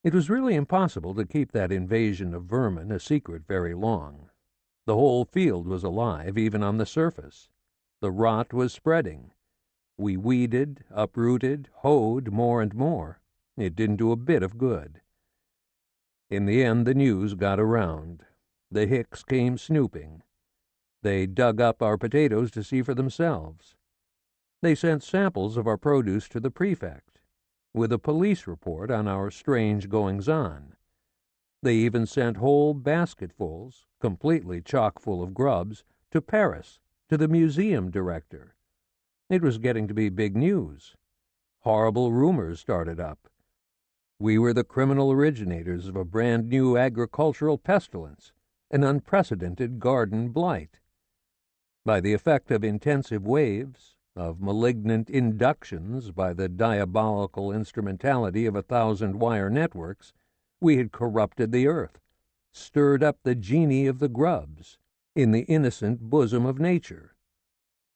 It was really impossible to keep that invasion of vermin a secret very long. The whole field was alive, even on the surface. The rot was spreading. We weeded, uprooted, hoed more and more. It didn't do a bit of good. In the end, the news got around. The Hicks came snooping. They dug up our potatoes to see for themselves. They sent samples of our produce to the prefect, with a police report on our strange goings-on. They even sent whole basketfuls, completely chock-full of grubs, to Paris, to the museum director. It was getting to be big news. Horrible rumors started up. We were the criminal originators of a brand-new agricultural pestilence, an unprecedented garden blight. By the effect of intensive waves, of malignant inductions by the diabolical instrumentality of 1,000 wire networks, we had corrupted the earth, stirred up the genie of the grubs, in the innocent bosom of nature.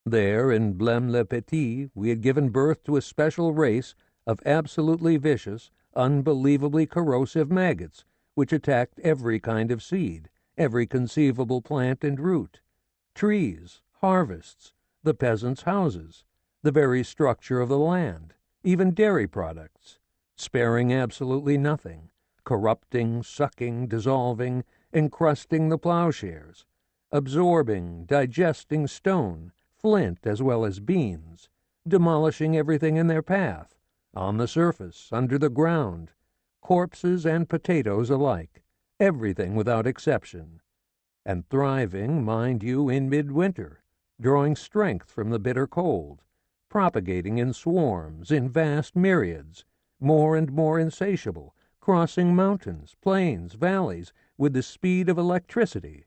There, in Blême-le-Petit, we had given birth to a special race of absolutely vicious, unbelievably corrosive maggots, which attacked every kind of seed, every conceivable plant and root, trees, harvests, the peasants' houses, the very structure of the land, even dairy products, sparing absolutely nothing, corrupting, sucking, dissolving, encrusting the plowshares, absorbing, digesting stone, flint as well as beans, demolishing everything in their path, on the surface, under the ground, corpses and potatoes alike, everything without exception, and thriving, mind you, in midwinter, drawing strength from the bitter cold, propagating in swarms, in vast myriads, more and more insatiable, crossing mountains, plains, valleys, with the speed of electricity,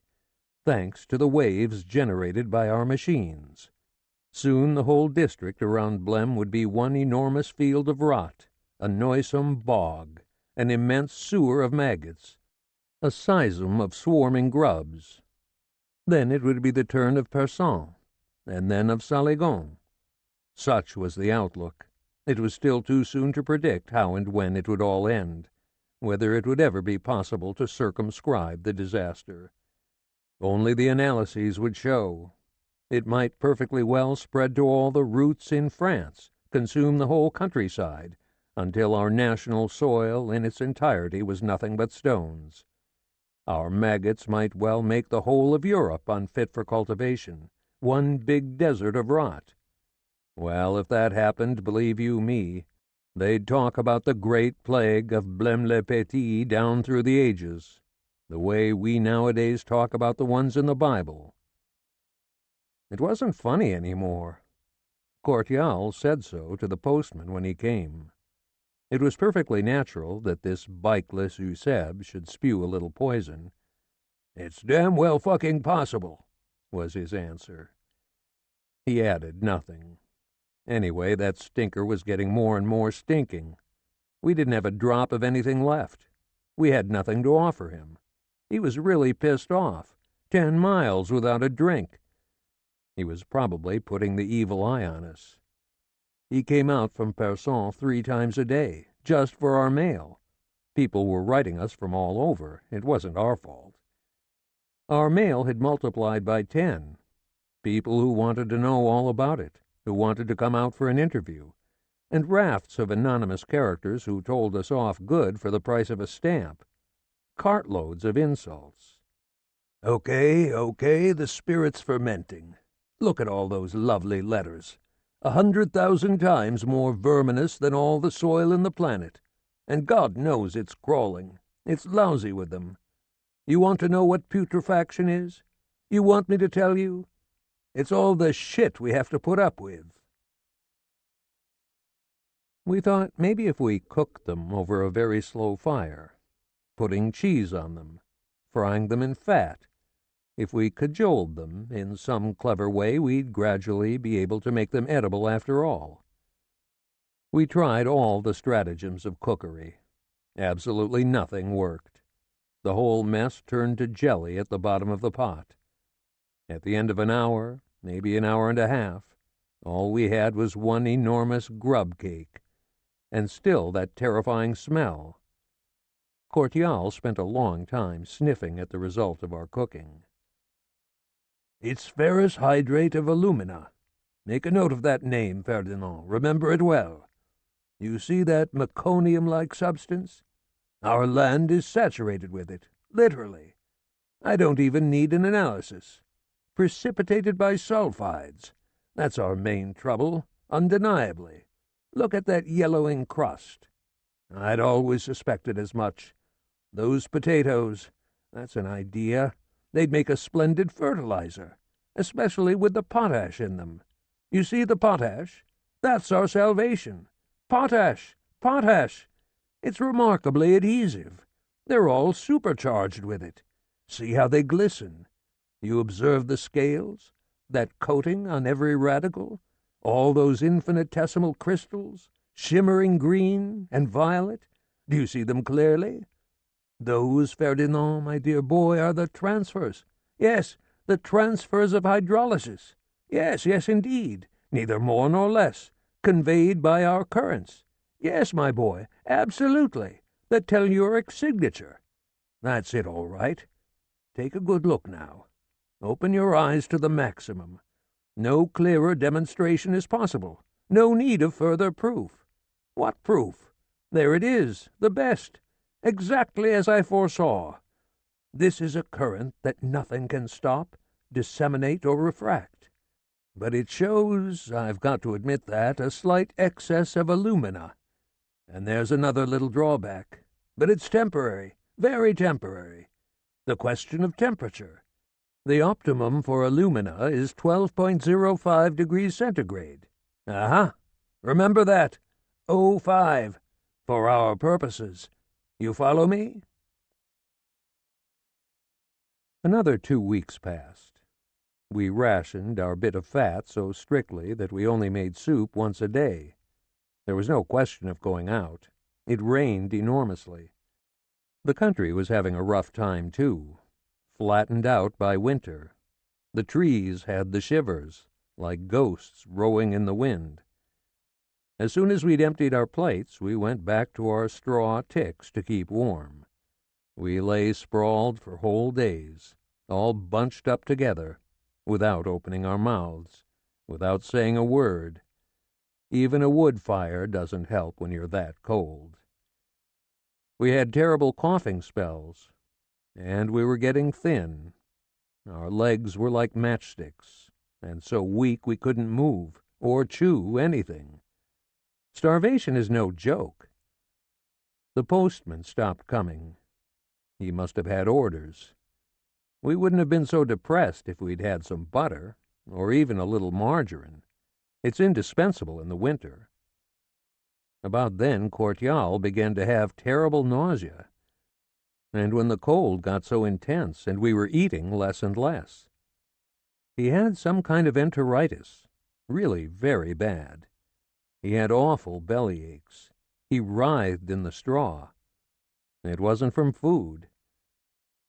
thanks to the waves generated by our machines. Soon the whole district around Blême would be one enormous field of rot, a noisome bog, an immense sewer of maggots, a seism of swarming grubs. Then it would be the turn of Persan, and then of Saligon. Such was the outlook. It was still too soon to predict how and when it would all end, whether it would ever be possible to circumscribe the disaster. Only the analyses would show. It might perfectly well spread to all the roots in France, consume the whole countryside, until our national soil in its entirety was nothing but stones. Our maggots might well make the whole of Europe unfit for cultivation, one big desert of rot. Well, if that happened, believe you me, they'd talk about the great plague of Blême-le-Petit down through the ages, the way we nowadays talk about the ones in the Bible. It wasn't funny anymore. Courtial said so to the postman when he came. It was perfectly natural that this bikeless Eusebe should spew a little poison. "It's damn well fucking possible," was his answer. He added nothing. Anyway, that stinker was getting more and more stinking. We didn't have a drop of anything left. We had nothing to offer him. He was really pissed off. 10 miles without a drink. He was probably putting the evil eye on us. He came out from Persan 3 times a day, just for our mail. People were writing us from all over. It wasn't our fault. Our mail had multiplied by 10. People who wanted to know all about it, who wanted to come out for an interview, and rafts of anonymous characters who told us off good for the price of a stamp. Cartloads of insults. Okay, the spirit's fermenting. Look at all those lovely letters. 100,000 times more verminous than all the soil in the planet. And God knows it's crawling. It's lousy with them. You want to know what putrefaction is? You want me to tell you? It's all the shit we have to put up with. We thought maybe if we cooked them over a very slow fire, putting cheese on them, frying them in fat, if we cajoled them in some clever way, we'd gradually be able to make them edible after all. We tried all the stratagems of cookery. Absolutely nothing worked. The whole mess turned to jelly at the bottom of the pot. At the end of an hour, maybe an hour and a half, all we had was one enormous grub cake, and still that terrifying smell. Courtial spent a long time sniffing at the result of our cooking. "It's ferrous hydrate of alumina. Make a note of that name, Ferdinand. Remember it well. You see that meconium-like substance? Our land is saturated with it, literally. I don't even need an analysis. Precipitated by sulfides. That's our main trouble, undeniably. Look at that yellowing crust. I'd always suspected as much. Those potatoes, that's an idea. They'd make a splendid fertilizer, especially with the potash in them. You see the potash? That's our salvation. Potash! Potash! It's remarkably adhesive. They're all supercharged with it. See how they glisten. You observe the scales, that coating on every radical, all those infinitesimal crystals, shimmering green and violet. Do you see them clearly? Those, Ferdinand, my dear boy, are the transfers. Yes, the transfers of hydrolysis. Yes, indeed, neither more nor less, conveyed by our currents. Yes, my boy, absolutely, the telluric signature. That's it, all right. Take a good look now. Open your eyes to the maximum. No clearer demonstration is possible. No need of further proof. What proof? There it is, the best, exactly as I foresaw. This is a current that nothing can stop, disseminate, or refract. But it shows, I've got to admit that, a slight excess of alumina. And there's another little drawback. But it's temporary, very temporary. The question of temperature. The optimum for alumina is 12.05 degrees centigrade. Aha! Remember that. 05. For our purposes. You follow me? Another 2 weeks passed. We rationed our bit of fat so strictly that we only made soup once a day. There was no question of going out. It rained enormously. The country was having a rough time, too, flattened out by winter. The trees had the shivers, like ghosts rowing in the wind. As soon as we'd emptied our plates, we went back to our straw ticks to keep warm. We lay sprawled for whole days, all bunched up together, without opening our mouths, without saying a word. Even a wood fire doesn't help when you're that cold. We had terrible coughing spells, and we were getting thin. Our legs were like matchsticks, and so weak we couldn't move or chew anything. Starvation is no joke. The postman stopped coming. He must have had orders. We wouldn't have been so depressed if we'd had some butter, or even a little margarine. It's indispensable in the winter. About then, Courtial began to have terrible nausea, and when the cold got so intense and we were eating less and less. He had some kind of enteritis, really very bad. He had awful belly aches. He writhed in the straw. It wasn't from food.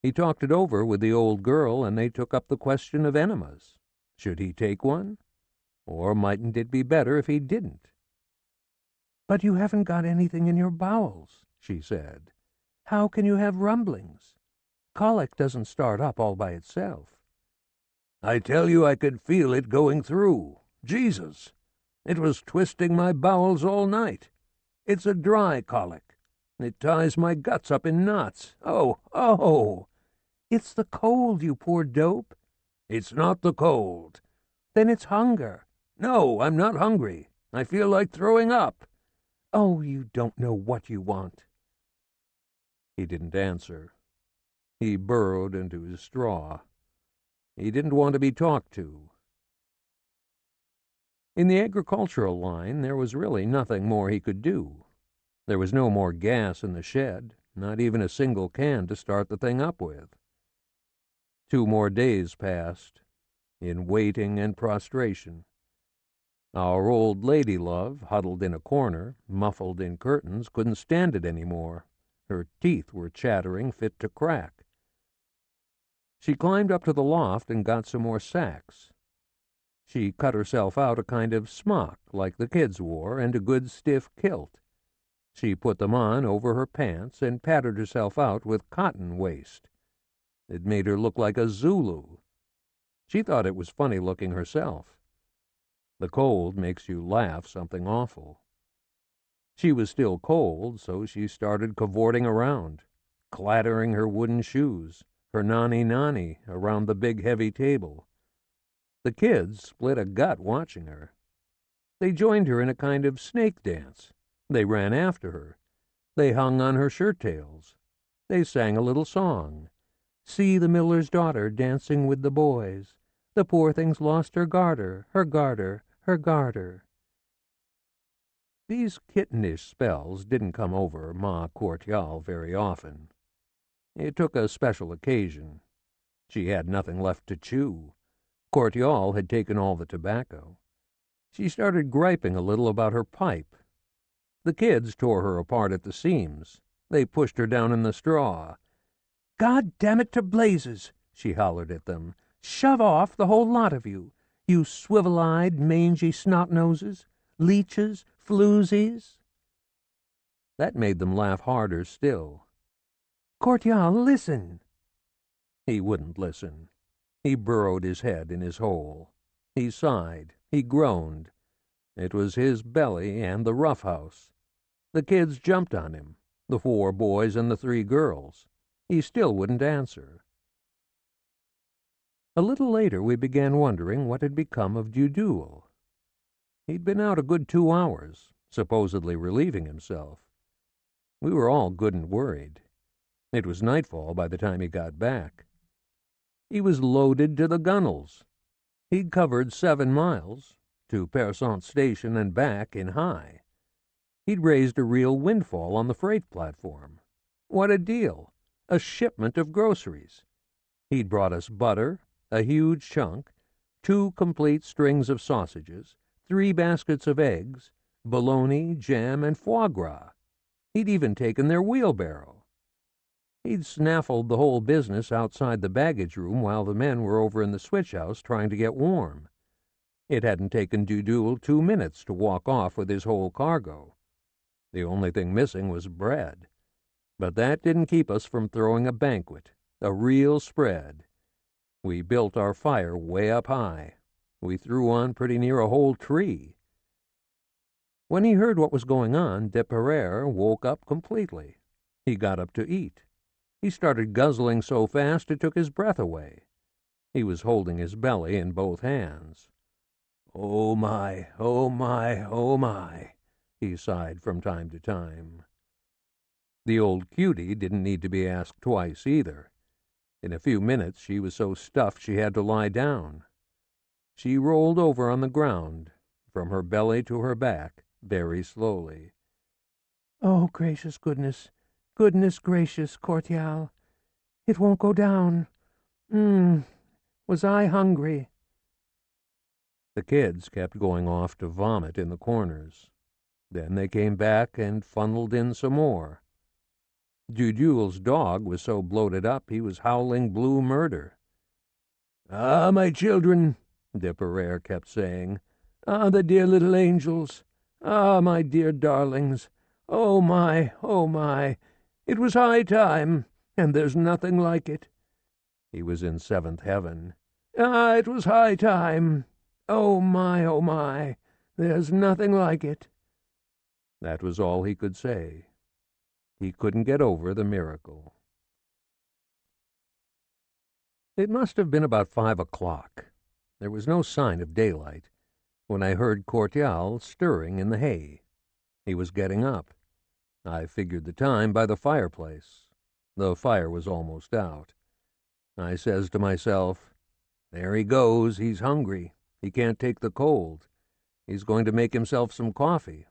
He talked it over with the old girl, and they took up the question of enemas. Should he take one? Or mightn't it be better if he didn't? "But you haven't got anything in your bowels," she said. "How can you have rumblings? Colic doesn't start up all by itself." "I tell you I could feel it going through. Jesus! It was twisting my bowels all night. It's a dry colic. It ties my guts up in knots. Oh! It's the cold, you poor dope." "It's not the cold." "Then it's hunger." "No, I'm not hungry. I feel like throwing up." "Oh, you don't know what you want." He didn't answer. He burrowed into his straw. He didn't want to be talked to. In the agricultural line, there was really nothing more he could do. There was no more gas in the shed, not even a single can to start the thing up with. 2 more days passed, in waiting and prostration. Our old lady-love, huddled in a corner, muffled in curtains, couldn't stand it any more. Her teeth were chattering fit to crack. She climbed up to the loft and got some more sacks. She cut herself out a kind of smock like the kids wore and a good stiff kilt. She put them on over her pants and patted herself out with cotton waste. It made her look like a Zulu. She thought it was funny looking herself. The cold makes you laugh something awful. She was still cold, so she started cavorting around, clattering her wooden shoes, her nani-nani, around the big heavy table. The kids split a gut watching her. They joined her in a kind of snake dance. They ran after her. They hung on her shirt tails. They sang a little song. See the miller's daughter dancing with the boys. The poor thing's lost her garter, her garter, her garter. These kittenish spells didn't come over Ma Courtial very often. It took a special occasion. She had nothing left to chew. Courtial had taken all the tobacco. She started griping a little about her pipe. The kids tore her apart at the seams. They pushed her down in the straw. "God damn it to blazes!" she hollered at them. "Shove off, the whole lot of you! You swivel-eyed, mangy snot-noses, leeches, floozies!" That made them laugh harder still. "Courtial, listen!" He wouldn't listen. He burrowed his head in his hole. He sighed. He groaned. It was his belly and the roughhouse. The kids jumped on him, the 4 boys and the 3 girls. He still wouldn't answer. A little later we began wondering what had become of Dudule. He'd been out a good 2 hours, supposedly relieving himself. We were all good and worried. It was nightfall by the time he got back. He was loaded to the gunnels. He'd covered 7 miles, to Persant Station and back in high. He'd raised a real windfall on the freight platform. What a deal! A shipment of groceries. He'd brought us butter, a huge chunk, 2 complete strings of sausages, 3 baskets of eggs, bologna, jam, and foie gras. He'd even taken their wheelbarrow. He'd snaffled the whole business outside the baggage room while the men were over in the switch house trying to get warm. It hadn't taken Dudule 2 minutes to walk off with his whole cargo. The only thing missing was bread. But that didn't keep us from throwing a banquet, a real spread. We built our fire way up high. We threw on pretty near a whole tree. When he heard what was going on, de Pereire woke up completely. He got up to eat. He started guzzling so fast it took his breath away. He was holding his belly in both hands. "Oh my, oh my, oh my," he sighed from time to time. The old cutie didn't need to be asked twice either. In a few minutes she was so stuffed she had to lie down. She rolled over on the ground, from her belly to her back, very slowly. "Oh, gracious goodness, goodness gracious, Courtial. It won't go down. Was I hungry?" The kids kept going off to vomit in the corners. Then they came back and funneled in some more. Dudule's dog was so bloated up he was howling blue murder. "Ah, my children," de Pereire kept saying. "Ah, the dear little angels. Ah, my dear darlings. Oh, my, oh, my. It was high time, and there's nothing like it." He was in 7th heaven. "Ah, it was high time. Oh, my, oh, my. There's nothing like it." That was all he could say. He couldn't get over the miracle. It must have been about 5 o'clock. There was no sign of daylight when I heard Courtial stirring in the hay. He was getting up. I figured the time by the fireplace. The fire was almost out. I says to myself, "There he goes. He's hungry. He can't take the cold. He's going to make himself some coffee.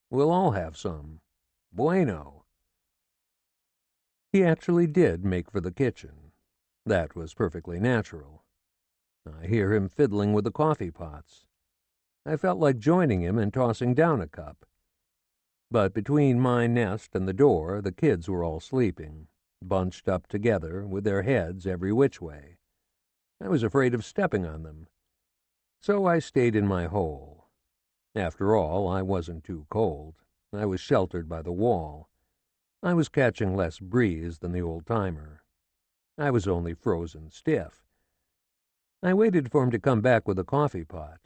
We'll all have some. Bueno." He actually did make for the kitchen. That was perfectly natural. I hear him fiddling with the coffee pots. I felt like joining him and tossing down a cup. But between my nest and the door, the kids were all sleeping, bunched up together with their heads every which way. I was afraid of stepping on them. So I stayed in my hole. After all, I wasn't too cold. I was sheltered by the wall. I was catching less breeze than the old-timer. I was only frozen stiff. I waited for him to come back with a coffee pot.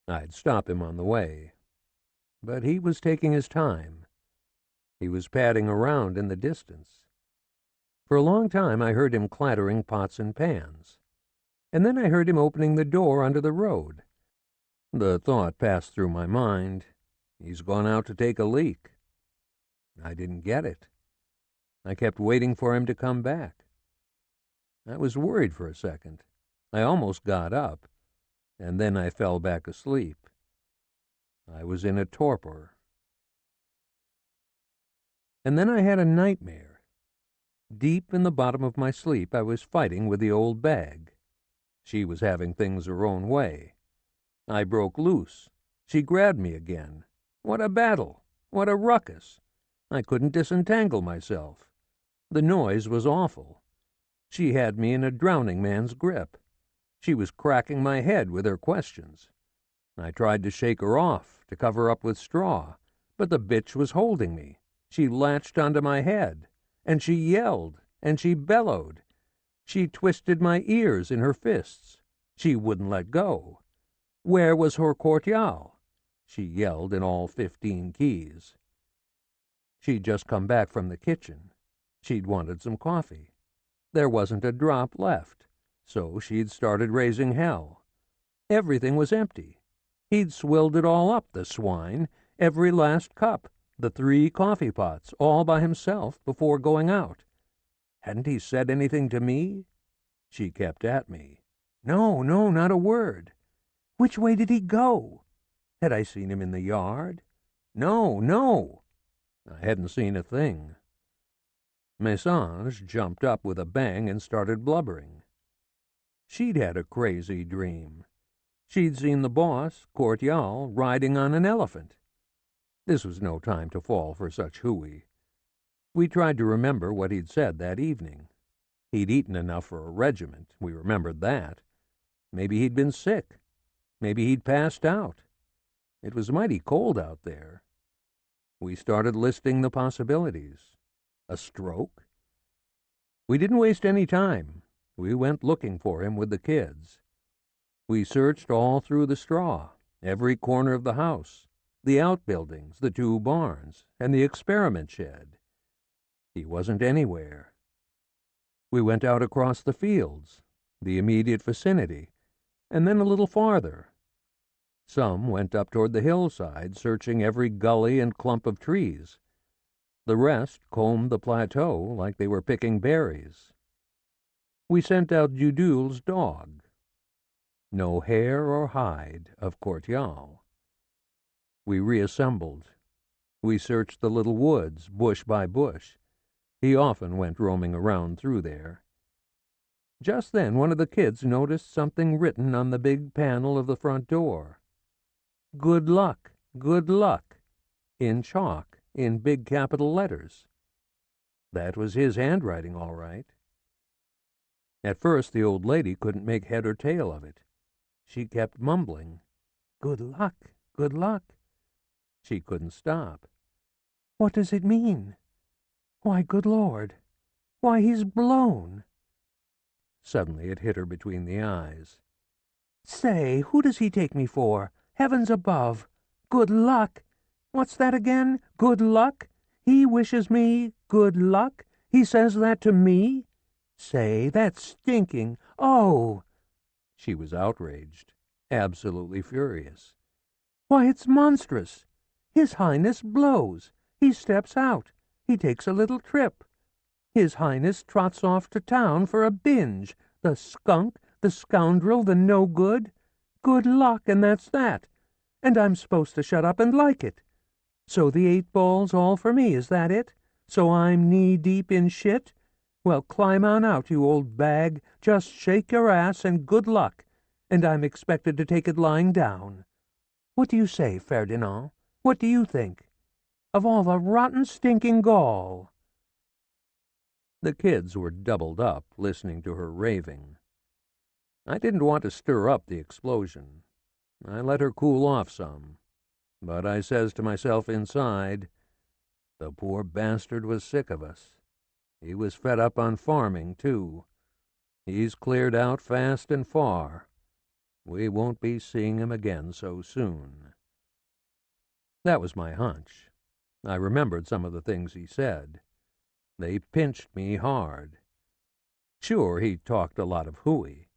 I'd stop him on the way. But he was taking his time. He was padding around in the distance. For a long time I heard him clattering pots and pans, and then I heard him opening the door onto the road. The thought passed through my mind, he's gone out to take a leak. I didn't get it. I kept waiting for him to come back. I was worried for a second. I almost got up, and then I fell back asleep. I was in a torpor. And then I had a nightmare. Deep in the bottom of my sleep, I was fighting with the old bag. She was having things her own way. I broke loose. She grabbed me again. What a battle! What a ruckus! I couldn't disentangle myself. The noise was awful. She had me in a drowning man's grip. She was cracking my head with her questions. I tried to shake her off, to cover up with straw, but the bitch was holding me. She latched onto my head, and she yelled, and she bellowed. She twisted my ears in her fists. She wouldn't let go. Where was her cordial? She yelled in all 15 keys. She'd just come back from the kitchen. She'd wanted some coffee. There wasn't a drop left, so she'd started raising hell. Everything was empty. He'd swilled it all up, the swine, every last cup, the 3 coffee pots, all by himself before going out. Hadn't he said anything to me? She kept at me. No, not a word. Which way did he go? Had I seen him in the yard? No. I hadn't seen a thing. Mésange jumped up with a bang and started blubbering. She'd had a crazy dream. She'd seen the boss, Cordial, riding on an elephant. This was no time to fall for such hooey. We tried to remember what he'd said that evening. He'd eaten enough for a regiment, we remembered that. Maybe he'd been sick. Maybe he'd passed out. It was mighty cold out there. We started listing the possibilities. A stroke? We didn't waste any time. We went looking for him with the kids. We searched all through the straw, every corner of the house, the outbuildings, the 2 barns, and the experiment shed. He wasn't anywhere. We went out across the fields, the immediate vicinity, and then a little farther. Some went up toward the hillside, searching every gully and clump of trees. The rest combed the plateau like they were picking berries. We sent out Dudul's dog. No hair or hide of Cordial. We reassembled. We searched the little woods, bush by bush. He often went roaming around through there. Just then one of the kids noticed something written on the big panel of the front door. Good luck, in chalk, in big capital letters. That was his handwriting, all right. At first the old lady couldn't make head or tail of it. She kept mumbling, good luck. She couldn't stop. What does it mean? Why, good Lord, why, he's blown. Suddenly it hit her between the eyes. Say, who does he take me for? Heavens above! Good luck! What's that again? Good luck? He wishes me good luck? He says that to me? Say, that's stinking. Oh! She was outraged, absolutely furious. Why, it's monstrous. His Highness blows. He steps out. He takes a little trip. His Highness trots off to town for a binge. The skunk, the scoundrel, the no-good. Good luck, and that's that. And I'm supposed to shut up and like it. So the 8 ball's all for me, is that it? So I'm knee-deep in shit? Well, climb on out, you old bag. Just shake your ass and good luck. And I'm expected to take it lying down. What do you say, Ferdinand? What do you think? Of all the rotten, stinking gall. The kids were doubled up, listening to her raving. I didn't want to stir up the explosion. I let her cool off some. But I says to myself inside, The poor bastard was sick of us. He was fed up on farming, too. He's cleared out fast and far. We won't be seeing him again so soon." That was my hunch. I remembered some of the things he said. They pinched me hard. Sure, he talked a lot of hooey,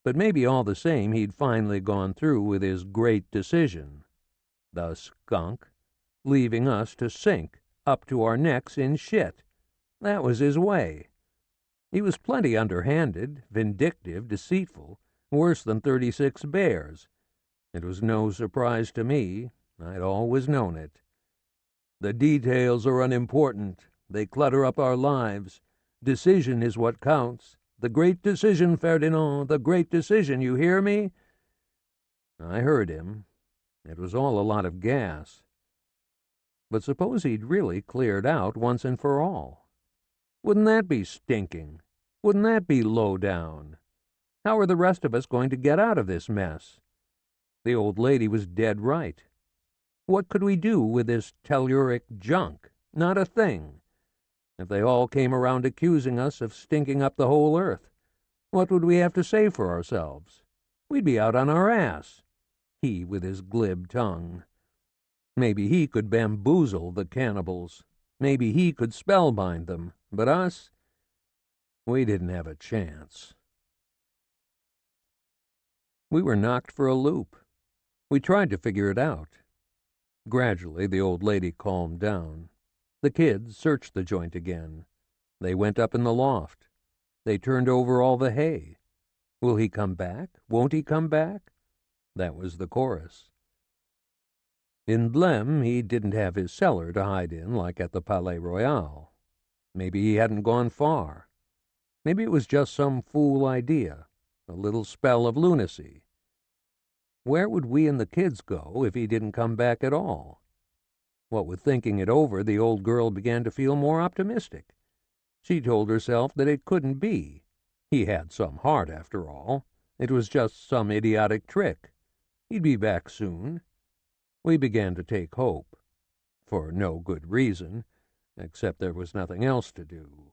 but maybe all the same he'd finally gone through with his great decision. The skunk, leaving us to sink up to our necks in shit. That was his way. He was plenty underhanded, vindictive, deceitful, worse than 36 Bears. It was no surprise to me. I'd always known it. "The details are unimportant. They clutter up our lives. Decision is what counts. The great decision, Ferdinand, the great decision, you hear me?" I heard him. It was all a lot of gas. But suppose he'd really cleared out once and for all? Wouldn't that be stinking? Wouldn't that be low down? How are the rest of us going to get out of this mess? The old lady was dead right. What could we do with this telluric junk? Not a thing. If they all came around accusing us of stinking up the whole earth, what would we have to say for ourselves? We'd be out on our ass. He with his glib tongue. Maybe he could bamboozle the cannibals. Maybe he could spellbind them. But us? We didn't have a chance. We were knocked for a loop. We tried to figure it out. Gradually, the old lady calmed down. The kids searched the joint again. They went up in the loft. They turned over all the hay. Will he come back? Won't he come back? That was the chorus. In Blem, he didn't have his cellar to hide in like at the Palais Royal. Maybe he hadn't gone far. Maybe it was just some fool idea, a little spell of lunacy. Where would we and the kids go if he didn't come back at all? What with thinking it over, the old girl began to feel more optimistic. She told herself that it couldn't be. He had some heart, after all. It was just some idiotic trick. He'd be back soon. We began to take hope. For no good reason, except there was nothing else to do.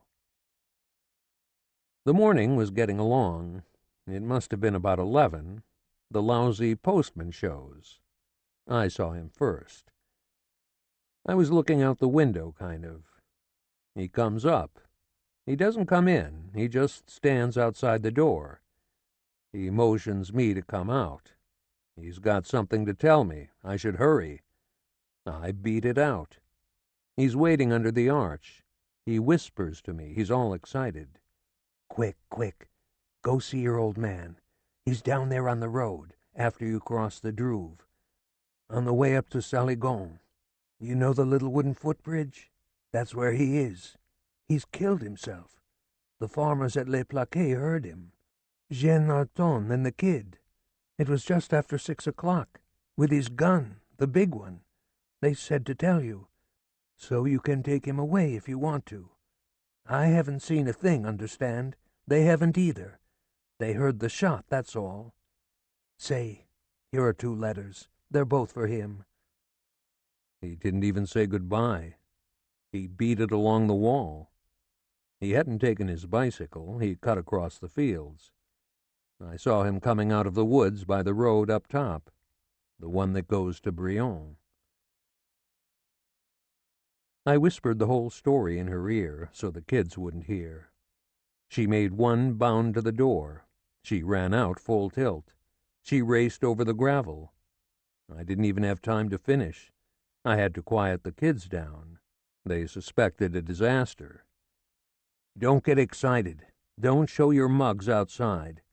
The morning was getting along. It must have been about 11. The lousy postman shows. I saw him first. I was looking out the window, kind of. He comes up. He doesn't come in. He just stands outside the door. He motions me to come out. He's got something to tell me. I should hurry. I beat it out. He's waiting under the arch. He whispers to me. He's all excited. "Quick, quick. Go see your old man. He's down there on the road, after you cross the Druve. On the way up to Saligon. You know the little wooden footbridge? That's where he is. He's killed himself. The farmers at Les Plaquets heard him. Jean Arton and the kid. It was just after 6 o'clock, with his gun, the big one. They said to tell you, so you can take him away if you want to. I haven't seen a thing, understand? They haven't either. They heard the shot, that's all. Say, here are 2 letters. They're both for him." He didn't even say goodbye. He beat it along the wall. He hadn't taken his bicycle. He cut across the fields. I saw him coming out of the woods by the road up top, the one that goes to Brion. I whispered the whole story in her ear so the kids wouldn't hear. She made one bound to the door. She ran out full tilt. She raced over the gravel. I didn't even have time to finish. I had to quiet the kids down. They suspected a disaster. "Don't get excited. Don't show your mugs outside.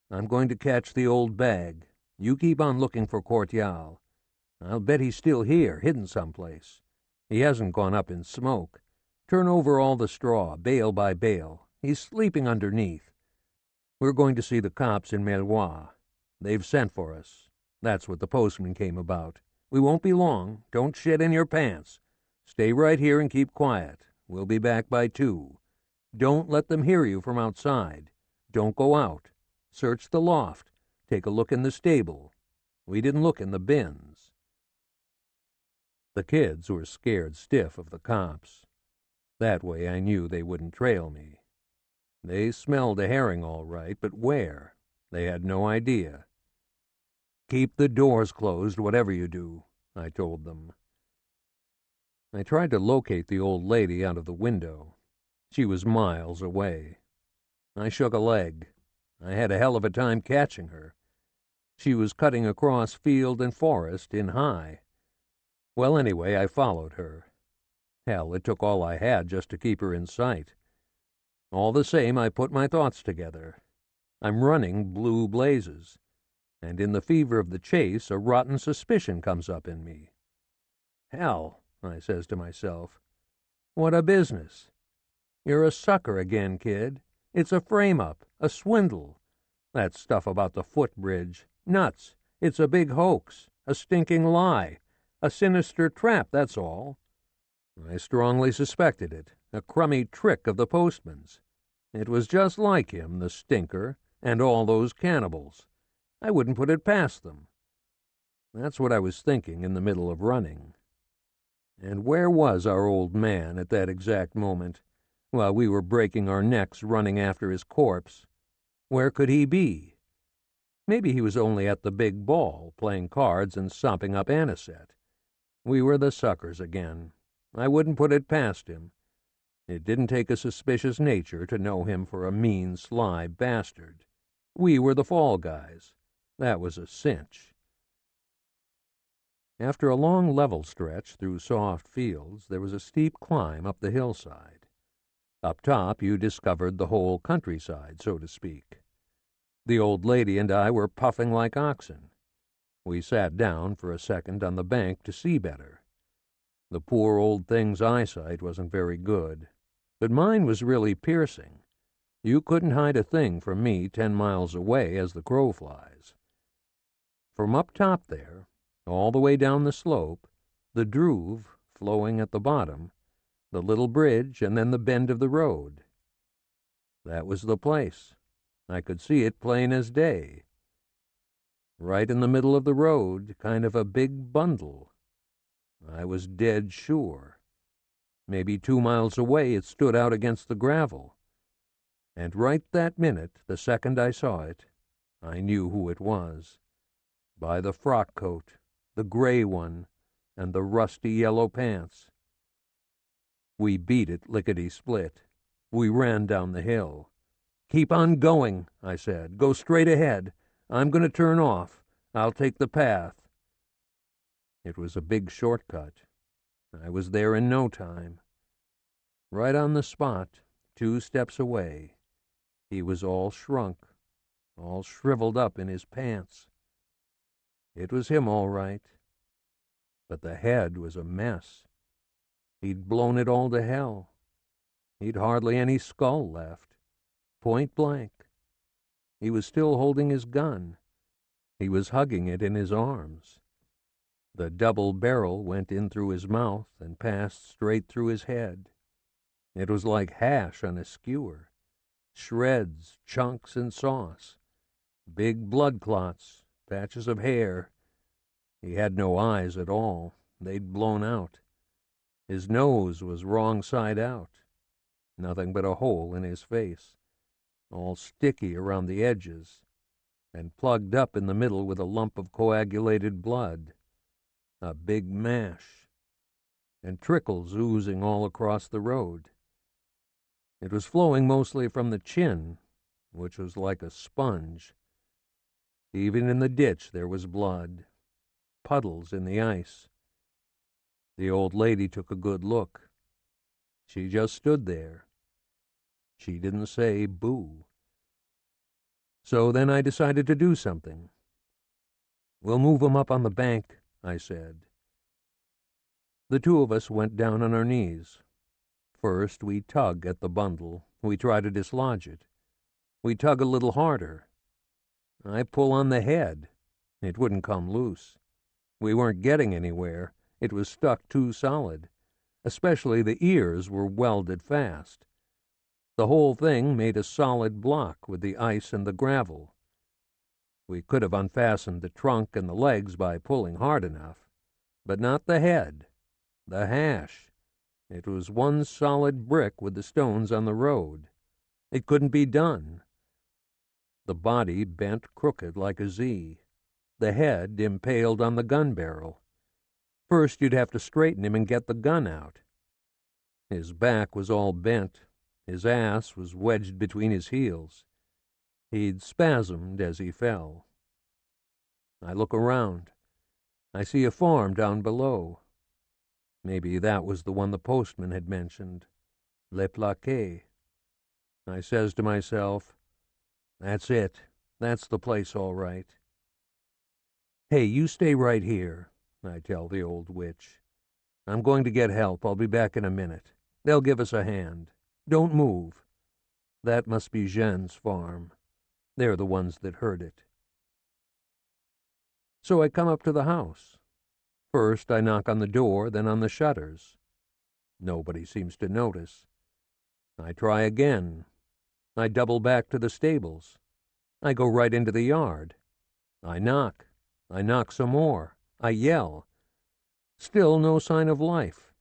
I'm going to catch the old bag. You keep on looking for Courtial. I'll bet he's still here, hidden someplace. He hasn't gone up in smoke. Turn over all the straw, bale by bale. He's sleeping underneath. We're going to see the cops in Mellois. They've sent for us. That's what the postman came about. We won't be long. Don't shit in your pants. Stay right here and keep quiet. We'll be back by 2. Don't let them hear you from outside. Don't go out. Search the loft. Take a look in the stable. We didn't look in the bins." The The kids were scared stiff of the cops. That way I knew they wouldn't trail me. They smelled a herring all right, but where? They had no idea. "Keep the doors closed, whatever you do," I told them. I tried to locate the old lady out of the window. She was miles away. I shook a leg. I had a hell of a time catching her. She was cutting across field and forest in high. Well, anyway, I followed her. Hell, it took all I had just to keep her in sight. All the same, I put my thoughts together. I'm running blue blazes, and in the fever of the chase, a rotten suspicion comes up in me. "Hell," I says to myself, "what a business. You're a sucker again, kid. It's a frame-up, a swindle. That stuff about the footbridge, nuts. It's a big hoax, a stinking lie, a sinister trap, that's all." I strongly suspected it, a crummy trick of the postman's. It was just like him, the stinker, and all those cannibals. I wouldn't put it past them. That's what I was thinking in the middle of running. And where was our old man at that exact moment, while we were breaking our necks running after his corpse? Where could he be? Maybe he was only at the big ball, playing cards and sopping up anisette. We were the suckers again. I wouldn't put it past him. It didn't take a suspicious nature to know him for a mean, sly bastard. We were the fall guys. That was a cinch. After a long level stretch through soft fields, there was a steep climb up the hillside. Up top, you discovered the whole countryside, so to speak. The old lady and I were puffing like oxen. We sat down for a second on the bank to see better. The poor old thing's eyesight wasn't very good, but mine was really piercing. You couldn't hide a thing from me 10 miles away as the crow flies. From up top there, all the way down the slope, the Druve flowing at the bottom, the little bridge, and then the bend of the road. That was the place. I could see it plain as day. Right in the middle of the road, kind of a big bundle. I was dead sure. Maybe 2 miles away it stood out against the gravel. And right that minute, the second I saw it, I knew who it was. By the frock coat, the gray one, and the rusty yellow pants. We beat it lickety-split. We ran down the hill. "Keep on going," I said. "Go straight ahead. I'm going to turn off. I'll take the path." It was a big shortcut. I was there in no time. Right on the spot, 2 steps away. He was all shrunk, all shriveled up in his pants. It was him, all right. But the head was a mess. He'd blown it all to hell. He'd hardly any skull left. Point blank. He was still holding his gun. He was hugging it in his arms. The double barrel went in through his mouth and passed straight through his head. It was like hash on a skewer. Shreds, chunks, and sauce. Big blood clots, patches of hair. He had no eyes at all. They'd blown out. His nose was wrong side out. Nothing but a hole in his face, all sticky around the edges, and plugged up in the middle with a lump of coagulated blood. A big mash. And trickles oozing all across the road. It was flowing mostly from the chin, which was like a sponge. Even in the ditch there was blood. Puddles in the ice. The old lady took a good look. She just stood there. She didn't say boo. So then I decided to do something. "We'll move 'em up on the bank," I said. The 2 of us went down on our knees. First we tug at the bundle. We try to dislodge it. We tug a little harder. I pull on the head. It wouldn't come loose. We weren't getting anywhere. It was stuck too solid. Especially the ears were welded fast. The whole thing made a solid block with the ice and the gravel. We could have unfastened the trunk and the legs by pulling hard enough, but not the head. The hash. It was one solid brick with the stones on the road. It couldn't be done. The body bent crooked like a Z. The head impaled on the gun barrel. First you'd have to straighten him and get the gun out. His back was all bent. His ass was wedged between his heels. He'd spasmed as he fell. I look around. I see a farm down below. Maybe that was the one the postman had mentioned. Le Plaquet. I says to myself, that's it. That's the place all right. Hey, you stay right here, I tell the old witch. I'm going to get help. I'll be back in a minute. They'll give us a hand. Don't move. That must be Jeanne's farm. They're the ones that heard it. So I come up to the house. First I knock on the door, then on the shutters. Nobody seems to notice. I try again. I double back to the stables. I go right into the yard. I knock. I knock some more. I yell. Still no sign of life.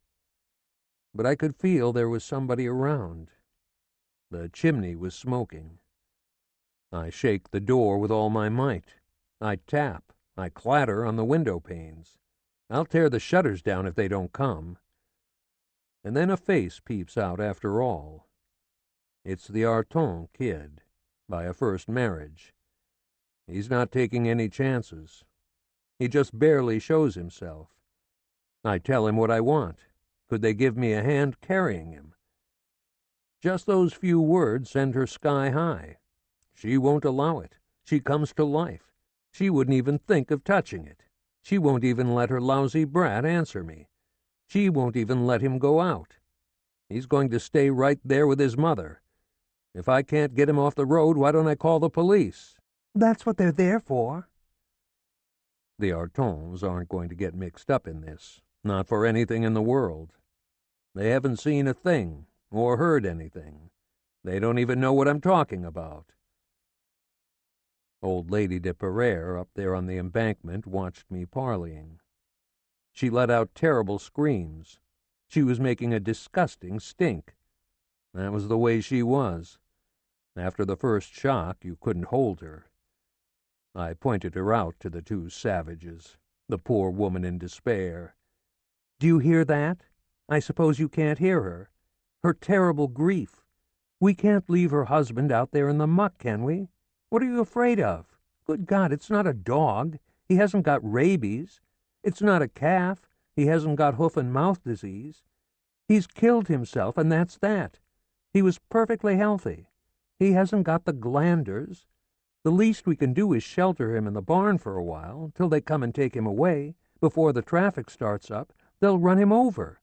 But I could feel there was somebody around. The chimney was smoking. I shake the door with all my might. I tap. I clatter on the window panes. I'll tear the shutters down if they don't come. And then a face peeps out after all. It's the Allerton kid, by a first marriage. He's not taking any chances. He just barely shows himself. I tell him what I want. Could they give me a hand carrying him? Just those few words send her sky high. She won't allow it. She comes to life. She wouldn't even think of touching it. She won't even let her lousy brat answer me. She won't even let him go out. He's going to stay right there with his mother. If I can't get him off the road, why don't I call the police? That's what they're there for. The Allertons aren't going to get mixed up in this, not for anything in the world. They haven't seen a thing or heard anything. They don't even know what I'm talking about. Old Lady de Pereire up there on the embankment watched me parleying. She let out terrible screams. She was making a disgusting stink. That was the way she was. After the first shock, you couldn't hold her. I pointed her out to the two savages, the poor woman in despair. Do you hear that? I suppose you can't hear her. Her terrible grief. We can't leave her husband out there in the muck, can we? What are you afraid of? Good God, it's not a dog. He hasn't got rabies. It's not a calf. He hasn't got hoof and mouth disease. He's killed himself, and that's that. He was perfectly healthy. He hasn't got the glanders. The least we can do is shelter him in the barn for a while, till they come and take him away. Before the traffic starts up, they'll run him over.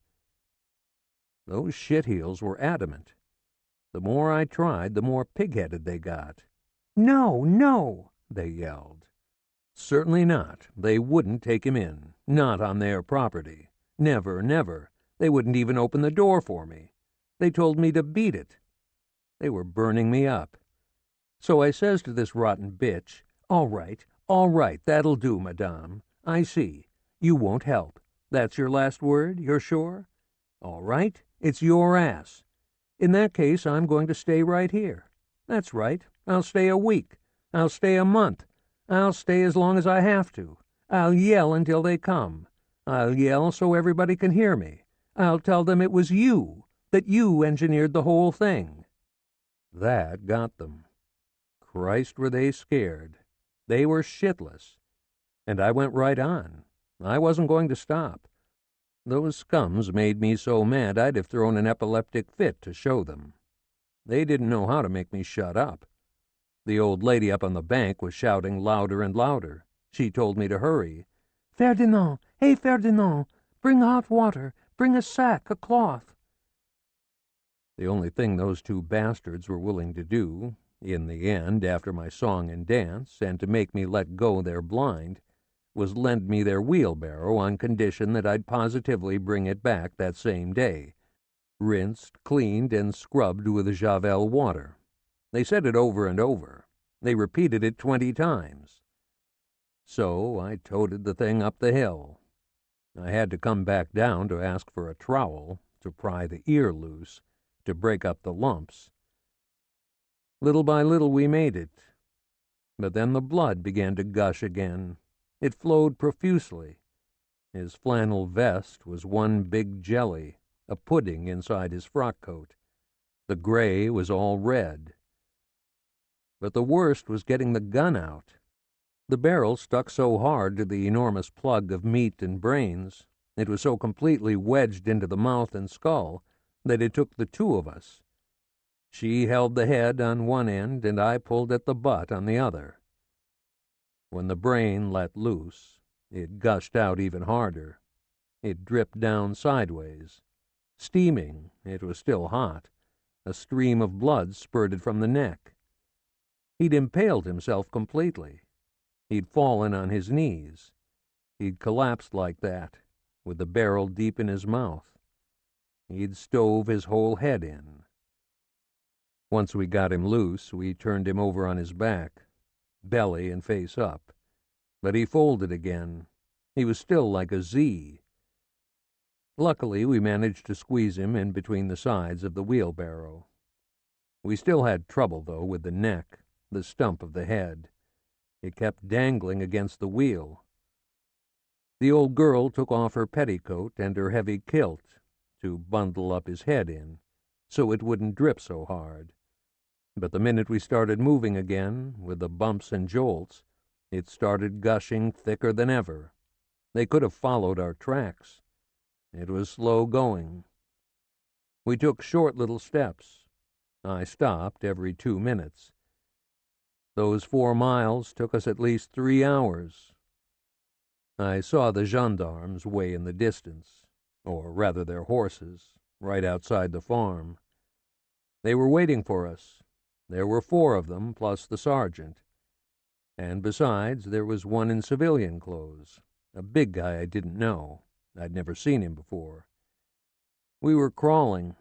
Those shitheels were adamant. The more I tried, the more pig-headed they got. No, no, they yelled. Certainly not. They wouldn't take him in. Not on their property. Never, never. They wouldn't even open the door for me. They told me to beat it. They were burning me up. So I says to this rotten bitch, all right, that'll do, madame. I see. You won't help. That's your last word, you're sure? All right, it's your ass. In that case, I'm going to stay right here. That's right. I'll stay a week. I'll stay a month. I'll stay as long as I have to. I'll yell until they come. I'll yell so everybody can hear me. I'll tell them it was you, that you engineered the whole thing. That got them. Christ, were they scared. They were shitless. And I went right on. I wasn't going to stop. Those scums made me so mad I'd have thrown an epileptic fit to show them. They didn't know how to make me shut up. The old lady up on the bank was shouting louder and louder. She told me to hurry. Ferdinand, hey, Ferdinand, bring hot water, bring a sack, a cloth. The only thing those two bastards were willing to do, in the end, after my song and dance, and to make me let go their blind, was lend me their wheelbarrow on condition that I'd positively bring it back that same day, rinsed, cleaned, and scrubbed with Javel water. They said it over and over. They repeated it 20 times. So I toted the thing up the hill. I had to come back down to ask for a trowel, to pry the ear loose, to break up the lumps. Little by little we made it, but then the blood began to gush again. It flowed profusely. His flannel vest was one big jelly, a pudding inside his frock coat. The gray was all red. But the worst was getting the gun out. The barrel stuck so hard to the enormous plug of meat and brains, it was so completely wedged into the mouth and skull, that it took the two of us. She held the head on one end, and I pulled at the butt on the other. When the brain let loose, it gushed out even harder. It dripped down sideways. Steaming, it was still hot. A stream of blood spurted from the neck. He'd impaled himself completely. He'd fallen on his knees. He'd collapsed like that, with the barrel deep in his mouth. He'd stove his whole head in. Once we got him loose, we turned him over on his back, belly and face up. But he folded again. He was still like a Z. Luckily, we managed to squeeze him in between the sides of the wheelbarrow. We still had trouble, though, with the neck, the stump of the head. It kept dangling against the wheel. The old girl took off her petticoat and her heavy kilt to bundle up his head in, so it wouldn't drip so hard. But the minute we started moving again, with the bumps and jolts, it started gushing thicker than ever. They could have followed our tracks. It was slow going. We took short little steps. I stopped every 2 minutes. Those 4 miles took us at least 3 hours. I saw the gendarmes way in the distance, or rather their horses, right outside the farm. They were waiting for us. There were 4 of them, plus the sergeant. And besides, there was one in civilian clothes, a big guy I didn't know. I'd never seen him before. We were crawling.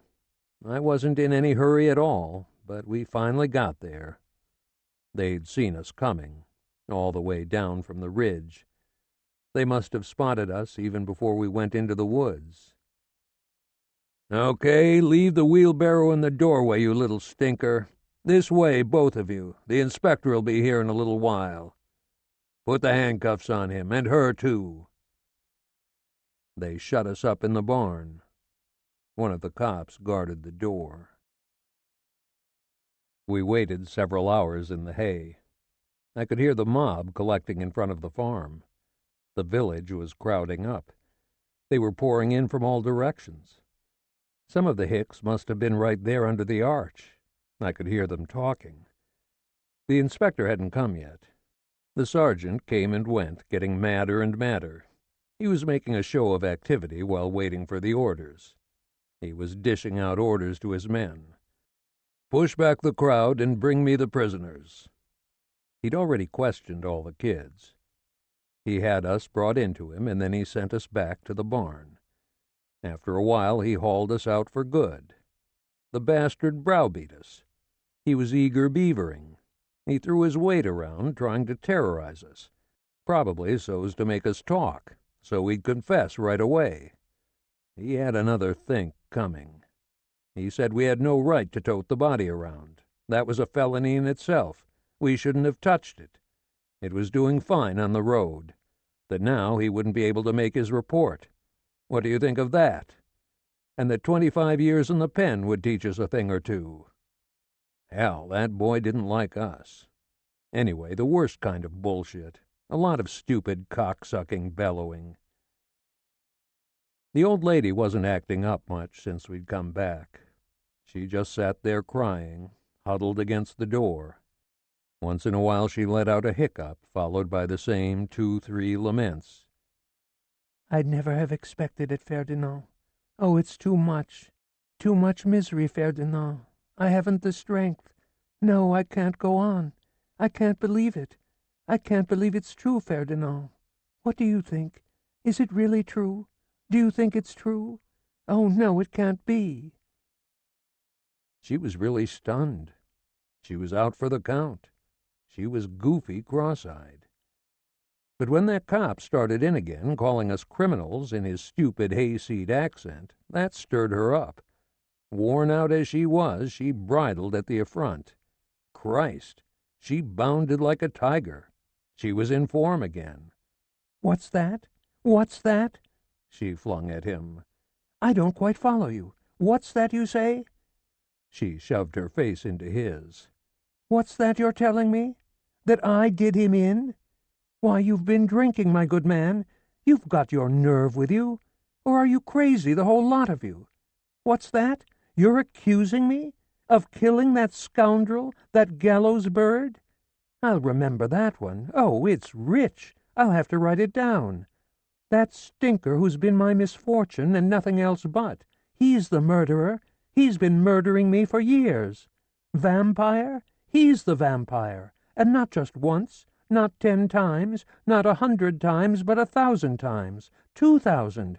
I wasn't in any hurry at all, but we finally got there. They'd seen us coming, all the way down from the ridge. They must have spotted us even before we went into the woods. "Okay, leave the wheelbarrow in the doorway, you little stinker. This way, both of you. The inspector'll be here in a little while. Put the handcuffs on him, and her too." They shut us up in the barn. One of the cops guarded the door. We waited several hours in the hay. I could hear the mob collecting in front of the farm. The village was crowding up. They were pouring in from all directions. Some of the hicks must have been right there under the arch. I could hear them talking. The inspector hadn't come yet. The sergeant came and went, getting madder and madder. He was making a show of activity while waiting for the orders. He was dishing out orders to his men. "Push back the crowd and bring me the prisoners." He'd already questioned all the kids. He had us brought into him, and then he sent us back to the barn. After a while he hauled us out for good. The bastard browbeat us. He was eager beavering. He threw his weight around, trying to terrorize us, probably so's to make us talk, so we'd confess right away. He had another think coming. He said we had no right to tote the body around. That was a felony in itself. We shouldn't have touched it. It was doing fine on the road. That now he wouldn't be able to make his report. What do you think of that? And that 25 years in the pen would teach us a thing or two. Hell, that boy didn't like us. Anyway, the worst kind of bullshit. A lot of stupid cock-sucking bellowing. The old lady wasn't acting up much since we'd come back. She just sat there crying, huddled against the door. Once in a while she let out a hiccup, followed by the same 2-3 laments. "I'd never have expected it, Ferdinand. Oh, it's too much. Too much misery, Ferdinand. I haven't the strength. No, I can't go on. I can't believe it. I can't believe it's true, Ferdinand. What do you think? Is it really true? Do you think it's true? Oh, no, it can't be." She was really stunned. She was out for the count. She was goofy cross-eyed. But when that cop started in again, calling us criminals in his stupid hayseed accent, that stirred her up. Worn out as she was, she bridled at the affront. Christ! She bounded like a tiger. She was in form again. "What's that? What's that?" she flung at him. "I don't quite follow you. What's that you say?" She shoved her face into his. "What's that you're telling me? That I did him in? Why, you've been drinking, my good man. You've got your nerve with you. Or are you crazy, the whole lot of you? What's that? You're accusing me of killing that scoundrel, that gallows bird? I'll remember that one. Oh, it's rich. I'll have to write it down. That stinker who's been my misfortune and nothing else but. He's the murderer. He's been murdering me for years. Vampire? He's the vampire. And not just once, not 10 times, not 100 times, but 1,000 times, 2,000.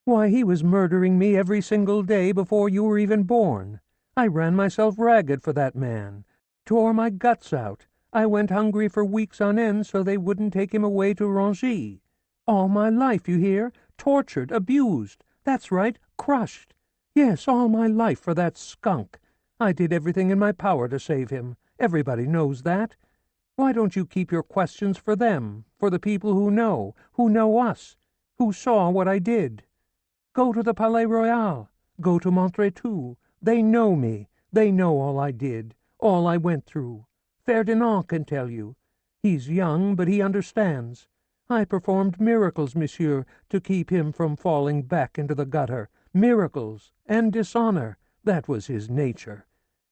Why, he was murdering me every single day before you were even born. I ran myself ragged for that man, tore my guts out. I went hungry for weeks on end so they wouldn't take him away to Rangy. All my life, you hear? Tortured, abused. That's right, crushed. Yes, all my life for that skunk. I did everything in my power to save him. Everybody knows that. Why don't you keep your questions for them, for the people who know us, who saw what I did? Go to the Palais Royal. Go to Montretout. They know me. They know all I did, all I went through. Ferdinand can tell you. He's young, but he understands. I performed miracles, monsieur, to keep him from falling back into the gutter. Miracles and dishonor. That was his nature.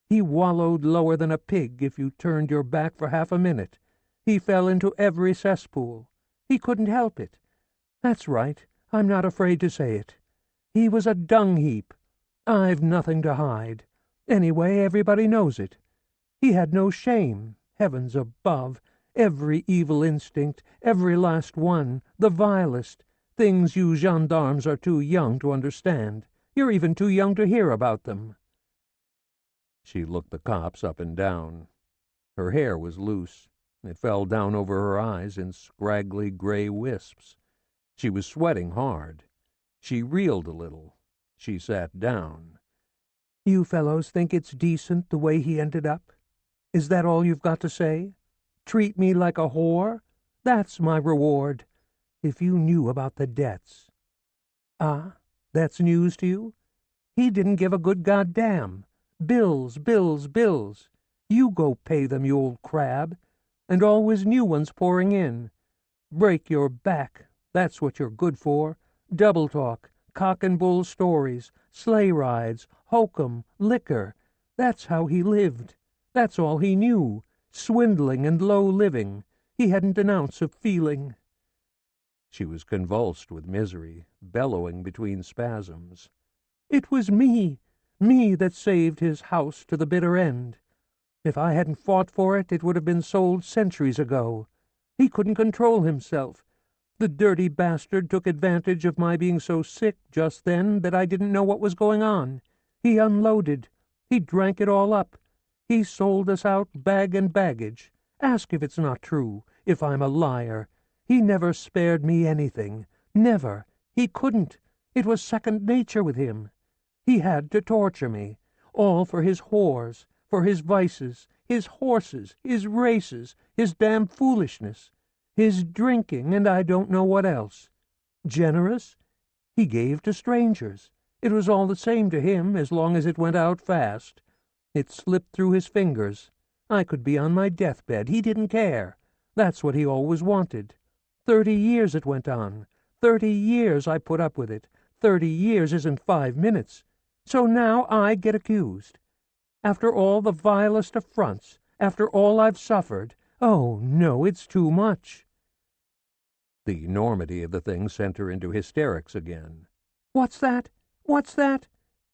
He wallowed lower than a pig if you turned your back for half a minute. He fell into every cesspool. He couldn't help it. That's right. I'm not afraid to say it. He was a dung heap. I've nothing to hide. Anyway, everybody knows it. He had no shame, heavens above. Every evil instinct, every last one, the vilest, things you gendarmes are too young to understand. You're even too young to hear about them." She looked the cops up and down. Her hair was loose. It fell down over her eyes in scraggly gray wisps. She was sweating hard. She reeled a little. She sat down. "You fellows think it's decent the way he ended up? Is that all you've got to say? Treat me like a whore? That's my reward. If you knew about the debts." "Ah, that's news to you? He didn't give a good goddamn. Bills, bills, bills. You go pay them, you old crab. And always new ones pouring in. Break your back. That's what you're good for. Double talk, cock and bull stories, sleigh rides, hokum, liquor. That's how he lived. That's all he knew. Swindling and low living. He hadn't an ounce of feeling." She was convulsed with misery, bellowing between spasms. "It was me that saved his house to the bitter end. If I hadn't fought for it, it would have been sold centuries ago. He couldn't control himself. The dirty bastard took advantage of my being so sick just then that I didn't know what was going on. He unloaded. He drank it all up. He sold us out bag and baggage. Ask if it's not true, if I'm a liar. He never spared me anything. Never. He couldn't. It was second nature with him. He had to torture me. All for his whores, for his vices, his horses, his races, his damn foolishness, his drinking, and I don't know what else. Generous? He gave to strangers. It was all the same to him as long as it went out fast. It slipped through his fingers. I could be on my deathbed. He didn't care. That's what he always wanted. 30 years it went on. 30 years I put up with it. 30 years isn't 5 minutes. So now I get accused. After all the vilest affronts, after all I've suffered. Oh, no, it's too much." The enormity of the thing sent her into hysterics again. "What's that? What's that?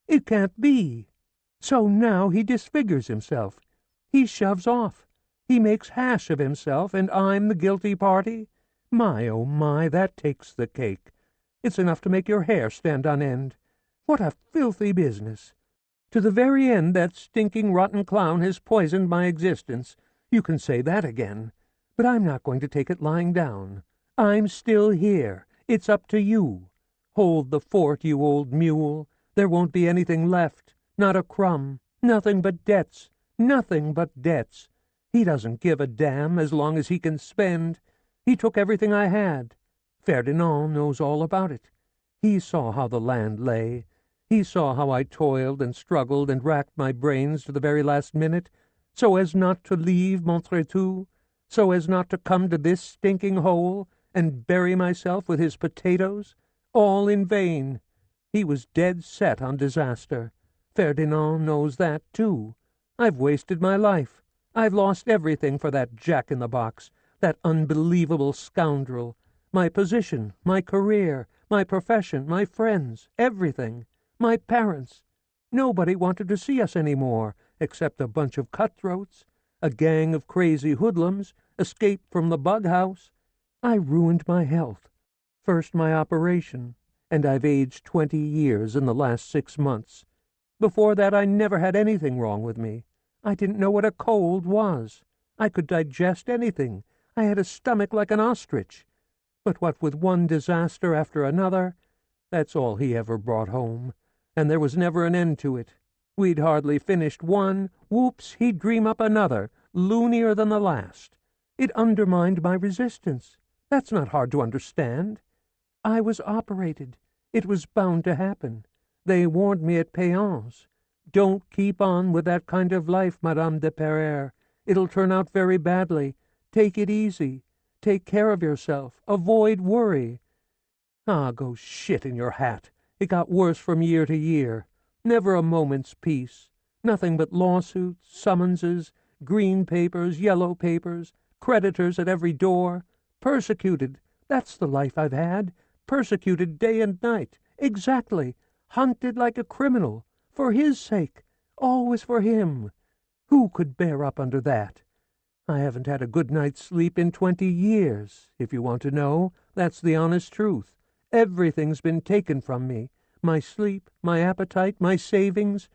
It can't be. So now he disfigures himself. He shoves off. He makes hash of himself, and I'm the guilty party? My, oh my, that takes the cake. It's enough to make your hair stand on end. What a filthy business. To the very end that stinking rotten clown has poisoned my existence. You can say that again. But I'm not going to take it lying down. I'm still here. It's up to you. Hold the fort, you old mule. There won't be anything left, not a crumb, nothing but debts, nothing but debts. He doesn't give a damn as long as he can spend. He took everything I had. Ferdinand knows all about it. He saw how the land lay. He saw how I toiled and struggled and racked my brains to the very last minute, so as not to leave Montretout, so as not to come to this stinking hole and bury myself with his potatoes, all in vain. He was dead set on disaster. Ferdinand knows that, too. I've wasted my life. I've lost everything for that jack-in-the-box, that unbelievable scoundrel. My position, my career, my profession, my friends, everything. My parents. Nobody wanted to see us any more, except a bunch of cutthroats, a gang of crazy hoodlums, escaped from the bug house. I ruined my health. First my operation, and I've aged 20 years in the last 6 months. Before that I never had anything wrong with me. I didn't know what a cold was. I could digest anything. I had a stomach like an ostrich. But what with one disaster after another, that's all he ever brought home, and there was never an end to it. We'd hardly finished one, whoops, he'd dream up another, loonier than the last. It undermined my resistance. That's not hard to understand. I was operated. It was bound to happen. They warned me at Péance. Don't keep on with that kind of life, Madame de Pereire. It'll turn out very badly. Take it easy. Take care of yourself. Avoid worry. Ah, go shit in your hat. It got worse from year to year. Never a moment's peace. Nothing but lawsuits, summonses, green papers, yellow papers, creditors at every door. Persecuted. That's the life I've had. Persecuted day and night. Exactly. Hunted like a criminal. For his sake. Always for him. Who could bear up under that? I haven't had a good night's sleep in 20 years, if you want to know. That's the honest truth. Everything's been taken from me. My sleep, my appetite, my savings.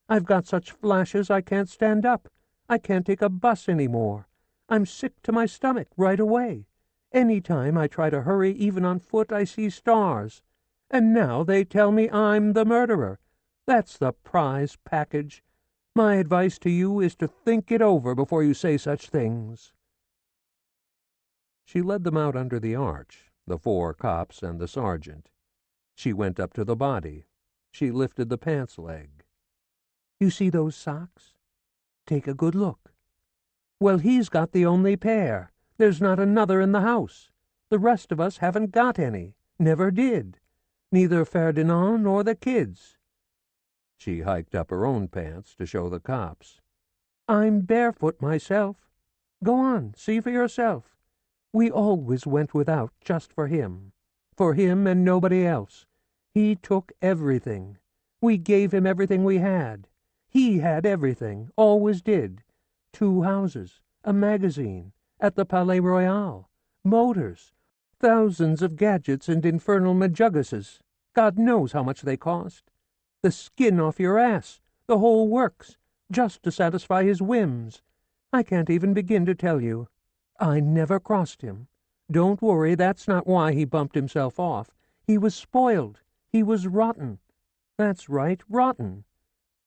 I've got such flashes I can't stand up. I can't take a bus any more. I'm sick to my stomach right away. Any time I try to hurry even on foot, I see stars. And now they tell me I'm the murderer. That's the prize package. My advice to you is to think it over before you say such things. She led them out under the arch, the 4 cops and the sergeant. She went up to the body. She lifted the pants leg. You see those socks? Take a good look. Well, he's got the only pair. There's not another in the house. The rest of us haven't got any. Never did. Neither Ferdinand nor the kids. She hiked up her own pants to show the cops. I'm barefoot myself. Go on, see for yourself. We always went without just for him and nobody else. He took everything. We gave him everything we had. He had everything, always did. 2 houses, a magazine, at the Palais Royal, motors, thousands of gadgets and infernal majuguses. God knows how much they cost. The skin off your ass, the whole works, just to satisfy his whims. I can't even begin to tell you. I never crossed him. Don't worry, that's not why he bumped himself off. He was spoiled. He was rotten. That's right, rotten.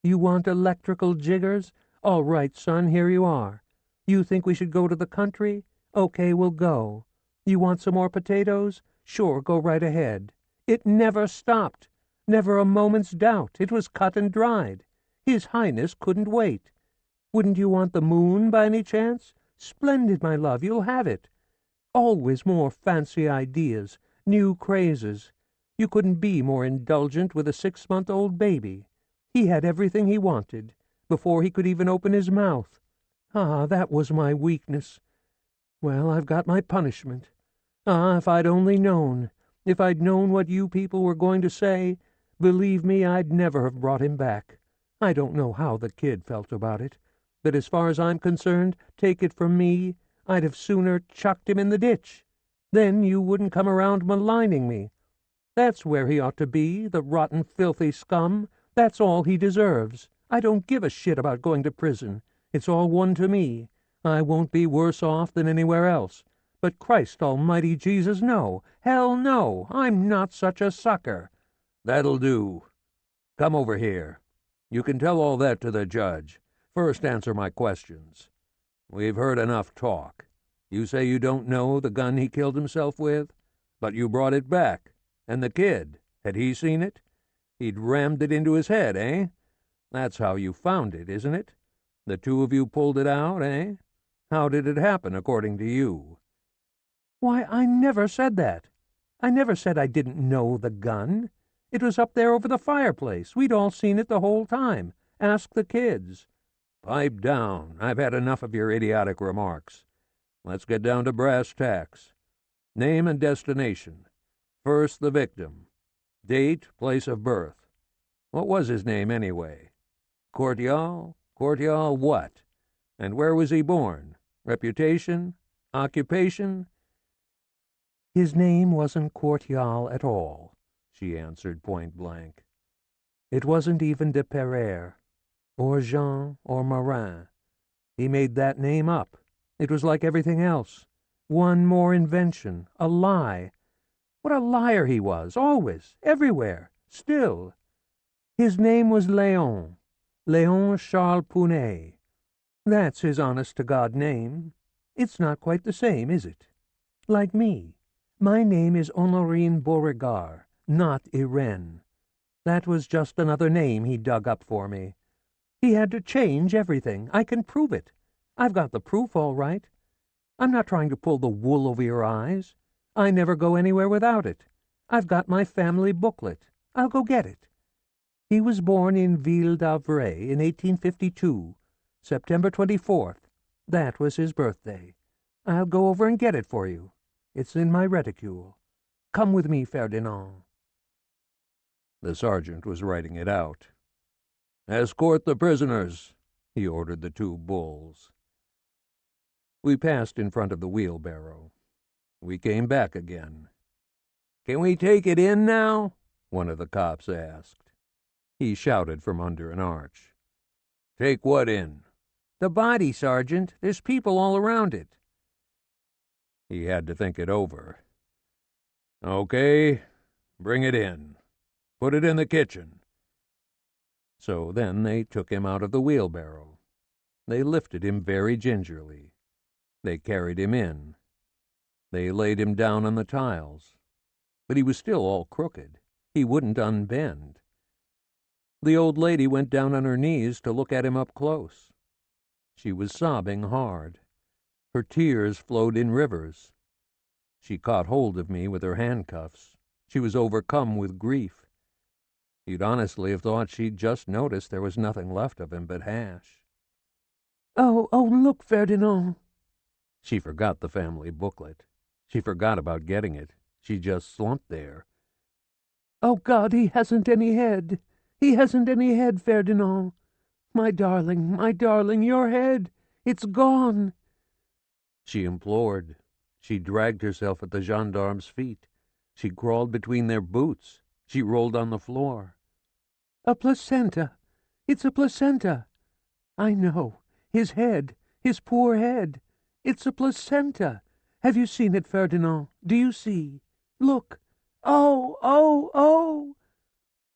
You want electrical jiggers? All right, son, here you are. You think we should go to the country? Okay, we'll go. You want some more potatoes? Sure, go right ahead. It never stopped. Never a moment's doubt. It was cut and dried. His Highness couldn't wait. Wouldn't you want the moon by any chance? Splendid, my love, you'll have it. Always more fancy ideas, new crazes. You couldn't be more indulgent with a 6-month-old baby. He had everything he wanted, before he could even open his mouth. Ah, that was my weakness. Well, I've got my punishment. Ah, if I'd only known, if I'd known what you people were going to say, believe me, I'd never have brought him back. I don't know how the kid felt about it, but as far as I'm concerned, take it from me, I'd have sooner chucked him in the ditch. Then you wouldn't come around maligning me. That's where he ought to be, the rotten, filthy scum. That's all he deserves. I don't give a shit about going to prison. It's all one to me. I won't be worse off than anywhere else. But Christ almighty Jesus, no. Hell, no. I'm not such a sucker. That'll do. Come over here. You can tell all that to the judge. First answer my questions. We've heard enough talk. You say you don't know the gun he killed himself with, but you brought it back. And the kid, had he seen it? He'd rammed it into his head, eh? That's how you found it, isn't it? The two of you pulled it out, eh? How did it happen, according to you? Why, I never said that. I never said I didn't know the gun. It was up there over the fireplace. We'd all seen it the whole time. Ask the kids. Pipe down. I've had enough of your idiotic remarks. Let's get down to brass tacks. Name and destination. First, the victim. Date, place of birth. What was his name, anyway? Courtial? Courtial what? And where was he born? Reputation? Occupation? His name wasn't Courtial at all, she answered point-blank. It wasn't even de Pereire, or Jean, or Marin. He made that name up. It was like everything else. One more invention, a lie. What a liar he was, always, everywhere, still. His name was Léon Charles Pounet. That's his honest-to-God name. It's not quite the same, is it? Like me. My name is Honorine Beauregard, not Irene. That was just another name he dug up for me. He had to change everything. I can prove it. I've got the proof, all right. I'm not trying to pull the wool over your eyes. I never go anywhere without it. I've got my family booklet. I'll go get it. He was born in Ville d'Avray in 1852, September 24th. That was his birthday. I'll go over and get it for you. It's in my reticule. Come with me, Ferdinand. The sergeant was writing it out. Escort the prisoners, he ordered the two bulls. We passed in front of the wheelbarrow. We came back again. Can we take it in now? One of the cops asked. He shouted from under an arch. Take what in? The body, Sergeant. There's people all around it. He had to think it over. Okay, bring it in. Put it in the kitchen. So then they took him out of the wheelbarrow. They lifted him very gingerly. They carried him in. They laid him down on the tiles. But he was still all crooked. He wouldn't unbend. The old lady went down on her knees to look at him up close. She was sobbing hard. Her tears flowed in rivers. She caught hold of me with her handcuffs. She was overcome with grief. You'd honestly have thought she'd just noticed there was nothing left of him but hash. Oh, look, Ferdinand. She forgot the family booklet. She forgot about getting it. She just slumped there. Oh, God, he hasn't any head. He hasn't any head, Ferdinand. My darling, your head. It's gone. She implored. She dragged herself at the gendarme's feet. She crawled between their boots. She rolled on the floor. A placenta. It's a placenta. I know. His head. His poor head. It's a placenta. Have you seen it, Ferdinand? Do you see? Look. Oh.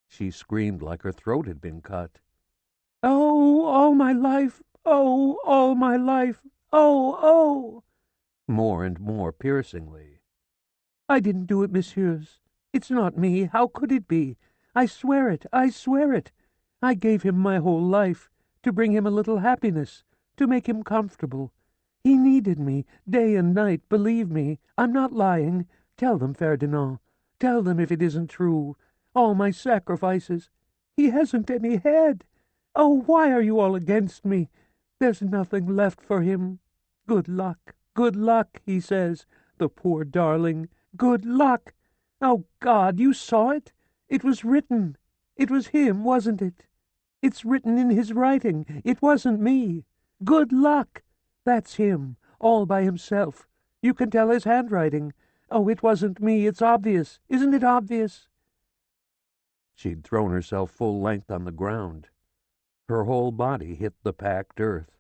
She screamed like her throat had been cut. Oh, all my life. Oh, all my life. Oh. More and more piercingly. I didn't do it, messieurs. It's not me. How could it be? I swear it. I gave him my whole life, to bring him a little happiness, to make him comfortable. He needed me, day and night, believe me. I'm not lying. Tell them, Ferdinand. Tell them if it isn't true. All my sacrifices. He hasn't any head. Oh, why are you all against me? There's nothing left for him. Good luck, he says, the poor darling. Good luck. Oh, God, you saw it? It was written. It was him, wasn't it? It's written in his writing. It wasn't me. Good luck. That's him, all by himself. You can tell his handwriting. Oh, it wasn't me. It's obvious. Isn't it obvious? She'd thrown herself full length on the ground. Her whole body hit the packed earth.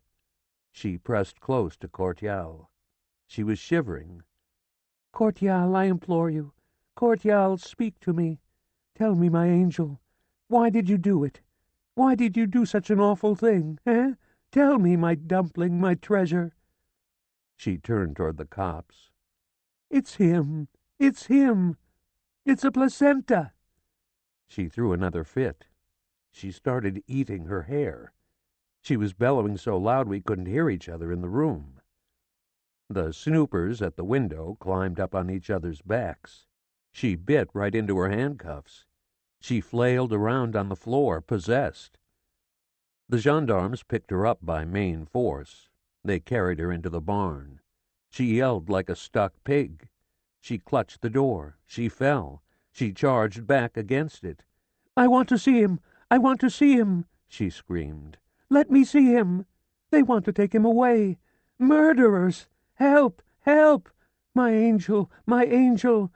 She pressed close to Courtial. She was shivering. Courtial, I implore you. Courtial, speak to me. Tell me, my angel, why did you do it? Why did you do such an awful thing, eh? Tell me, my dumpling, my treasure." She turned toward the cops. "It's him! It's him! It's a placenta!" She threw another fit. She started eating her hair. She was bellowing so loud we couldn't hear each other in the room. The snoopers at the window climbed up on each other's backs. She bit right into her handcuffs. She flailed around on the floor, possessed. The gendarmes picked her up by main force. They carried her into the barn. She yelled like a stuck pig. She clutched the door. She fell. She charged back against it. "I want to see him! I want to see him!" she screamed. "Let me see him! They want to take him away! Murderers! Help! Help! My angel! My angel!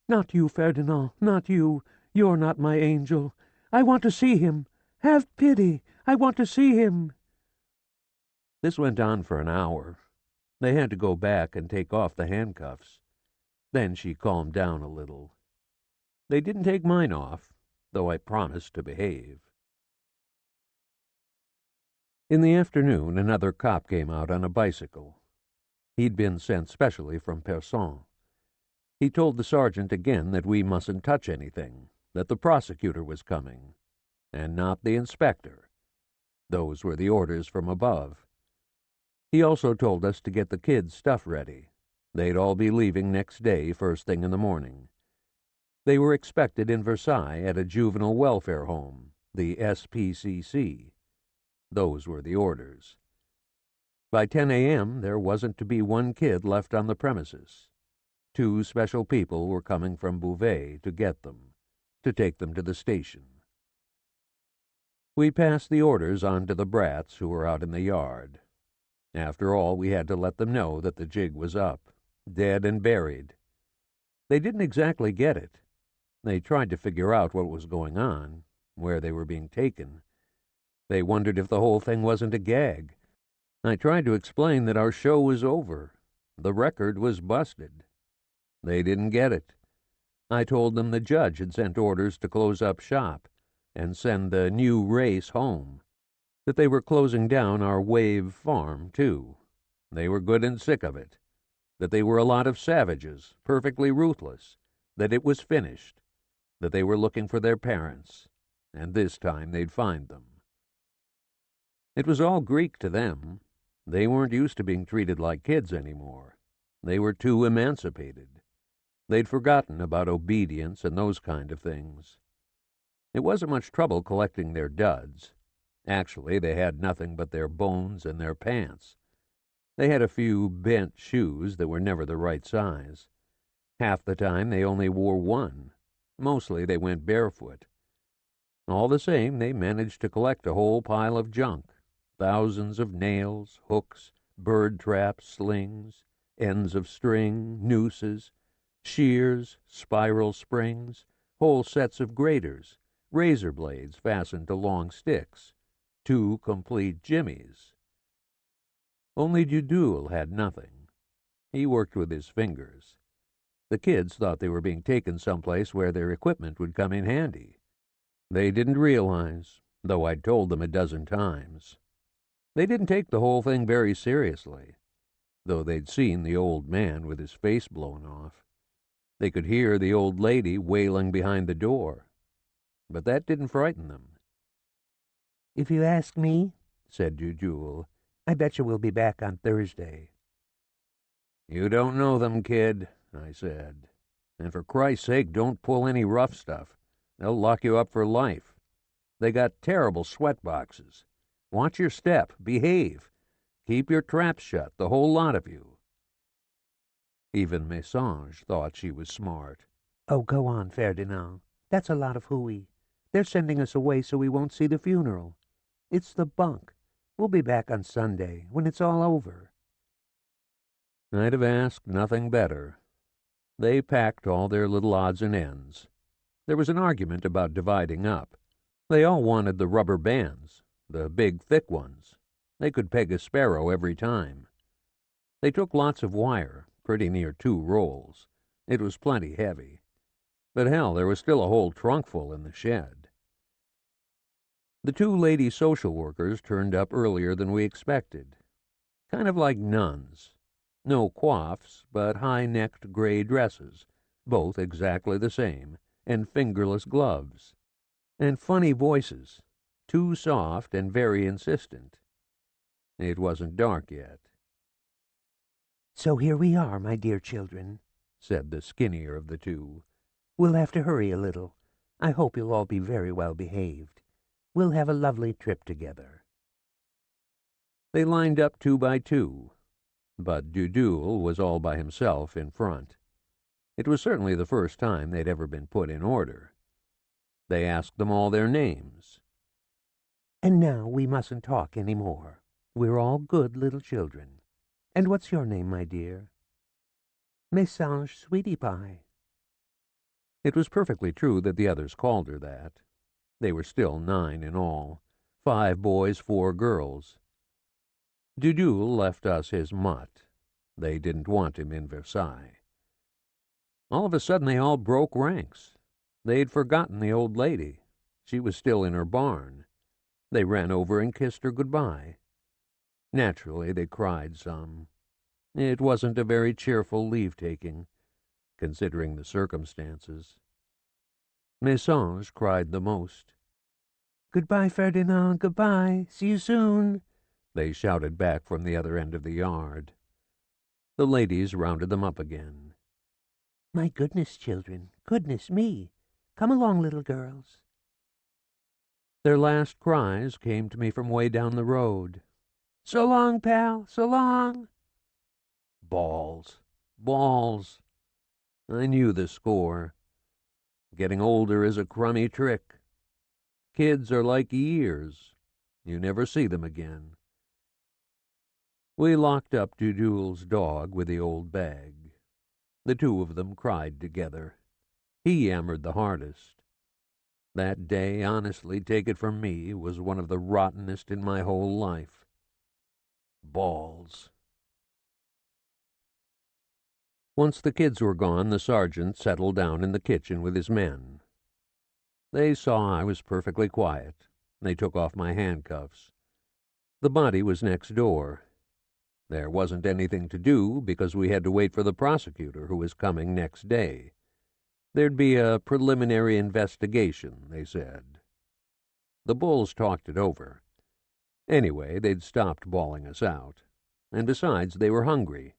Not you, Ferdinand, not you. You're not my angel. I want to see him. Have pity. I want to see him." This went on for an hour. They had to go back and take off the handcuffs. Then she calmed down a little. They didn't take mine off, though I promised to behave. In the afternoon, another cop came out on a bicycle. He'd been sent specially from Person. He told the sergeant again that we mustn't touch anything, that the prosecutor was coming, and not the inspector. Those were the orders from above. He also told us to get the kids' stuff ready. They'd all be leaving next day, first thing in the morning. They were expected in Versailles at a juvenile welfare home, the SPCC. Those were the orders. By 10 a.m., there wasn't to be one kid left on the premises. 2 special people were coming from Beauvais to get them, to take them to the station. We passed the orders on to the brats who were out in the yard. After all, we had to let them know that the jig was up, dead and buried. They didn't exactly get it. They tried to figure out what was going on, where they were being taken. They wondered if the whole thing wasn't a gag. I tried to explain that our show was over. The record was busted. They didn't get it. I told them the judge had sent orders to close up shop and send the new race home, that they were closing down our Wave farm, too. They were good and sick of it, that they were a lot of savages, perfectly ruthless, that it was finished, that they were looking for their parents, and this time they'd find them. It was all Greek to them. They weren't used to being treated like kids anymore. They were too emancipated. They'd forgotten about obedience and those kind of things. It wasn't much trouble collecting their duds. Actually, they had nothing but their bones and their pants. They had a few bent shoes that were never the right size. Half the time they only wore one. Mostly they went barefoot. All the same, they managed to collect a whole pile of junk. Thousands of nails, hooks, bird traps, slings, ends of string, nooses, shears, spiral springs, whole sets of graters, razor blades fastened to long sticks, 2 complete jimmies. Only Dudul had nothing. He worked with his fingers. The kids thought they were being taken someplace where their equipment would come in handy. They didn't realize, though I'd told them a dozen times. They didn't take the whole thing very seriously, though they'd seen the old man with his face blown off. They could hear the old lady wailing behind the door, but that didn't frighten them. "If you ask me," said Jujul, "I bet you we'll be back on Thursday." "You don't know them, kid," I said. "And for Christ's sake, don't pull any rough stuff. They'll lock you up for life. They got terrible sweat boxes. Watch your step. Behave. Keep your traps shut, the whole lot of you." Even Messange thought she was smart. "Oh, go on, Ferdinand. That's a lot of hooey. They're sending us away so we won't see the funeral. It's the bunk. We'll be back on Sunday, when it's all over." I'd have asked nothing better. They packed all their little odds and ends. There was an argument about dividing up. They all wanted the rubber bands, the big, thick ones. They could peg a sparrow every time. They took lots of wire, pretty near 2 rolls, It was plenty heavy. But hell, there was still a whole trunkful in the shed. The 2 lady social workers turned up earlier than we expected. Kind of like nuns. No coifs, but high-necked gray dresses, both exactly the same, and fingerless gloves. And funny voices, too soft and very insistent. It wasn't dark yet. "So here we are, my dear children," said the skinnier of the 2. "We'll have to hurry a little. I hope you'll all be very well behaved. We'll have a lovely trip together." They lined up 2 by 2, but Dudul was all by himself in front. It was certainly the first time they'd ever been put in order. They asked them all their names. "And now we mustn't talk any more. We're all good little children. And what's your name, my dear?" "Mésange Sweetie Pie." It was perfectly true that the others called her that. They were still 9 in all, 5 boys, 4 girls. Dudul left us his mutt. They didn't want him in Versailles. All of a sudden they all broke ranks. They'd forgotten the old lady. She was still in her barn. They ran over and kissed her goodbye. Naturally, they cried some. It wasn't a very cheerful leave-taking, considering the circumstances. Mésange cried the most. "Goodbye, Ferdinand, goodbye. See you soon," they shouted back from the other end of the yard. The ladies rounded them up again. "My goodness, children, goodness me. Come along, little girls." Their last cries came to me from way down the road. "So long, pal, so long." Balls. Balls. I knew the score. Getting older is a crummy trick. Kids are like years. You never see them again. We locked up Dudul's dog with the old bag. The 2 of them cried together. He yammered the hardest. That day, honestly, take it from me, was one of the rottenest in my whole life. Balls. Once the kids were gone, the sergeant settled down in the kitchen with his men. They saw I was perfectly quiet. They took off my handcuffs. The body was next door. There wasn't anything to do because we had to wait for the prosecutor who was coming next day. There'd be a preliminary investigation, they said. The bulls talked it over. Anyway, they'd stopped bawling us out. And besides, they were hungry.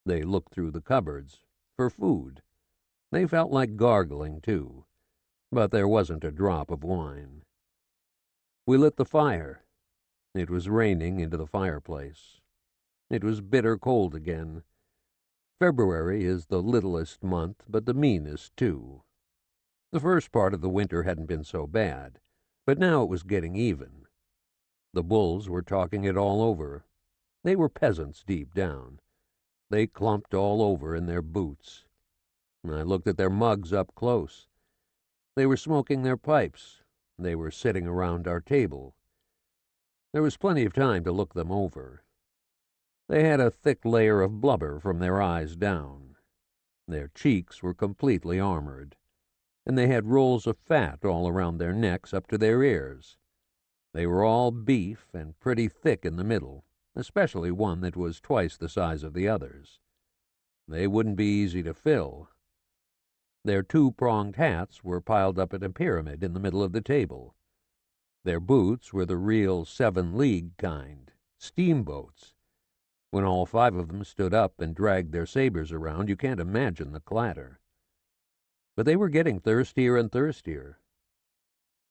They looked through the cupboards for food. They felt like gargling, too, but there wasn't a drop of wine. We lit the fire. It was raining into the fireplace. It was bitter cold again. February is the littlest month, but the meanest, too. The first part of the winter hadn't been so bad, but now it was getting even. The bulls were talking it all over. They were peasants deep down. They clumped all over in their boots. I looked at their mugs up close. They were smoking their pipes. They were sitting around our table. There was plenty of time to look them over. They had a thick layer of blubber from their eyes down. Their cheeks were completely armored, and they had rolls of fat all around their necks up to their ears. They were all beef and pretty thick in the middle, especially one that was twice the size of the others. They wouldn't be easy to fill. Their 2-pronged hats were piled up in a pyramid in the middle of the table. Their boots were the real 7-league kind, steamboats. When all 5 of them stood up and dragged their sabers around, you can't imagine the clatter. But they were getting thirstier and thirstier.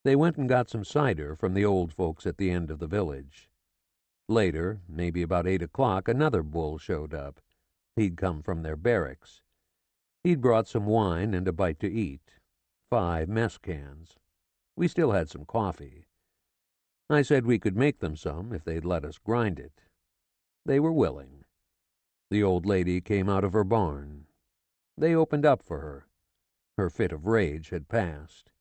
They went and got some cider from the old folks at the end of the village. Later, maybe about 8 o'clock, another bull showed up. He'd come from their barracks. He'd brought some wine and a bite to eat. 5 mess cans. We still had some coffee. I said we could make them some if they'd let us grind it. They were willing. The old lady came out of her barn. They opened up for her. Her fit of rage had passed.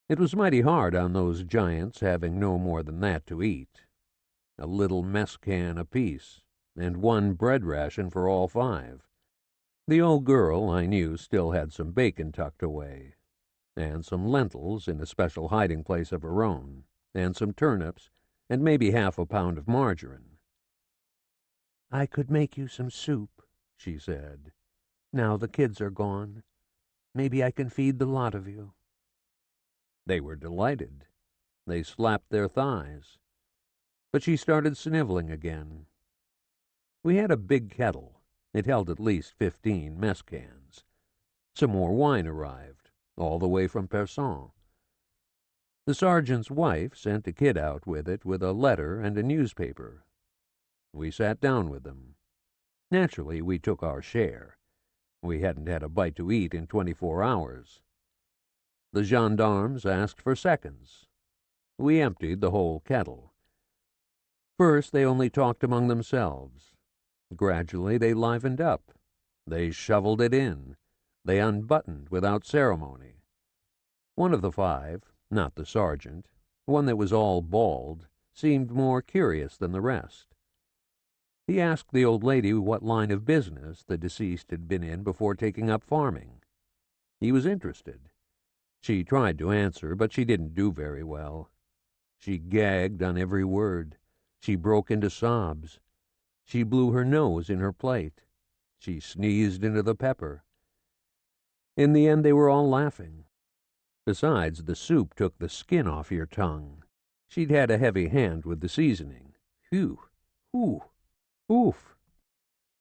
It was mighty hard on those giants having no more than that to eat. A little mess can apiece, and 1 bread ration for all 5. The old girl, I knew, still had some bacon tucked away, and some lentils in a special hiding place of her own, and some turnips, and maybe half a pound of margarine. "I could make you some soup," she said. "Now the kids are gone. Maybe I can feed the lot of you." They were delighted. They slapped their thighs. But she started sniveling again. We had a big kettle. It held at least 15 mess cans. Some more wine arrived, all the way from Persan. The sergeant's wife sent a kid out with it with a letter and a newspaper. We sat down with them. Naturally, we took our share. We hadn't had a bite to eat in 24 hours. The gendarmes asked for seconds. We emptied the whole kettle. First, they only talked among themselves. Gradually, they livened up. They shoveled it in. They unbuttoned without ceremony. One of the 5, not the sergeant, one that was all bald, seemed more curious than the rest. He asked the old lady what line of business the deceased had been in before taking up farming. He was interested. She tried to answer, but she didn't do very well. She gagged on every word. She broke into sobs. She blew her nose in her plate. She sneezed into the pepper. In the end, they were all laughing. Besides, the soup took the skin off your tongue. She'd had a heavy hand with the seasoning. Phew! Ooh! Oof!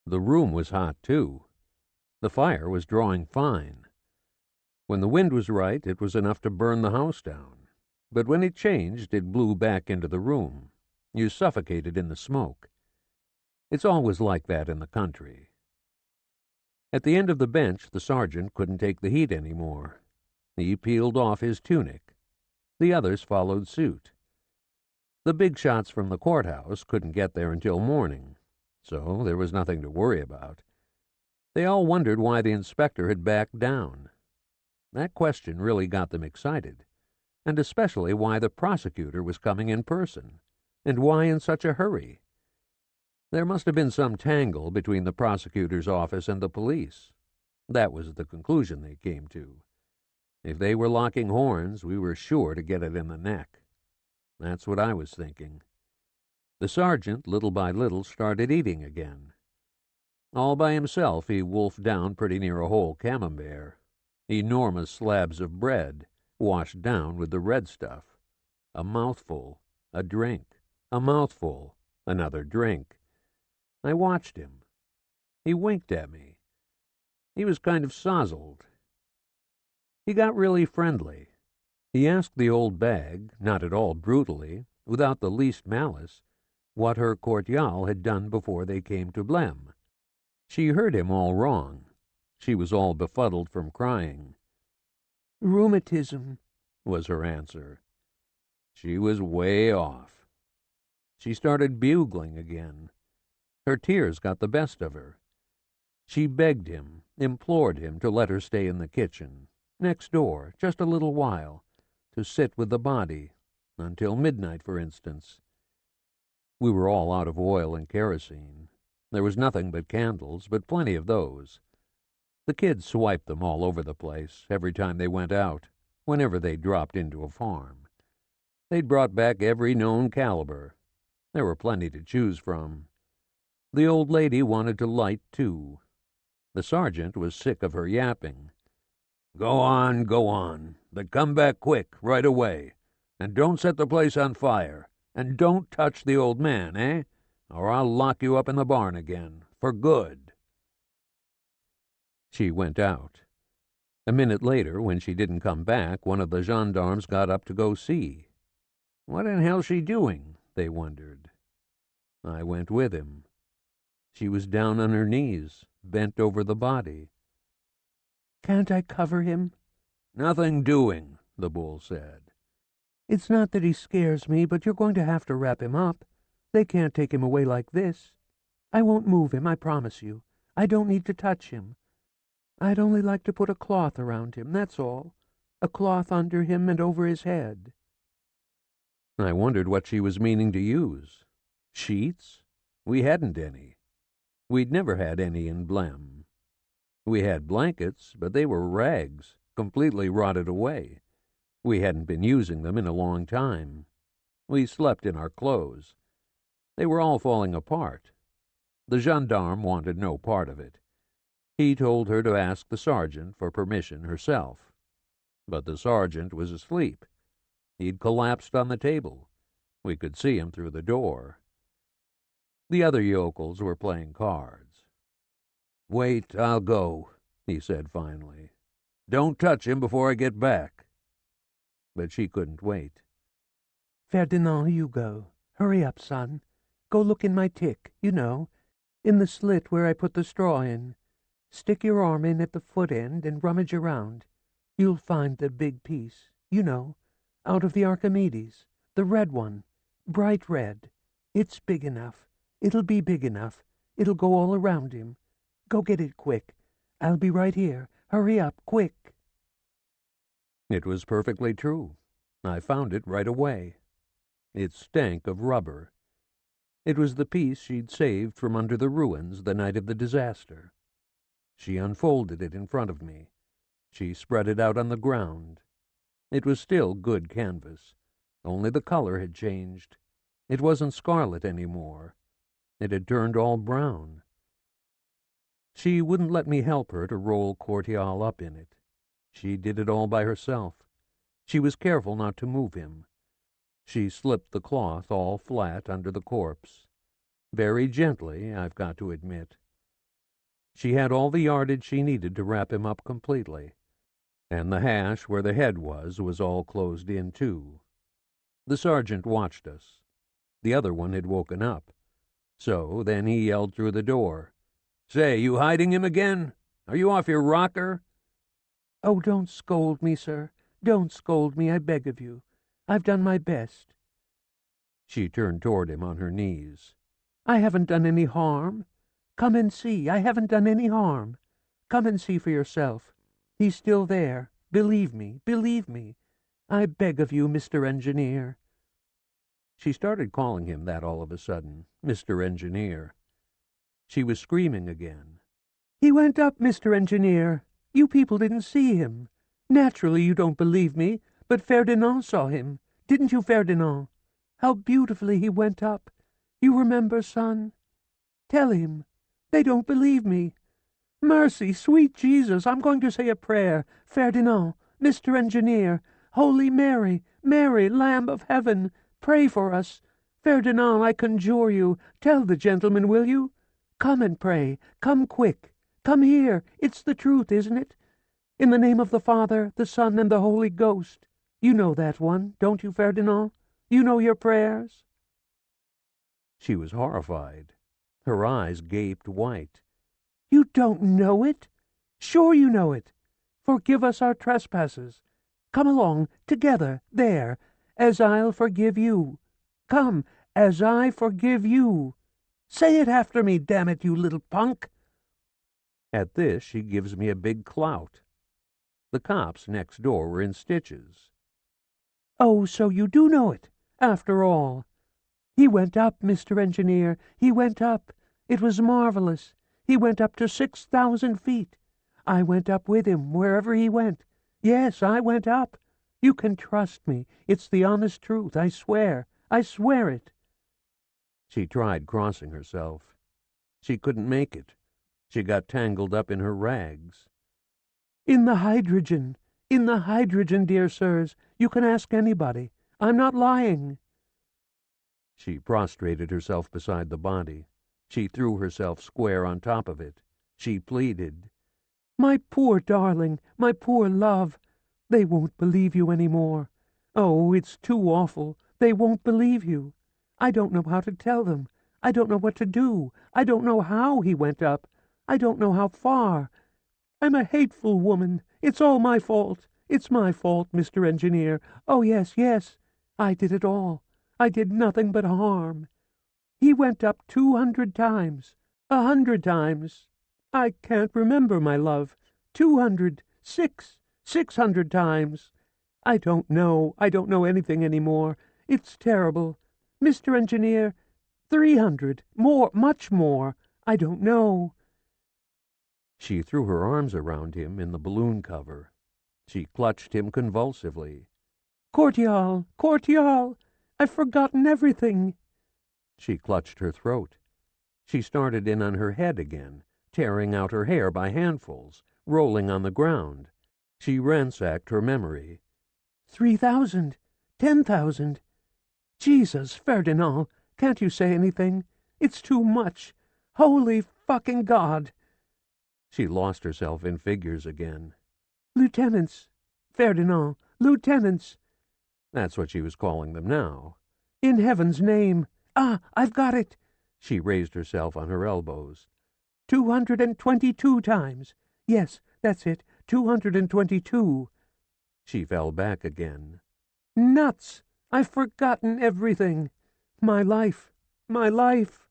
The room was hot, too. The fire was drawing fine. When the wind was right, it was enough to burn the house down. But when it changed, it blew back into the room. You suffocated in the smoke. It's always like that in the country. At the end of the bench, the sergeant couldn't take the heat any more. He peeled off his tunic. The others followed suit. The big shots from the courthouse couldn't get there until morning, so there was nothing to worry about. They all wondered why the inspector had backed down. That question really got them excited, and especially why the prosecutor was coming in person, and why in such a hurry. There must have been some tangle between the prosecutor's office and the police. That was the conclusion they came to. If they were locking horns, we were sure to get it in the neck. That's what I was thinking. The sergeant, little by little, started eating again. All by himself, he wolfed down pretty near a whole camembert. Enormous slabs of bread, washed down with the red stuff. A mouthful, a drink, a mouthful, another drink. I watched him. He winked at me. He was kind of sozzled. He got really friendly. He asked the old bag, not at all brutally, without the least malice, what her courtial had done before they came to Blem. She heard him all wrong. She was all befuddled from crying. "Rheumatism," was her answer. She was way off. She started bugling again. Her tears got the best of her. She begged him, implored him to let her stay in the kitchen, next door, just a little while, to sit with the body, until midnight, for instance. We were all out of oil and kerosene. There was nothing but candles, but plenty of those. The kids swiped them all over the place every time they went out, whenever they dropped into a farm. They'd brought back every known caliber. There were plenty to choose from. The old lady wanted to light, too. The sergeant was sick of her yapping. Go on, but come back quick, right away. And don't set the place on fire. And don't touch the old man, eh? Or I'll lock you up in the barn again, for good." She went out. A minute later, when she didn't come back, one of the gendarmes got up to go see. What in hell's she doing? They wondered. I went with him. She was down on her knees, bent over the body. "Can't I cover him?" "Nothing doing," the bull said. "It's not that he scares me, but you're going to have to wrap him up. They can't take him away like this. I won't move him, I promise you. I don't need to touch him. I'd only like to put a cloth around him, that's all. A cloth under him and over his head." I wondered what she was meaning to use. Sheets? We hadn't any. We'd never had any in Blem. We had blankets, but they were rags, completely rotted away. We hadn't been using them in a long time. We slept in our clothes. They were all falling apart. The gendarme wanted no part of it. He told her to ask the sergeant for permission herself. But the sergeant was asleep. He'd collapsed on the table. We could see him through the door. The other yokels were playing cards. "Wait, I'll go," he said finally. "Don't touch him before I get back." But she couldn't wait. "Ferdinand, you go. Hurry up, son. Go look in my tick, you know, in the slit where I put the straw in. Stick your arm in at the foot end and rummage around. You'll find the big piece, you know, out of the Archimedes, the red one, bright red. It's big enough. It'll be big enough. It'll go all around him. Go get it quick. I'll be right here. Hurry up, quick." It was perfectly true. I found it right away. It stank of rubber. It was the piece she'd saved from under the ruins the night of the disaster. She unfolded it in front of me. She spread it out on the ground. It was still good canvas, only the color had changed. It wasn't scarlet any more. It had turned all brown. She wouldn't let me help her to roll Cortial up in it. She did it all by herself. She was careful not to move him. She slipped the cloth all flat under the corpse. Very gently, I've got to admit. She had all the yardage she needed to wrap him up completely, and the hash where the head was all closed in, too. The sergeant watched us. The other one had woken up. So then he yelled through the door, "Say, you hiding him again? Are you off your rocker?" "Oh, don't scold me, sir. Don't scold me, I beg of you. I've done my best." She turned toward him on her knees. "I haven't done any harm. Come and see. I haven't done any harm. Come and see for yourself. He's still there. Believe me, believe me. I beg of you, Mr. Engineer." She started calling him that all of a sudden, Mr. Engineer. She was screaming again. "He went up, Mr. Engineer. You people didn't see him. Naturally you don't believe me, but Ferdinand saw him. Didn't you, Ferdinand? How beautifully he went up. You remember, son? Tell him. They don't believe me. Mercy, sweet Jesus, I'm going to say a prayer. Ferdinand, Mr. Engineer, Holy Mary, Mary, Lamb of Heaven, pray for us. Ferdinand, I conjure you, tell the gentleman, will you? Come and pray. Come quick. Come here. It's the truth, isn't it? In the name of the Father, the Son, and the Holy Ghost. You know that one, don't you, Ferdinand? You know your prayers?" She was horrified. Her eyes gaped white. "You don't know it? Sure you know it. Forgive us our trespasses. Come along, together, there, as I'll forgive you. Come, as I forgive you. Say it after me, damn it, you little punk." At this she gives me a big clout. The cops next door were in stitches. "Oh, so you do know it, after all. He went up, Mr. Engineer. He went up. It was marvelous. He went up to 6,000 feet. I went up with him wherever he went. Yes, I went up. You can trust me. It's the honest truth, I swear. I swear it." She tried crossing herself. She couldn't make it. She got tangled up in her rags. In the hydrogen, dear sirs. You can ask anybody. I'm not lying." She prostrated herself beside the body. She threw herself square on top of it. She pleaded, "My poor darling, my poor love. They won't believe you any more. Oh, it's too awful. They won't believe you. I don't know how to tell them. I don't know what to do. I don't know how he went up. I don't know how far. I'm a hateful woman. It's all my fault. It's my fault, Mr. Engineer. Oh, yes, yes. I did it all. I did nothing but harm. He went up 200 times, 100 times. I can't remember, my love. 200, 600 times. I don't know anything any more. It's terrible. Mr. Engineer, 300, more, much more. I don't know." She threw her arms around him in the balloon cover. She clutched him convulsively. "Cordial! Cordial! I've forgotten everything." She clutched her throat. She started in on her head again, tearing out her hair by handfuls, rolling on the ground. She ransacked her memory. 3,000, 10,000. Jesus, Ferdinand, can't you say anything? It's too much. Holy fucking God! She lost herself in figures again. Lieutenants, Ferdinand, lieutenants. That's what she was calling them now. In heaven's name. Ah, I've got it. She raised herself on her elbows. 222 times. Yes, that's it. 222. She fell back again. Nuts! I've forgotten everything. My life. My life.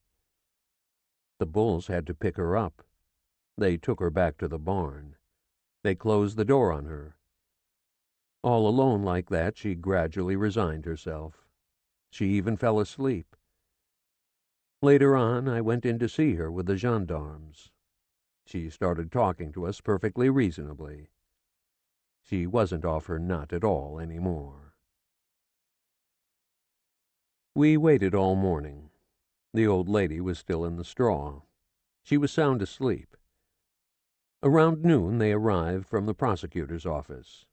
The bulls had to pick her up. They took her back to the barn. They closed the door on her. All alone like that, she gradually resigned herself. She even fell asleep. Later on, I went in to see her with the gendarmes. She started talking to us perfectly reasonably. She wasn't off her nut at all anymore. We waited all morning. The old lady was still in the straw. She was sound asleep. Around noon they arrived from the prosecutor's office.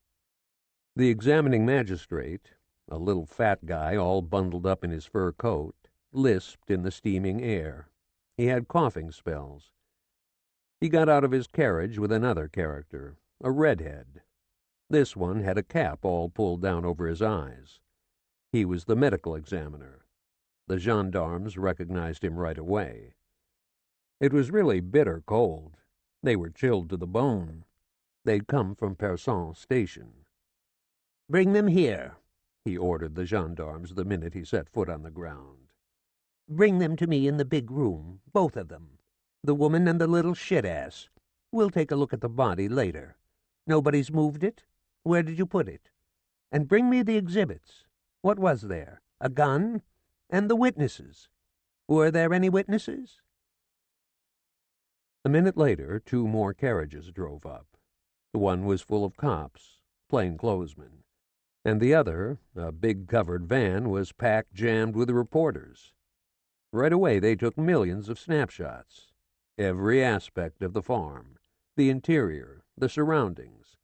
The examining magistrate, a little fat guy all bundled up in his fur coat, lisped in the steaming air. He had coughing spells. He got out of his carriage with another character, a redhead. This one had a cap all pulled down over his eyes. He was the medical examiner. The gendarmes recognized him right away. It was really bitter cold. They were chilled to the bone. They'd come from Persan station. "Bring them here," he ordered the gendarmes the minute he set foot on the ground. "Bring them to me in the big room, both of them. The woman and the little shit-ass. We'll take a look at the body later. Nobody's moved it? Where did you put it? And bring me the exhibits. What was there? A gun? And the witnesses. Were there any witnesses?" A minute later, 2 more carriages drove up. One was full of cops, plainclothesmen, and the other, a big covered van, was packed jammed with reporters. Right away they took millions of snapshots. Every aspect of the farm, the interior, the surroundings.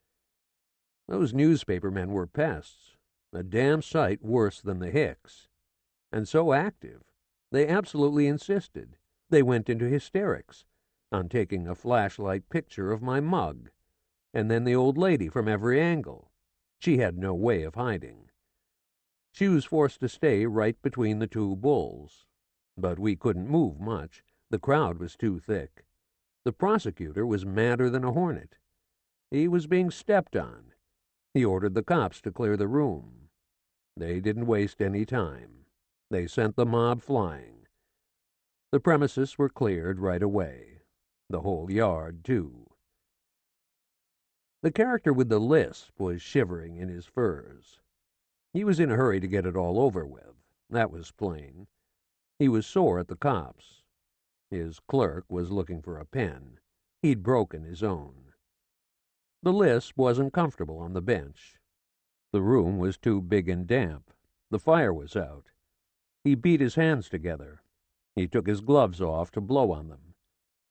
Those newspaper men were pests, a damn sight worse than the Hicks. And so active. They absolutely insisted. They went into hysterics on taking a flashlight picture of my mug, and then the old lady from every angle. She had no way of hiding. She was forced to stay right between the 2 bulls. But we couldn't move much. The crowd was too thick. The prosecutor was madder than a hornet. He was being stepped on. He ordered the cops to clear the room. They didn't waste any time. They sent the mob flying. The premises were cleared right away. The whole yard, too. The character with the lisp was shivering in his furs. He was in a hurry to get it all over with. That was plain. He was sore at the cops. His clerk was looking for a pen. He'd broken his own. The lisp wasn't comfortable on the bench. The room was too big and damp. The fire was out. He beat his hands together. He took his gloves off to blow on them.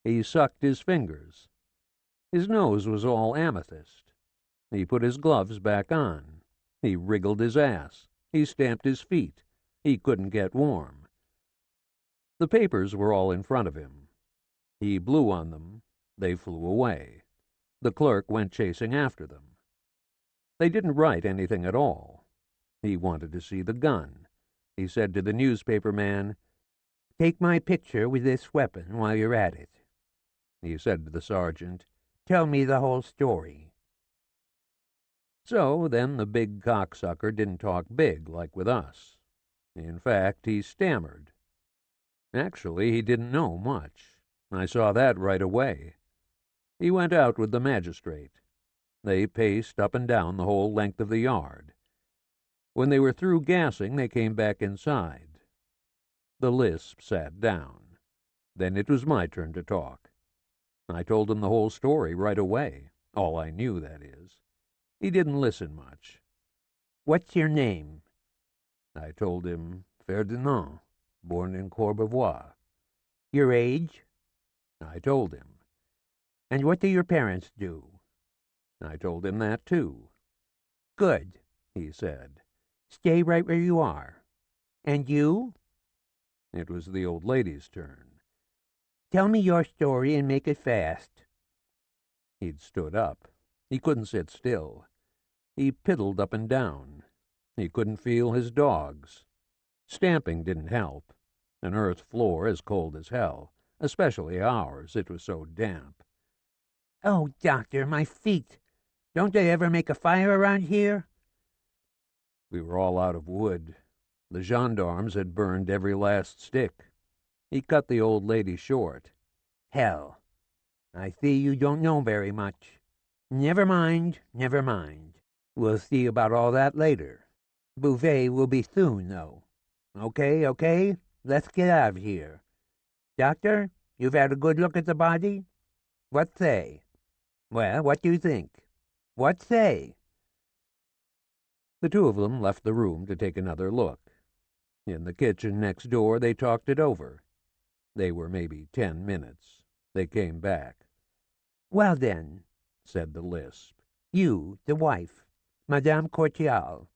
He sucked his fingers. His nose was all amethyst. He put his gloves back on. He wriggled his ass. He stamped his feet. He couldn't get warm. The papers were all in front of him. He blew on them. They flew away. The clerk went chasing after them. They didn't write anything at all. He wanted to see the gun. He said to the newspaper man, "Take my picture with this weapon while you're at it." He said to the sergeant, "Tell me the whole story." So then the big cocksucker didn't talk big like with us. In fact, he stammered. Actually, he didn't know much. I saw that right away. He went out with the magistrate. They paced up and down the whole length of the yard. When they were through gassing, they came back inside. The lisp sat down. Then it was my turn to talk. I told him the whole story right away, all I knew, that is. He didn't listen much. What's your name? I told him Ferdinand, born in Courbevoie. Your age? I told him. And what do your parents do? I told him that, too. Good, he said. Stay right where you are. And you? It was the old lady's turn. Tell me your story and make it fast. He'd stood up. He couldn't sit still. He piddled up and down. He couldn't feel his dogs. Stamping didn't help. An earth floor as cold as hell, especially ours, it was so damp. Oh, doctor, my feet. Don't they ever make a fire around here? We were all out of wood. The gendarmes had burned every last stick. He cut the old lady short. Hell, I see you don't know very much. Never mind, never mind. We'll see about all that later. Bouvet will be soon, though. Okay, let's get out of here. Doctor, you've had a good look at the body? What say? Well, what do you think? What say? The two of them left the room to take another look. In the kitchen next door, they talked it over. They were maybe 10 minutes. They came back. Well, then, said the lisp. You, the wife, Madame Courtial.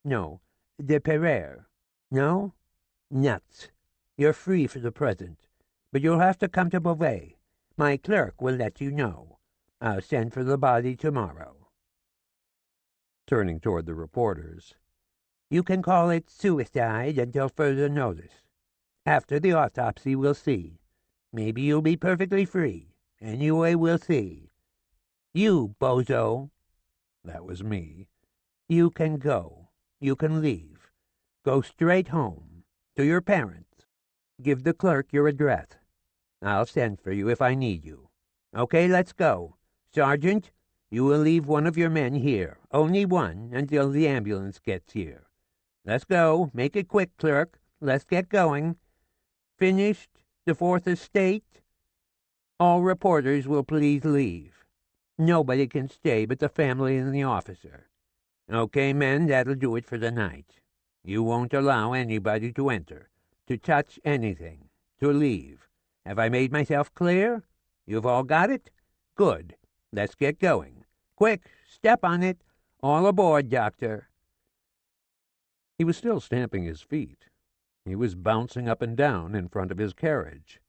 No, de Pereire. No? Nuts. You're free for the present, but you'll have to come to Beauvais. My clerk will let you know. I'll send for the body tomorrow. Turning toward the reporters. You can call it suicide until further notice. After the autopsy, we'll see. Maybe you'll be perfectly free. Anyway, we'll see. You, bozo. That was me. You can go. You can leave. Go straight home. To your parents. Give the clerk your address. I'll send for you if I need you. Okay, let's go. Sergeant, you will leave one of your men here. Only one, until the ambulance gets here. Let's go. Make it quick, clerk. Let's get going. Finished? The Fourth Estate? All reporters will please leave. Nobody can stay but the family and the officer. Okay, men, that'll do it for the night. You won't allow anybody to enter, to touch anything, to leave. Have I made myself clear? You've all got it? Good. Let's get going. Quick, step on it. All aboard, Doctor. He was still stamping his feet. He was bouncing up and down in front of his carriage.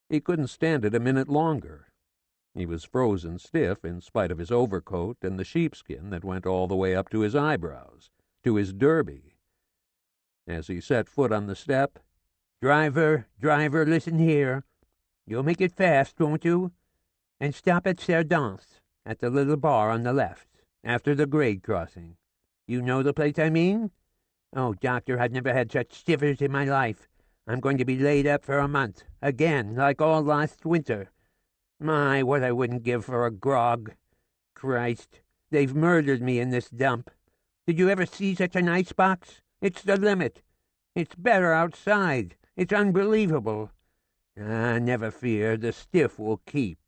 He couldn't stand it a minute longer. He was frozen stiff in spite of his overcoat and the sheepskin that went all the way up to his eyebrows, to his derby. As he set foot on the step, Driver, listen here. You'll make it fast, won't you? And stop at Cerdance, at the little bar on the left, after the grade crossing. You know the place I mean? Oh, doctor, I've never had such shivers in my life. I'm going to be laid up for a month, again, like all last winter. My, what I wouldn't give for a grog. Christ, they've murdered me in this dump. Did you ever see such an icebox? It's the limit. It's better outside. It's unbelievable. Ah, never fear, the stiff will keep.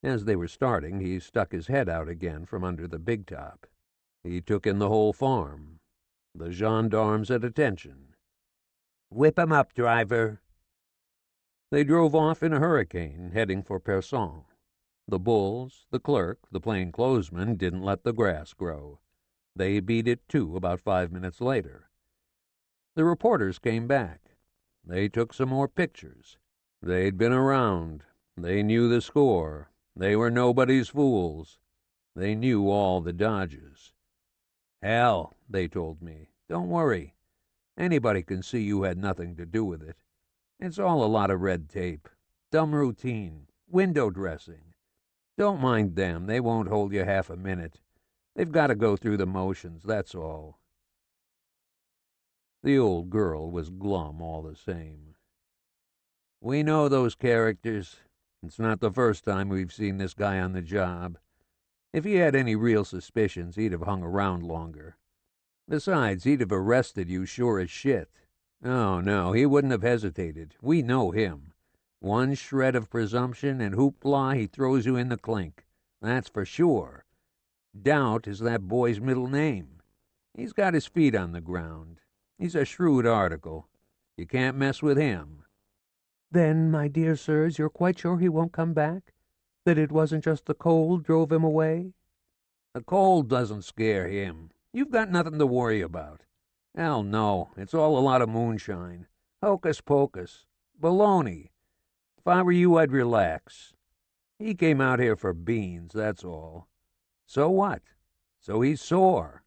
As they were starting, he stuck his head out again from under the big top. He took in the whole farm. The gendarmes at attention. Whip 'em up, driver. They drove off in a hurricane, heading for Persan. The bulls, the clerk, the plainclothesman didn't let the grass grow. They beat it, too, about 5 minutes later. The reporters came back. They took some more pictures. They'd been around. They knew the score. They were nobody's fools. They knew all the dodges. Hell, they told me. Don't worry. Anybody can see you had nothing to do with it. It's all a lot of red tape. Dumb routine. Window dressing. Don't mind them. They won't hold you half a minute. They've got to go through the motions, that's all. The old girl was glum all the same. We know those characters. It's not the first time we've seen this guy on the job. If he had any real suspicions, he'd have hung around longer. Besides, he'd have arrested you sure as shit. Oh, no, he wouldn't have hesitated. We know him. One shred of presumption and hoopla, he throws you in the clink. That's for sure. Doubt is that boy's middle name. He's got his feet on the ground. He's a shrewd article. You can't mess with him." "Then, my dear sirs, you're quite sure he won't come back? That it wasn't just the cold drove him away?" "The cold doesn't scare him. You've got nothing to worry about. Hell no, it's all a lot of moonshine. Hocus pocus. Baloney. If I were you, I'd relax. He came out here for beans, that's all. So what? So he's sore."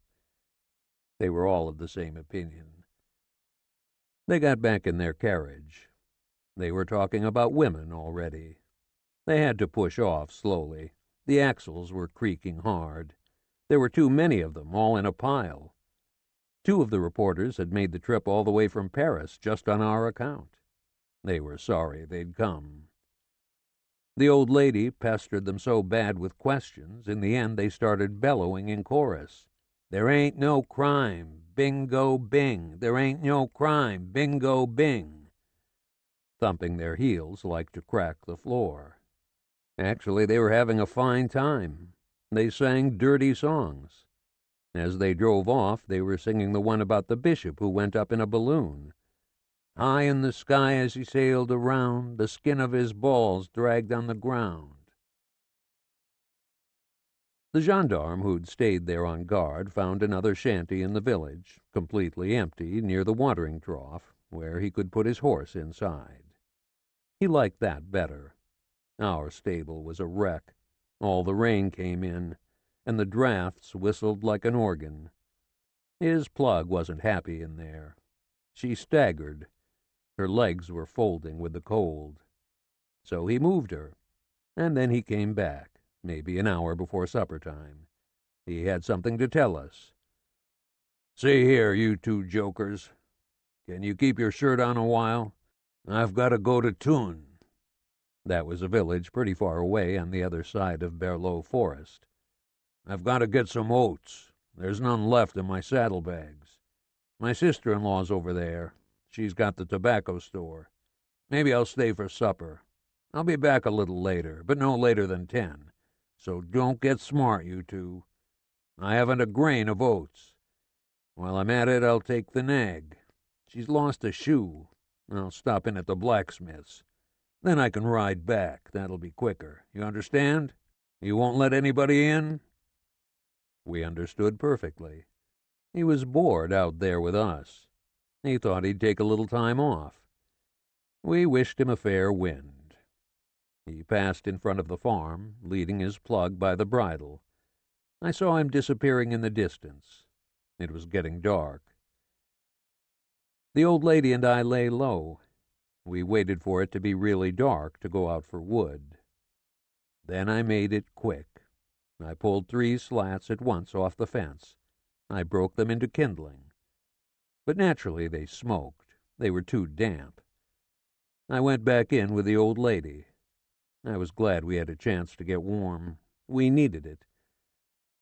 They were all of the same opinion. They got back in their carriage. They were talking about women already. They had to push off slowly. The axles were creaking hard. There were too many of them, all in a pile. 2 of the reporters had made the trip all the way from Paris just on our account. They were sorry they'd come. The old lady pestered them so bad with questions, in the end they started bellowing in chorus. "There ain't no crime, bingo bing. There ain't no crime, bingo bing," thumping their heels like to crack the floor. Actually, they were having a fine time. They sang dirty songs. As they drove off, they were singing the one about the bishop who went up in a balloon. "High in the sky as he sailed around, the skin of his balls dragged on the ground." The gendarme who'd stayed there on guard found another shanty in the village, completely empty, near the watering trough, where he could put his horse inside. He liked that better. Our stable was a wreck. All the rain came in, and the drafts whistled like an organ. His plug wasn't happy in there. She staggered. Her legs were folding with the cold. So he moved her, and then he came back, maybe an hour before supper time. He had something to tell us. "See here, you 2 jokers. Can you keep your shirt on a while? I've got to go to Thun." That was a village pretty far away on the other side of Berlot Forest. "I've got to get some oats. There's none left in my saddlebags. My sister-in-law's over there. She's got the tobacco store. Maybe I'll stay for supper. I'll be back a little later, but no later than 10. So don't get smart, you 2. I haven't a grain of oats. While I'm at it, I'll take the nag. She's lost a shoe. I'll stop in at the blacksmith's. Then I can ride back. That'll be quicker. You understand? You won't let anybody in?" We understood perfectly. He was bored out there with us. He thought he'd take a little time off. We wished him a fair wind. He passed in front of the farm, leading his plug by the bridle. I saw him disappearing in the distance. It was getting dark. The old lady and I lay low. We waited for it to be really dark to go out for wood. Then I made it quick. I pulled 3 slats at once off the fence. I broke them into kindling. But naturally they smoked. They were too damp. I went back in with the old lady. I was glad we had a chance to get warm. We needed it.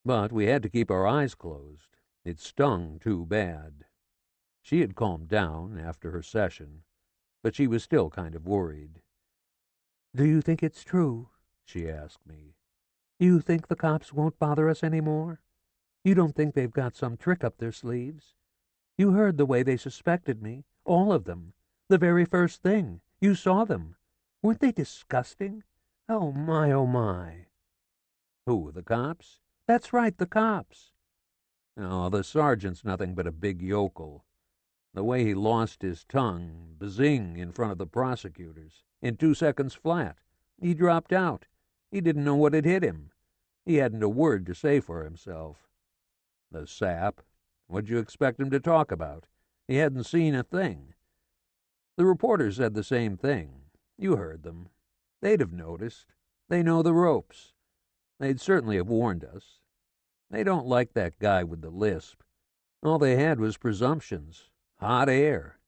But we had to keep our eyes closed. It stung too bad. She had calmed down after her session, but she was still kind of worried. "Do you think it's true?" she asked me. "You think the cops won't bother us any more? You don't think they've got some trick up their sleeves? You heard the way they suspected me, all of them, the very first thing. You saw them. Weren't they disgusting? Oh, my, oh, my." "Who, the cops?" "That's right, the cops." "Oh, the sergeant's nothing but a big yokel. The way he lost his tongue, bazing, in front of the prosecutors, in 2 seconds flat. He dropped out. He didn't know what had hit him. He hadn't a word to say for himself. The sap. What'd you expect him to talk about? He hadn't seen a thing. The reporters said the same thing. You heard them. They'd have noticed. They know the ropes. They'd certainly have warned us. They don't like that guy with the lisp. All they had was presumptions. Hot air.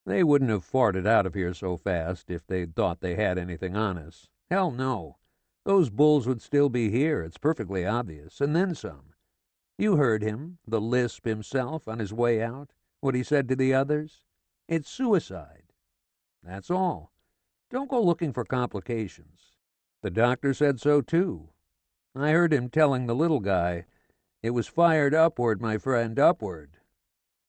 They wouldn't have farted out of here so fast if they'd thought they had anything on us. Hell no. Those bulls would still be here, it's perfectly obvious, and then some. You heard him, the lisp himself, on his way out, what he said to the others. It's suicide. That's all. Don't go looking for complications. The doctor said so, too. I heard him telling the little guy, "It was fired upward, my friend, upward."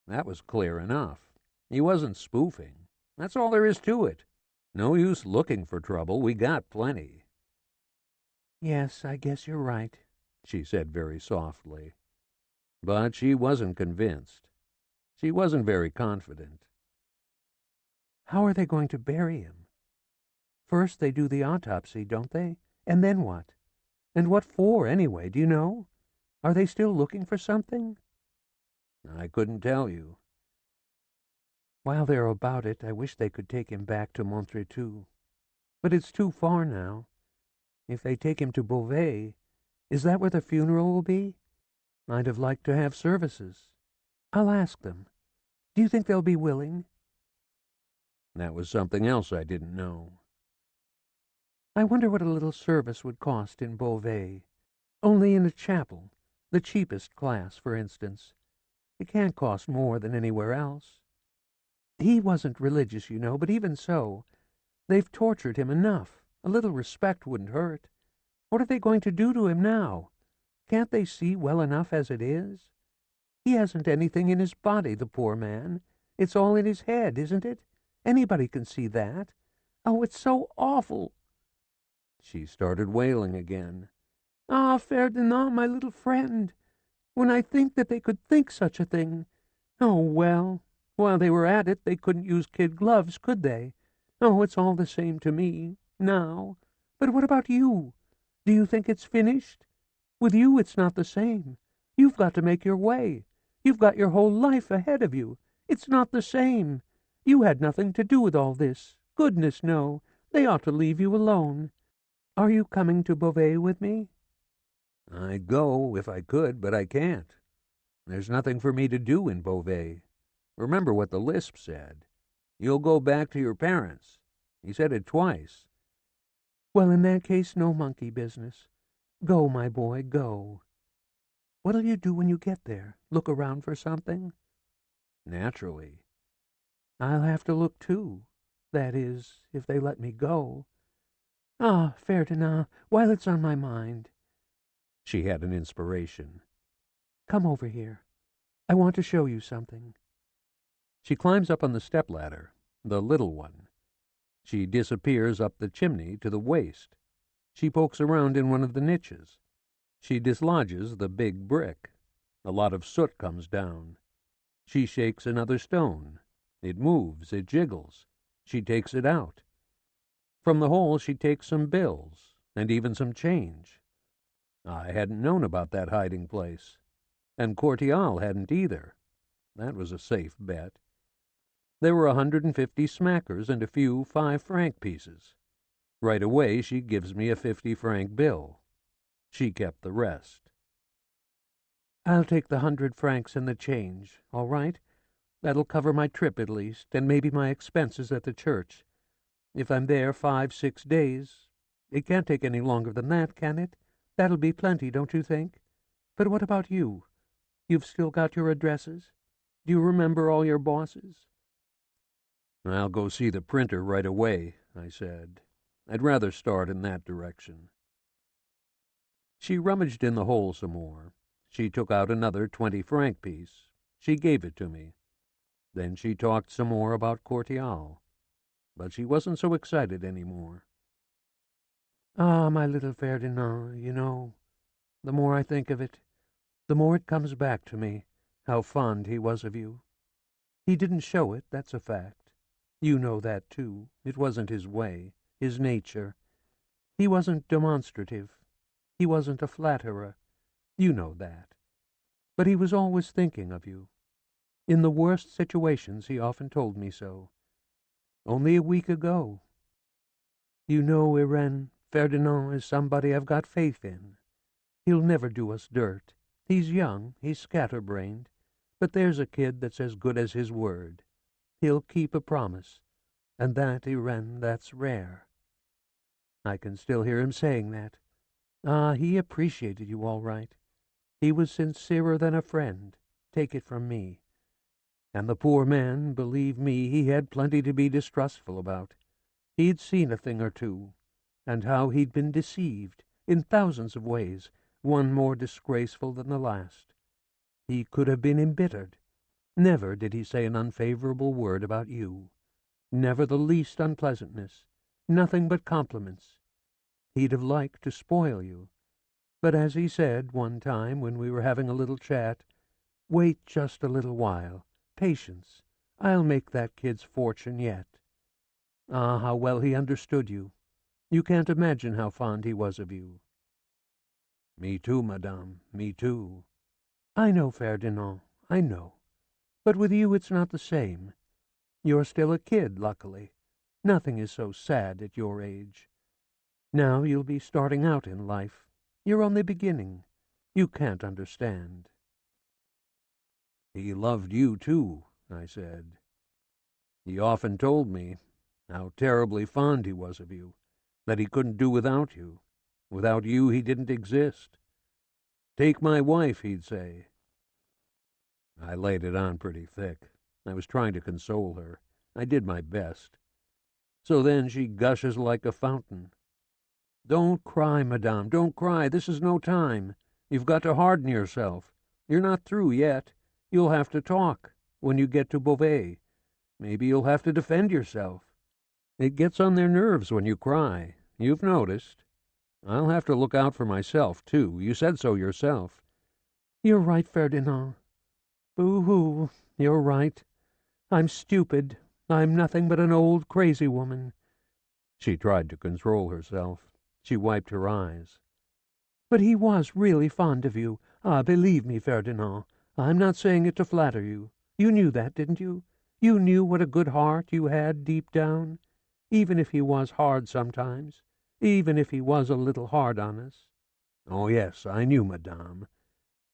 That was clear enough. He wasn't spoofing. That's all there is to it. No use looking for trouble. We got plenty. Yes, I guess you're right, she said very softly. But she wasn't convinced. She wasn't very confident. How are they going to bury him? First they do the autopsy, don't they? And then what? And what for, anyway, do you know? Are they still looking for something? I couldn't tell you. While they're about it, I wish they could take him back to Montretout. But it's too far now. If they take him to Beauvais, is that where the funeral will be? I'd have liked to have services. I'll ask them. Do you think they'll be willing? That was something else I didn't know. I wonder what a little service would cost in Beauvais. Only in a chapel, the cheapest class, for instance. It can't cost more than anywhere else. He wasn't religious, you know, but even so, they've tortured him enough. A little respect wouldn't hurt. What are they going to do to him now? Can't they see well enough as it is? He hasn't anything in his body, the poor man. It's all in his head, isn't it? Anybody can see that. Oh, it's so awful. She started wailing again. Ah, Ferdinand, my little friend, when I think that they could think such a thing. Oh, well, while they were at it, they couldn't use kid gloves, could they? Oh, it's all the same to me, now. But what about you? Do you think it's finished? With you, it's not the same. You've got to make your way. You've got your whole life ahead of you. It's not the same. You had nothing to do with all this. Goodness, no. They ought to leave you alone. Are you coming to Beauvais with me? I'd go if I could, but I can't. There's nothing for me to do in Beauvais. Remember what the lisp said. You'll go back to your parents. He said it twice. Well, in that case, no monkey business. Go, my boy, go. What'll you do when you get there? Look around for something? Naturally. I'll have to look, too. That is, if they let me go. Ah, Ferdinand, while it's on my mind. She had an inspiration. Come over here. I want to show you something. She climbs up on the stepladder, the little one. She disappears up the chimney to the waist. She pokes around in one of the niches. She dislodges the big brick. A lot of soot comes down. She shakes another stone. It moves, it jiggles. She takes it out. From the hole she takes some bills, and even some change. I hadn't known about that hiding place, and Courtial hadn't either. That was a safe bet. There were 150 smackers and a few 5-franc pieces. Right away she gives me a 50-franc bill. She kept the rest. I'll take the 100 francs and the change, all right? That'll cover my trip at least, and maybe my expenses at the church. If I'm there 5-6 days, it can't take any longer than that, can it? That'll be plenty, don't you think? But what about you? You've still got your addresses? Do you remember all your bosses? I'll go see the printer right away, I said. I'd rather start in that direction. She rummaged in the hole some more. She took out another 20-franc piece. She gave it to me. Then she talked some more about Courtial. But she wasn't so excited any more. Ah, my little Ferdinand, you know, the more I think of it, the more it comes back to me, how fond he was of you. He didn't show it, that's a fact. You know that, too. It wasn't his way, his nature. He wasn't demonstrative. He wasn't a flatterer. You know that. But he was always thinking of you. In the worst situations he often told me so. Only a week ago. You know, Irene, Ferdinand is somebody I've got faith in. He'll never do us dirt. He's young, he's scatterbrained, but there's a kid that's as good as his word. He'll keep a promise, and that, Irene, that's rare. I can still hear him saying that. Ah, he appreciated you all right. He was sincerer than a friend, take it from me. And the poor man, believe me, he had plenty to be distrustful about. He'd seen a thing or two, and how he'd been deceived, in thousands of ways, one more disgraceful than the last. He could have been embittered. Never did he say an unfavorable word about you. Never the least unpleasantness. Nothing but compliments. He'd have liked to spoil you. But as he said one time when we were having a little chat, "Wait just a little while. Patience. I'll make that kid's fortune yet." Ah, how well he understood you. You can't imagine how fond he was of you. Me too, madame, me too. I know, Ferdinand, I know. But with you it's not the same. You're still a kid, luckily. Nothing is so sad at your age. Now you'll be starting out in life. You're only beginning. You can't understand. He loved you, too, I said. He often told me how terribly fond he was of you, that he couldn't do without you. Without you he didn't exist. Take my wife, he'd say. I laid it on pretty thick. I was trying to console her. I did my best. So then she gushes like a fountain. "Don't cry, madame, don't cry. This is no time. You've got to harden yourself. You're not through yet. You'll have to talk when you get to Beauvais. Maybe you'll have to defend yourself. It gets on their nerves when you cry. You've noticed. I'll have to look out for myself, too. You said so yourself." "You're right, Ferdinand. Boo-hoo, you're right. I'm stupid. I'm nothing but an old crazy woman." She tried to control herself. She wiped her eyes. "But he was really fond of you. Ah, believe me, Ferdinand. I'm not saying it to flatter you. You knew that, didn't you? You knew what a good heart you had deep down, even if he was hard sometimes, even if he was a little hard on us." "Oh, yes, I knew, madame."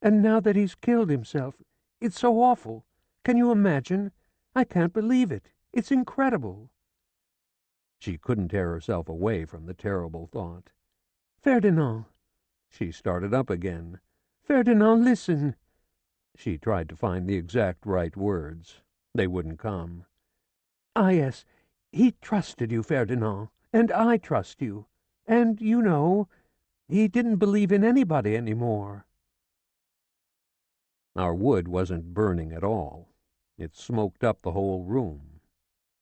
"And now that he's killed himself, it's so awful. Can you imagine? I can't believe it. It's incredible." She couldn't tear herself away from the terrible thought. "Ferdinand." She started up again. "Ferdinand, listen." She tried to find the exact right words. They wouldn't come. "Ah, yes, he trusted you, Ferdinand, and I trust you. And, you know, he didn't believe in anybody any more." Our wood wasn't burning at all. It smoked up the whole room.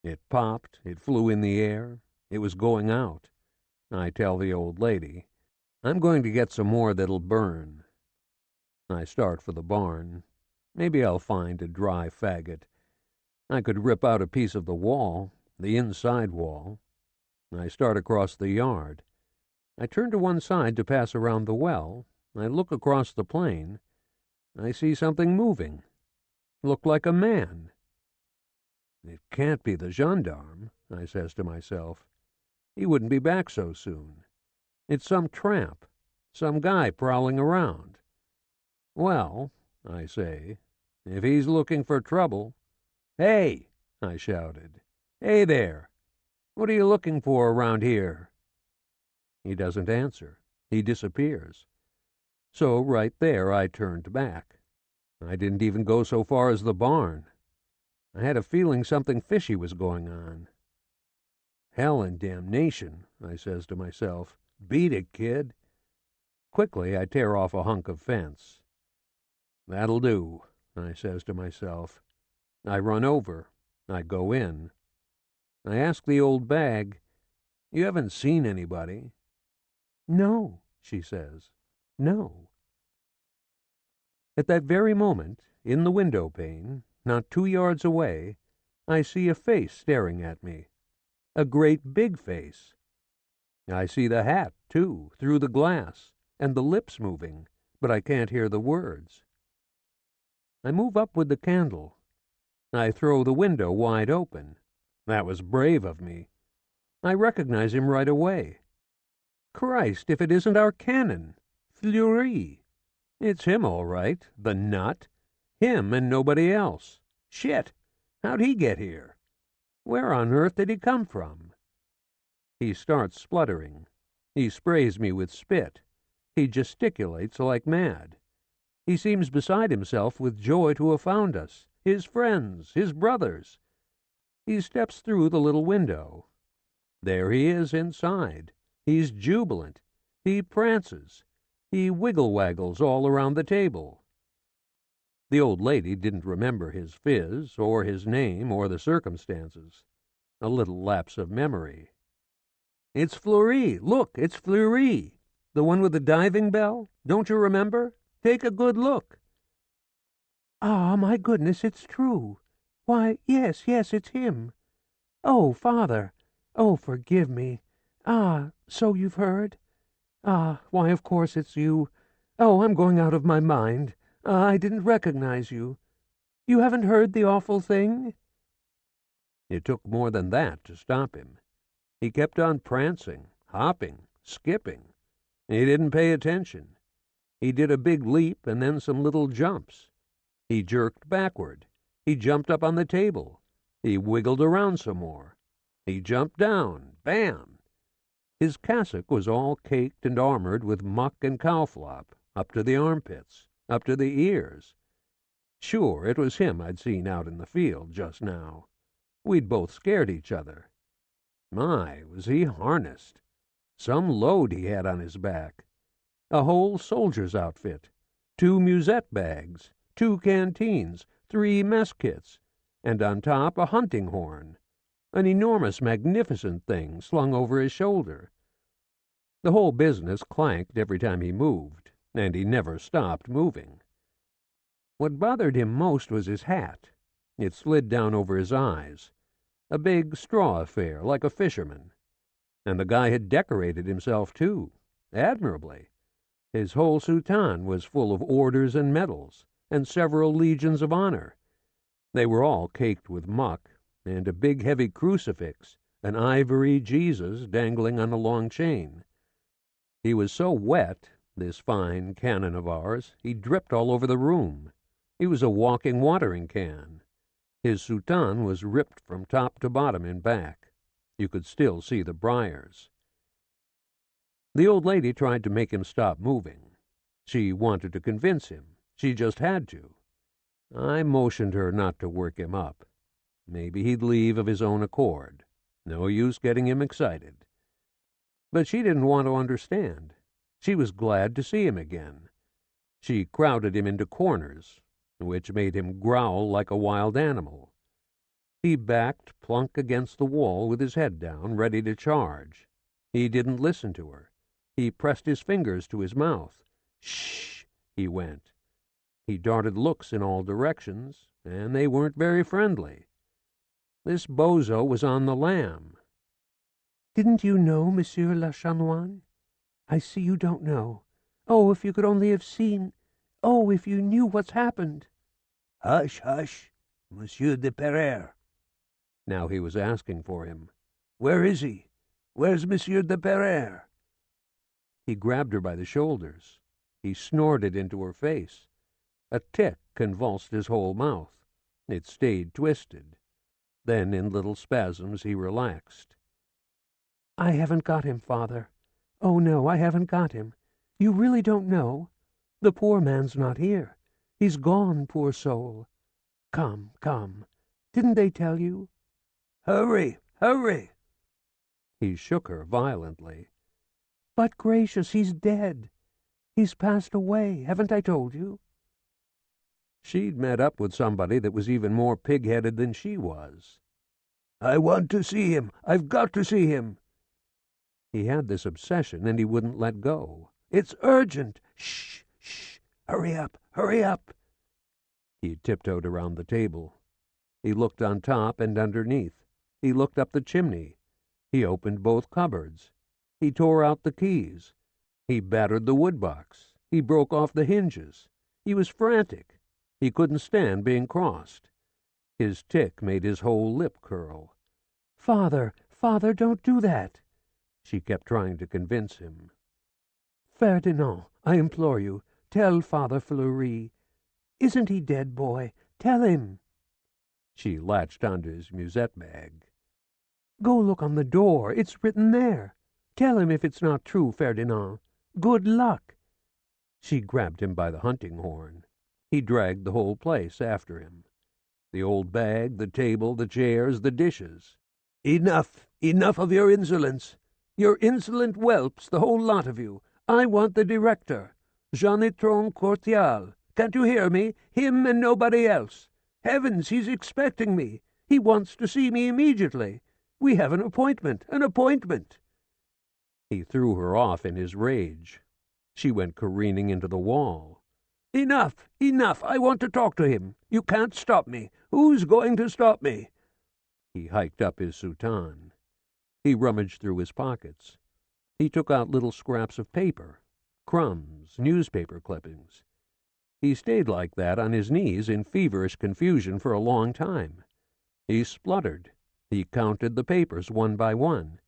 It popped, it flew in the air, it was going out. I tell the old lady, "I'm going to get some more that'll burn." I start for the barn. Maybe I'll find a dry faggot. I could rip out a piece of the wall, the inside wall. I start across the yard. I turn to one side to pass around the well. I look across the plain. I see something moving. Looked like a man. "It can't be the gendarme," I says to myself. "He wouldn't be back so soon. It's some tramp, some guy prowling around. Well," I say, "if he's looking for trouble—" "Hey!" I shouted. "Hey there! What are you looking for around here?" He doesn't answer. He disappears. So right there I turned back. I didn't even go so far as the barn. I had a feeling something fishy was going on. "Hell and damnation," I says to myself. "Beat it, kid." Quickly I tear off a hunk of fence. "That'll do," I says to myself. I run over. I go in. I ask the old bag, "You haven't seen anybody?" "No," she says. "No." At that very moment, in the window pane, not 2 yards away, I see a face staring at me. A great big face. I see the hat, too, through the glass, and the lips moving, but I can't hear the words. I move up with the candle. I throw the window wide open. That was brave of me. I recognize him right away. Christ, if it isn't our Canon, Fleury. It's him, all right, the nut. Him and nobody else. Shit! How'd he get here? Where on earth did he come from? He starts spluttering. He sprays me with spit. He gesticulates like mad. He seems beside himself with joy to have found us, his friends, his brothers. He steps through the little window. There he is inside. He's jubilant. He prances. He wiggle-waggles all around the table. The old lady didn't remember his phiz, or his name, or the circumstances. A little lapse of memory. "It's Fleury. Look, it's Fleury. The one with the diving bell. Don't you remember? Take a good look." "Ah, my goodness, it's true. Why, yes, it's him. Oh, Father. Oh, forgive me. Ah, so you've heard? Ah, why, of course it's you. Oh, I'm going out of my mind. I didn't recognize you. You haven't heard the awful thing?" It took more than that to stop him. He kept on prancing, hopping, skipping. He didn't pay attention. He did a big leap and then some little jumps. He jerked backward. He jumped up on the table. He wiggled around some more. He jumped down. Bam! His cassock was all caked and armored with muck and cowflop, up to the armpits, up to the ears. Sure, it was him I'd seen out in the field just now. We'd both scared each other. My, was he harnessed! Some load he had on his back. A whole soldier's outfit, 2 musette bags, 2 canteens, 3 mess kits, and on top a hunting horn, an enormous, magnificent thing slung over his shoulder. The whole business clanked every time he moved, and he never stopped moving. What bothered him most was his hat. It slid down over his eyes, a big straw affair like a fisherman. And the guy had decorated himself, too, admirably. His whole soutane was full of orders and medals, and several legions of honor. They were all caked with muck, and a big heavy crucifix, an ivory Jesus dangling on a long chain. He was so wet, this fine canon of ours, he dripped all over the room. He was a walking watering can. His soutane was ripped from top to bottom and back. You could still see the briars. The old lady tried to make him stop moving. She wanted to convince him. She just had to. I motioned her not to work him up. Maybe he'd leave of his own accord. No use getting him excited. But she didn't want to understand. She was glad to see him again. She crowded him into corners, which made him growl like a wild animal. He backed plunk against the wall with his head down, ready to charge. He didn't listen to her. He pressed his fingers to his mouth. "Shh!" he went. He darted looks in all directions, and they weren't very friendly. This bozo was on the lam. "Didn't you know, Monsieur le Chanoine? I see you don't know. Oh, if you could only have seen. Oh, if you knew what's happened." "Hush, hush, Monsieur de Pereire." Now he was asking for him. "Where is he? Where's Monsieur de Pereire?" He grabbed her by the shoulders. He snorted into her face. A tic convulsed his whole mouth. It stayed twisted. Then in little spasms he relaxed. "I haven't got him, Father. Oh, no, I haven't got him. You really don't know? The poor man's not here. He's gone, poor soul. Come, come. Didn't they tell you?" "Hurry, hurry!" He shook her violently. "But gracious, he's dead. He's passed away, haven't I told you?" She'd met up with somebody that was even more pig-headed than she was. "I want to see him. I've got to see him." He had this obsession, and he wouldn't let go. "It's urgent. Shh, shh. Hurry up, hurry up." He tiptoed around the table. He looked on top and underneath. He looked up the chimney. He opened both cupboards. He tore out the keys. He battered the woodbox. He broke off the hinges. He was frantic. He couldn't stand being crossed. His tic made his whole lip curl. Father, don't do that." She kept trying to convince him. "Ferdinand, I implore you, tell Father Fleury. Isn't he dead, boy? Tell him." She latched onto his musette bag. "Go look on the door. It's written there. Tell him if it's not true, Ferdinand. Good luck." She grabbed him by the hunting horn. He dragged the whole place after him. The old bag, the table, the chairs, the dishes. "Enough, Enough of your insolence. You're insolent whelps, the whole lot of you. I want the director. J'en ai trop cordial. Can't you hear me? Him and nobody else. Heavens, he's expecting me. He wants to see me immediately. We have an appointment. He threw her off in his rage. She went careening into the wall. Enough! I want to talk to him. You can't stop me. Who's going to stop me? He hiked up his soutane. He rummaged through his pockets. He took out little scraps of paper, crumbs, newspaper clippings. He stayed like that on his knees in feverish confusion for a long time. He spluttered. He counted the papers one by one.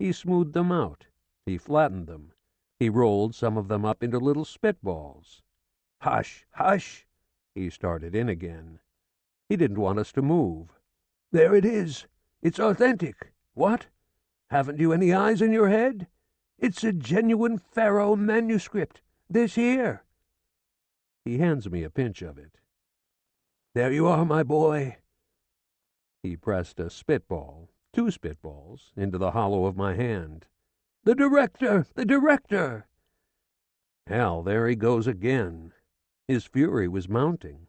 He smoothed them out. He flattened them. He rolled some of them up into little spitballs. Hush! He started in again. He didn't want us to move. There it is. It's authentic. What? Haven't you any eyes in your head? It's a genuine Pharaoh manuscript. This here. He hands me a pinch of it. There you are, my boy. He pressed a spitball, 2 spitballs, into the hollow of my hand. The director! Hell, there he goes again. His fury was mounting.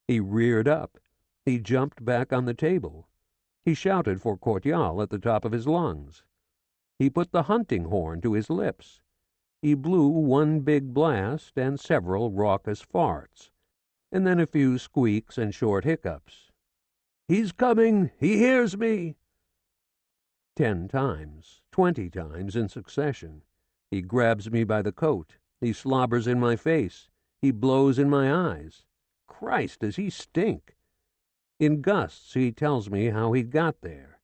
He reared up. He jumped back on the table. He shouted for cordial at the top of his lungs. He put the hunting horn to his lips. He blew one big blast and several raucous farts, and then a few squeaks and short hiccups. He's coming! He hears me! 10 times, 20 times in succession. He grabs me by the coat. He slobbers in my face. He blows in my eyes. Christ, does he stink! In gusts he tells me how he'd got there,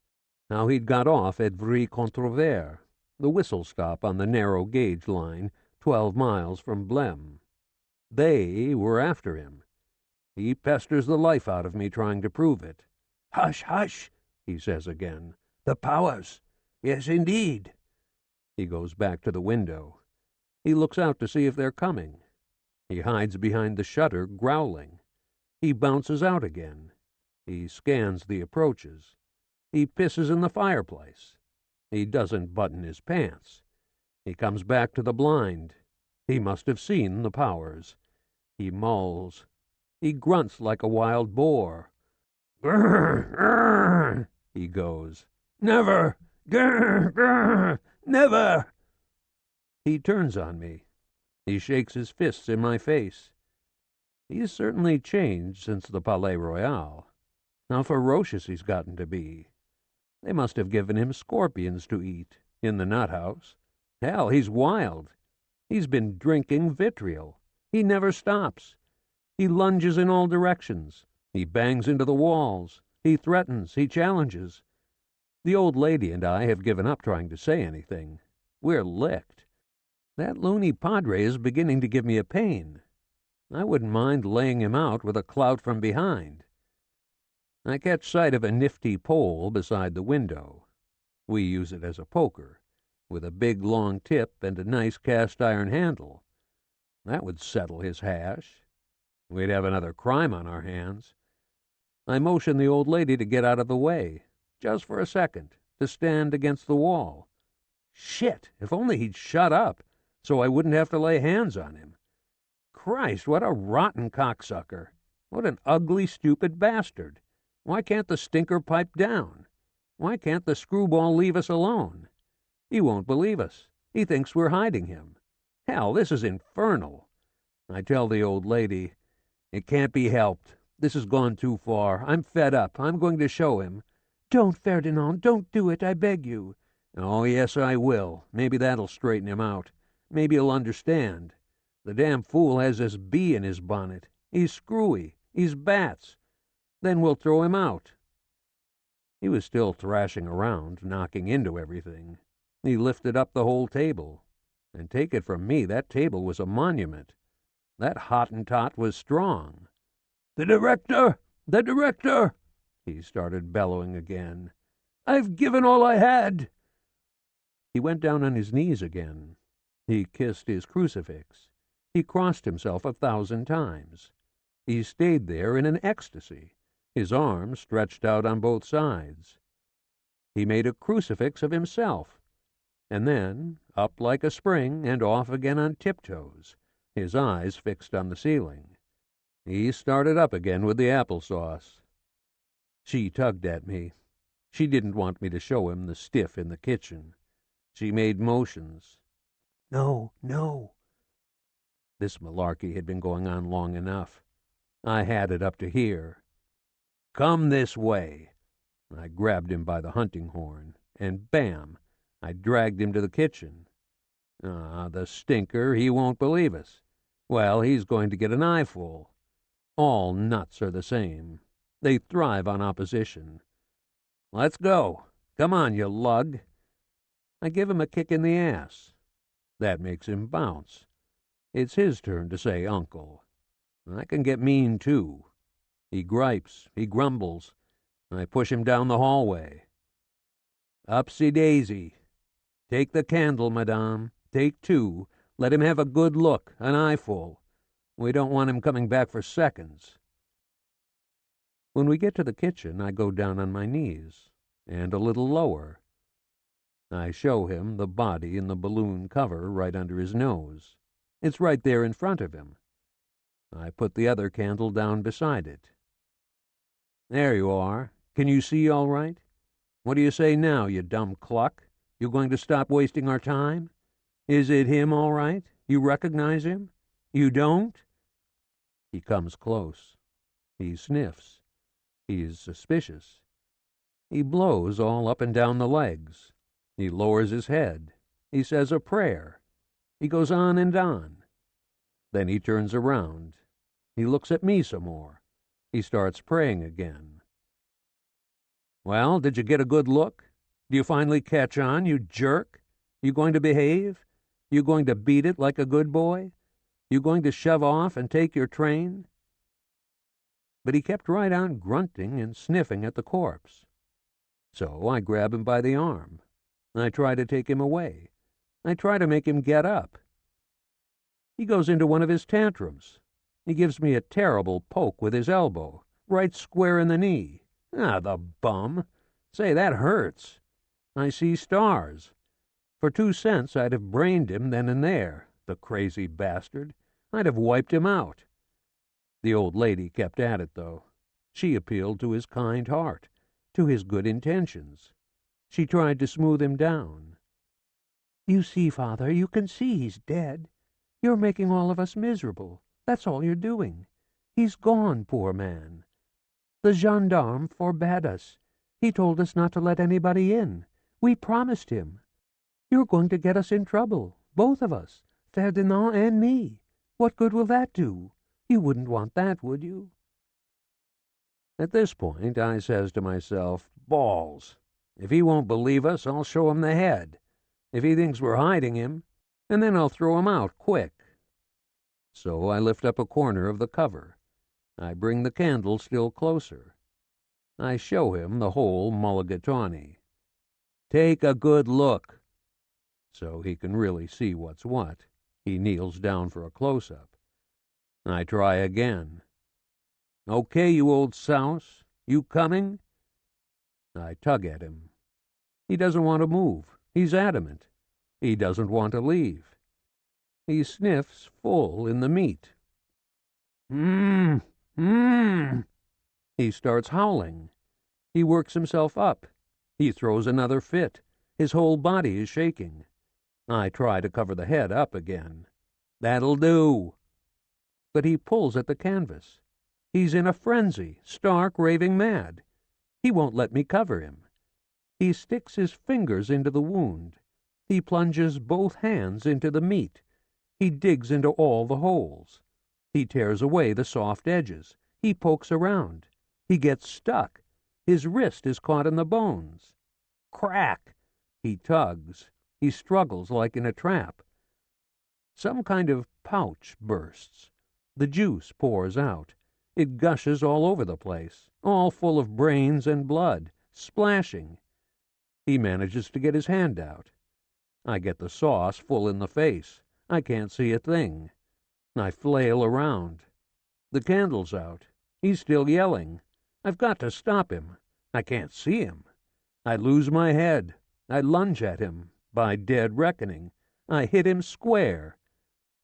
how he'd got off at Vry-Contrever, the whistle stop on the narrow gauge line 12 miles from Blem. They were after him. He pesters the life out of me trying to prove it. Hush, he says again. The powers. Yes, indeed. He goes back to the window. He looks out to see if they're coming. He hides behind the shutter, growling. He bounces out again. He scans the approaches. He pisses in the fireplace. He doesn't button his pants. He comes back to the blind. He must have seen the powers. He mulls. He grunts like a wild boar. Grr, grr, he goes. Never! Grr, grr, never! He turns on me. He shakes his fists in my face. He's certainly changed since the Palais Royal. How ferocious he's gotten to be. They must have given him scorpions to eat in the nut house. Hell, he's wild. He's been drinking vitriol. He never stops. He lunges in all directions. He bangs into the walls. He threatens. He challenges. The old lady and I have given up trying to say anything. We're licked. That loony padre is beginning to give me a pain. I wouldn't mind laying him out with a clout from behind. I catch sight of a nifty pole beside the window. We use it as a poker, with a big long tip and a nice cast-iron handle. That would settle his hash. We'd have another crime on our hands. I motion the old lady to get out of the way, just for a second, to stand against the wall. Shit, if only he'd shut up, so I wouldn't have to lay hands on him. Christ, what a rotten cocksucker. What an ugly, stupid bastard. Why can't the stinker pipe down? Why can't the screwball leave us alone? He won't believe us. He thinks we're hiding him. Hell, this is infernal. I tell the old lady, it can't be helped. This has gone too far. I'm fed up. I'm going to show him. Don't, Ferdinand, don't do it, I beg you. Oh, yes, I will. Maybe that'll straighten him out. Maybe he'll understand. The damn fool has this bee in his bonnet. He's screwy. He's bats. Then we'll throw him out. He was still thrashing around, knocking into everything. He lifted up the whole table. And take it from me, that table was a monument. That Hottentot was strong. The director! He started bellowing again. I've given all I had. He went down on his knees again. He kissed his crucifix. He crossed himself 1,000 times. He stayed there in an ecstasy, his arms stretched out on both sides. He made a crucifix of himself, and then up like a spring and off again on tiptoes, his eyes fixed on the ceiling. He started up again with the applesauce. She tugged at me. She didn't want me to show him the stiff in the kitchen. She made motions. No, no. This malarkey had been going on long enough. I had it up to here. Come this way. I grabbed him by the hunting horn, and bam, I dragged him to the kitchen. Ah, the stinker, he won't believe us. Well, he's going to get an eyeful. All nuts are the same. They thrive on opposition. Let's go. Come on, you lug. I give him a kick in the ass. That makes him bounce. It's his turn to say uncle. I can get mean, too. He gripes. He grumbles. I push him down the hallway. Upsy-daisy. Take the candle, madame. Take two. Let him have a good look, an eyeful. We don't want him coming back for seconds. When we get to the kitchen, I go down on my knees, and a little lower. I show him the body in the balloon cover right under his nose. It's right there in front of him. I put the other candle down beside it. There you are. Can you see all right? What do you say now, you dumb cluck? You going to stop wasting our time? Is it him all right? You recognize him? You don't? He comes close. He sniffs. He is suspicious. He blows all up and down the legs. He lowers his head. He says a prayer. He goes on and on. Then he turns around. He looks at me some more. He starts praying again. Well, did you get a good look? Do you finally catch on, you jerk? You going to behave? You going to beat it like a good boy? You going to shove off and take your train? But he kept right on grunting and sniffing at the corpse. So I grab him by the arm. I try to take him away. I try to make him get up. He goes into one of his tantrums. He gives me a terrible poke with his elbow, right square in the knee. Ah, the bum. Say, that hurts. I see stars. For 2 cents I'd have brained him then and there, the crazy bastard. I'd have wiped him out. The old lady kept at it, though. She appealed to his kind heart, to his good intentions. She tried to smooth him down. You see, Father, you can see he's dead. You're making all of us miserable. That's all you're doing. He's gone, poor man. The gendarme forbade us. He told us not to let anybody in. We promised him. You're going to get us in trouble, both of us, Ferdinand and me. What good will that do? You wouldn't want that, would you? At this point, I says to myself, balls. If he won't believe us, I'll show him the head. If he thinks we're hiding him, and then I'll throw him out quick. So I lift up a corner of the cover. I bring the candle still closer. I show him the whole mulligatawny. Take a good look. So he can really see what's what. He kneels down for a close-up. I try again. Okay, you old souse, you coming? I tug at him. He doesn't want to move. He's adamant. He doesn't want to leave. He sniffs full in the meat. Mmm. He starts howling. He works himself up. He throws another fit. His whole body is shaking. I try to cover the head up again. That'll do. But he pulls at the canvas. He's in a frenzy, stark raving mad. He won't let me cover him. He sticks his fingers into the wound. He plunges both hands into the meat. He digs into all the holes. He tears away the soft edges. He pokes around. He gets stuck. His wrist is caught in the bones. Crack! He tugs. He struggles like in a trap. Some kind of pouch bursts. The juice pours out. It gushes all over the place, all full of brains and blood, splashing. He manages to get his hand out. I get the sauce full in the face. I can't see a thing. I flail around. The candle's out. He's still yelling. I've got to stop him. I can't see him. I lose my head. I lunge at him. By dead reckoning, I hit him square.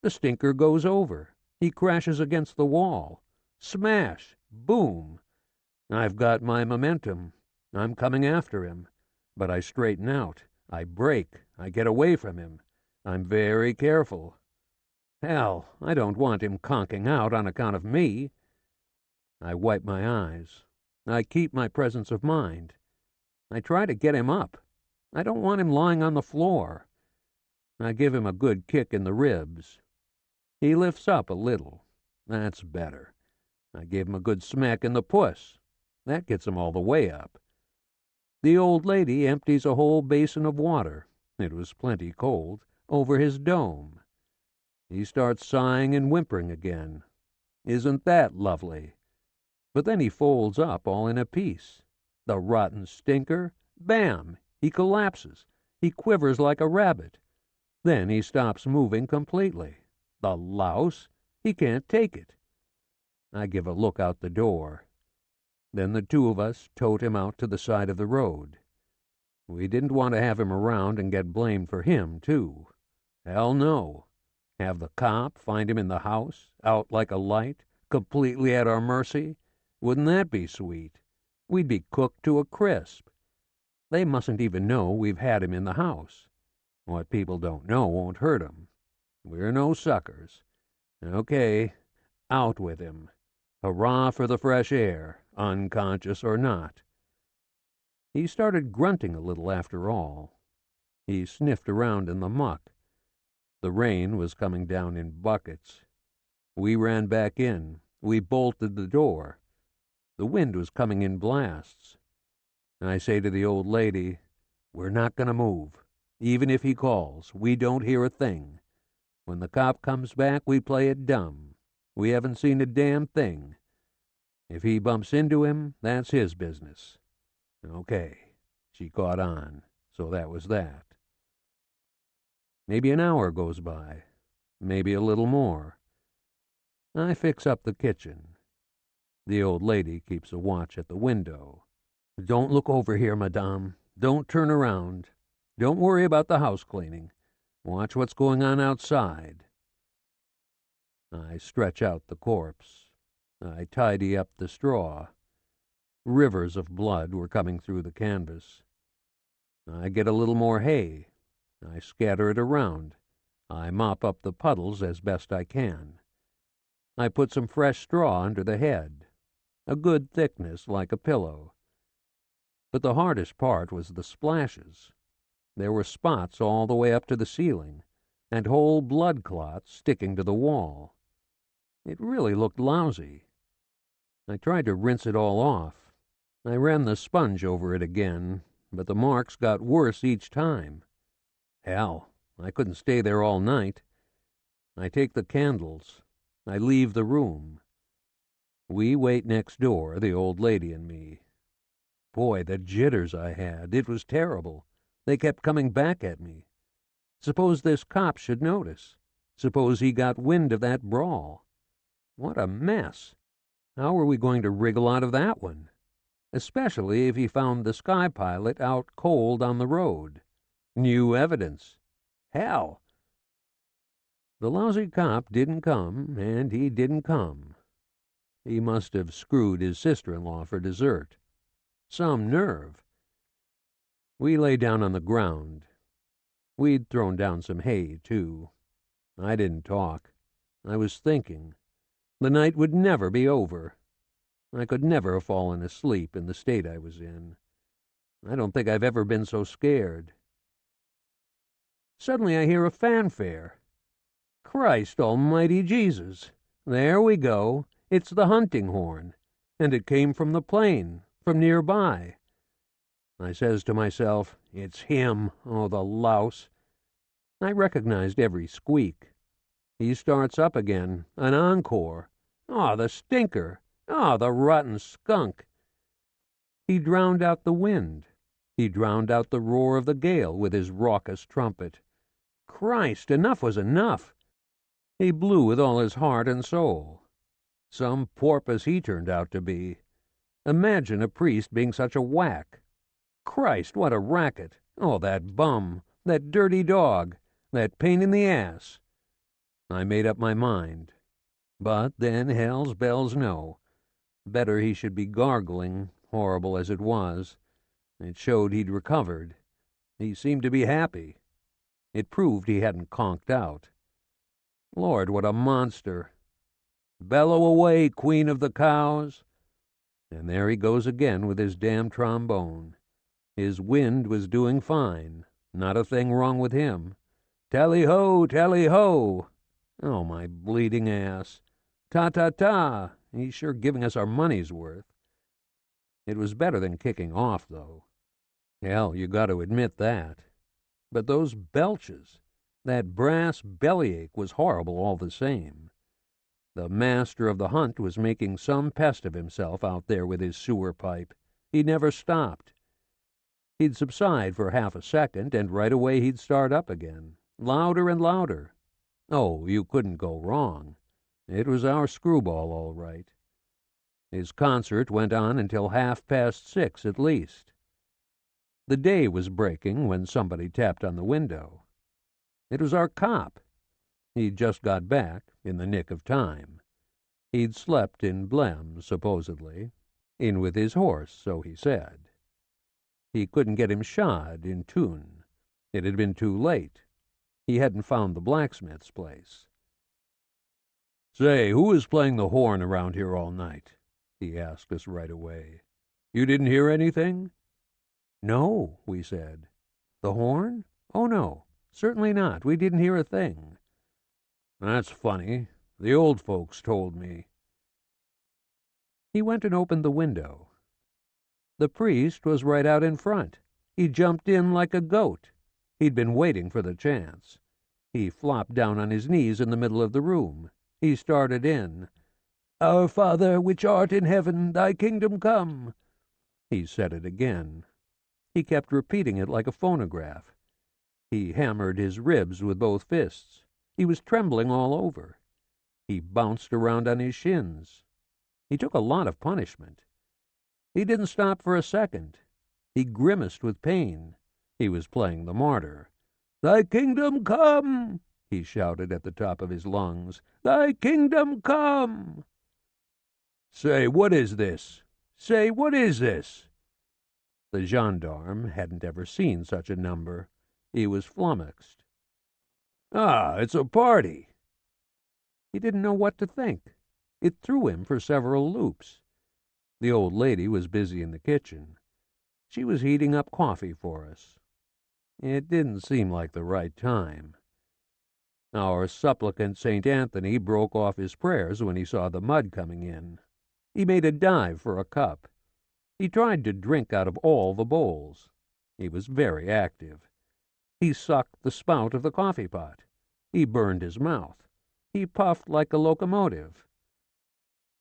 The stinker goes over. He crashes against the wall. Smash! Boom! I've got my momentum. I'm coming after him. But I straighten out. I brake. I get away from him. I'm very careful. Hell, I don't want him conking out on account of me. I wipe my eyes. I keep my presence of mind. I try to get him up. I don't want him lying on the floor. I give him a good kick in the ribs. He lifts up a little. That's better. I give him a good smack in the puss. That gets him all the way up. The old lady empties a whole basin of water, it was plenty cold, over his dome. He starts sighing and whimpering again. Isn't that lovely? But then he folds up all in a piece. The rotten stinker, bam! He collapses. He quivers like a rabbit. Then he stops moving completely. The louse! He can't take it. I give a look out the door. Then the two of us tote him out to the side of the road. We didn't want to have him around and get blamed for him, too. Hell no. Have the cop find him in the house, out like a light, completely at our mercy? Wouldn't that be sweet? We'd be cooked to a crisp. They mustn't even know we've had him in the house. What people don't know won't hurt 'em. We're no suckers. Okay, out with him. Hurrah for the fresh air, unconscious or not. He started grunting a little after all. He sniffed around in the muck. The rain was coming down in buckets. We ran back in. We bolted the door. The wind was coming in blasts. I say to the old lady, "We're not going to move. Even if he calls, we don't hear a thing. When the cop comes back, we play it dumb. We haven't seen a damn thing. If he bumps into him, that's his business." Okay. She caught on, so that was that. Maybe an hour goes by, maybe a little more. I fix up the kitchen. The old lady keeps a watch at the window. "Don't look over here, madame. Don't turn around. Don't worry about the house cleaning. Watch what's going on outside." I stretch out the corpse. I tidy up the straw. Rivers of blood were coming through the canvas. I get a little more hay. I scatter it around. I mop up the puddles as best I can. I put some fresh straw under the head, a good thickness like a pillow. But the hardest part was the splashes. There were spots all the way up to the ceiling, and whole blood clots sticking to the wall. It really looked lousy. I tried to rinse it all off. I ran the sponge over it again, but the marks got worse each time. Hell, I couldn't stay there all night. I take the candles. I leave the room. We wait next door, the old lady and me. Boy, the jitters I had. It was terrible. They kept coming back at me. Suppose this cop should notice. Suppose he got wind of that brawl. What a mess. How were we going to wriggle out of that one? Especially if he found the sky pilot out cold on the road. New evidence. Hell! The lousy cop didn't come, and he didn't come. He must have screwed his sister-in-law for dessert. Some nerve. We lay down on the ground. We'd thrown down some hay, too. I didn't talk. I was thinking. The night would never be over. I could never have fallen asleep in the state I was in. I don't think I've ever been so scared. Suddenly I hear a fanfare. Christ almighty Jesus! There we go. It's the hunting horn. And it came from the plane, from nearby. I says to myself, "It's him, oh, the louse." I recognized every squeak. He starts up again, an encore. Oh, the stinker! Oh, the rotten skunk! He drowned out the wind. He drowned out the roar of the gale with his raucous trumpet. Christ, enough was enough. He blew with all his heart and soul. Some porpoise he turned out to be. Imagine a priest being such a whack. Christ, what a racket! Oh, that bum, that dirty dog, that pain in the ass. I made up my mind. But then, hell's bells no. Better he should be gargling, horrible as it was. It showed he'd recovered. He seemed to be happy. It proved he hadn't conked out. Lord, what a monster! Bellow away, queen of the cows! And there he goes again with his damn trombone. His wind was doing fine. Not a thing wrong with him. Tally-ho, tally-ho! Oh, my bleeding ass. Ta-ta-ta! He's sure giving us our money's worth. It was better than kicking off, though. Hell, you got to admit that. But those belches, that brass bellyache was horrible all the same. The master of the hunt was making some pest of himself out there with his sewer pipe. He never stopped. He'd subside for half a second, and right away he'd start up again, louder and louder. Oh, you couldn't go wrong. It was our screwball, all right. His concert went on until 6:30 at least. The day was breaking when somebody tapped on the window. It was our cop. He'd just got back, in the nick of time. He'd slept in Blem, supposedly, in with his horse, so he said. He couldn't get him shod in Thun. It had been too late. He hadn't found the blacksmith's place. "Say, who was playing the horn around here all night?" he asked us right away. "You didn't hear anything?" "No," we said. "The horn? Oh, no, certainly not. We didn't hear a thing." "That's funny. The old folks told me." He went and opened the window. The priest was right out in front. He jumped in like a goat. He'd been waiting for the chance. He flopped down on his knees in the middle of the room. He started in. "Our Father, which art in heaven, thy kingdom come." He said it again. He kept repeating it like a phonograph. He hammered his ribs with both fists. He was trembling all over. He bounced around on his shins. He took a lot of punishment. He didn't stop for a second. He grimaced with pain. He was playing the martyr. "Thy kingdom come!" he shouted at the top of his lungs. "Thy kingdom come!" "Say, what is this? Say, what is this?" The gendarme hadn't ever seen such a number. He was flummoxed. "Ah, it's a party." He didn't know what to think. It threw him for several loops. The old lady was busy in the kitchen. She was heating up coffee for us. It didn't seem like the right time. Our supplicant St. Anthony broke off his prayers when he saw the mud coming in. He made a dive for a cup. He tried to drink out of all the bowls. He was very active. He sucked the spout of the coffee pot. He burned his mouth. He puffed like a locomotive.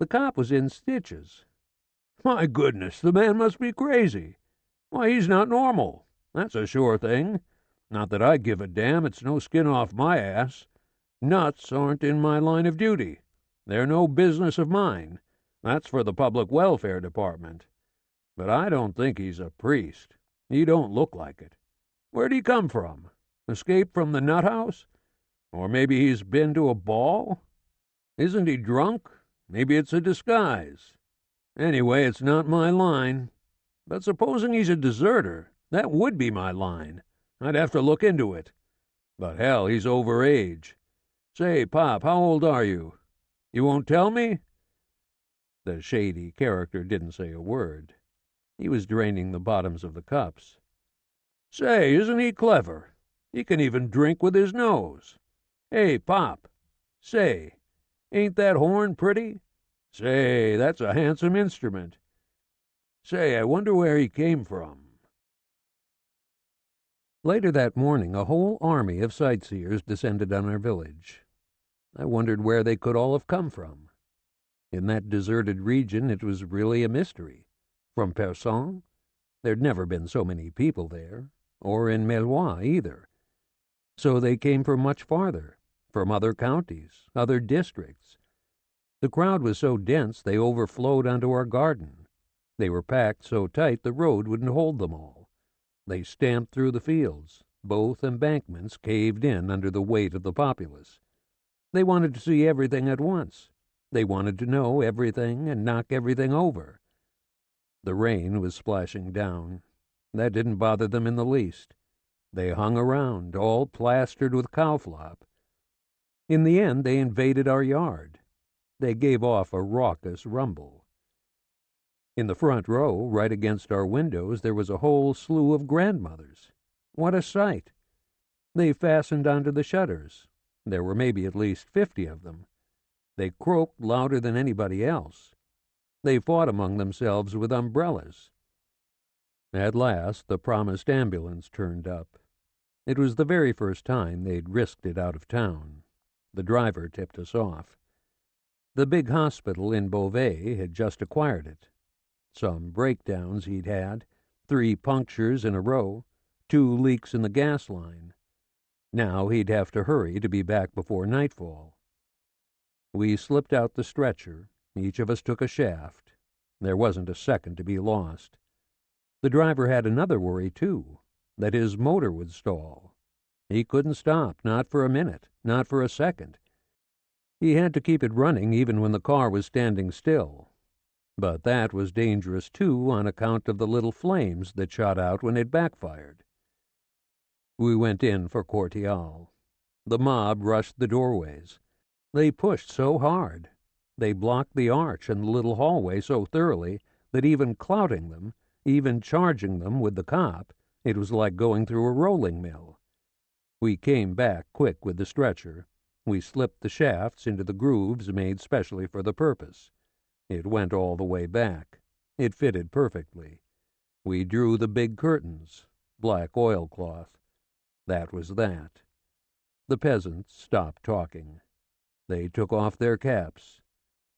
The cop was in stitches. "My goodness, the man must be crazy. Why, he's not normal. That's a sure thing. Not that I give a damn. It's no skin off my ass. Nuts aren't in my line of duty. They're no business of mine. That's for the public welfare department. But I don't think he's a priest. He don't look like it. Where'd he come from? Escaped from the nut house? Or maybe he's been to a ball? Isn't he drunk? Maybe it's a disguise. Anyway, it's not my line. But supposing he's a deserter, that would be my line. I'd have to look into it. But hell, he's over age. Say, Pop, how old are you? You won't tell me?" The shady character didn't say a word. He was draining the bottoms of the cups. "Say, isn't he clever? He can even drink with his nose. Hey, Pop. Say, ain't that horn pretty? Say, that's a handsome instrument. Say, I wonder where he came from." Later that morning, a whole army of sightseers descended on our village. I wondered where they could all have come from. In that deserted region, it was really a mystery. From Persan, there'd never been so many people there, or in Mellois either. So they came from much farther, from other counties, other districts. The crowd was so dense they overflowed onto our garden. They were packed so tight the road wouldn't hold them all. They stamped through the fields. Both embankments caved in under the weight of the populace. They wanted to see everything at once. They wanted to know everything and knock everything over. The rain was splashing down. That didn't bother them in the least. They hung around, all plastered with cowflop. In the end, they invaded our yard. They gave off a raucous rumble. In the front row, right against our windows, there was a whole slew of grandmothers. What a sight! They fastened onto the shutters. There were maybe at least 50 of them. They croaked louder than anybody else. They fought among themselves with umbrellas. At last, the promised ambulance turned up. It was the very first time they'd risked it out of town. The driver tipped us off. The big hospital in Beauvais had just acquired it. Some breakdowns he'd had, 3 punctures in a row, 2 leaks in the gas line. Now he'd have to hurry to be back before nightfall. We slipped out the stretcher. Each of us took a shaft. There wasn't a second to be lost. The driver had another worry, too, that his motor would stall. He couldn't stop, not for a minute, not for a second. He had to keep it running even when the car was standing still. But that was dangerous, too, on account of the little flames that shot out when it backfired. We went in for Cortial. The mob rushed the doorways. They pushed so hard. They blocked the arch and the little hallway so thoroughly that even clouting them, even charging them with the cop, it was like going through a rolling mill. We came back quick with the stretcher. We slipped the shafts into the grooves made specially for the purpose. It went all the way back. It fitted perfectly. We drew the big curtains, black oilcloth. That was that. The peasants stopped talking. They took off their caps.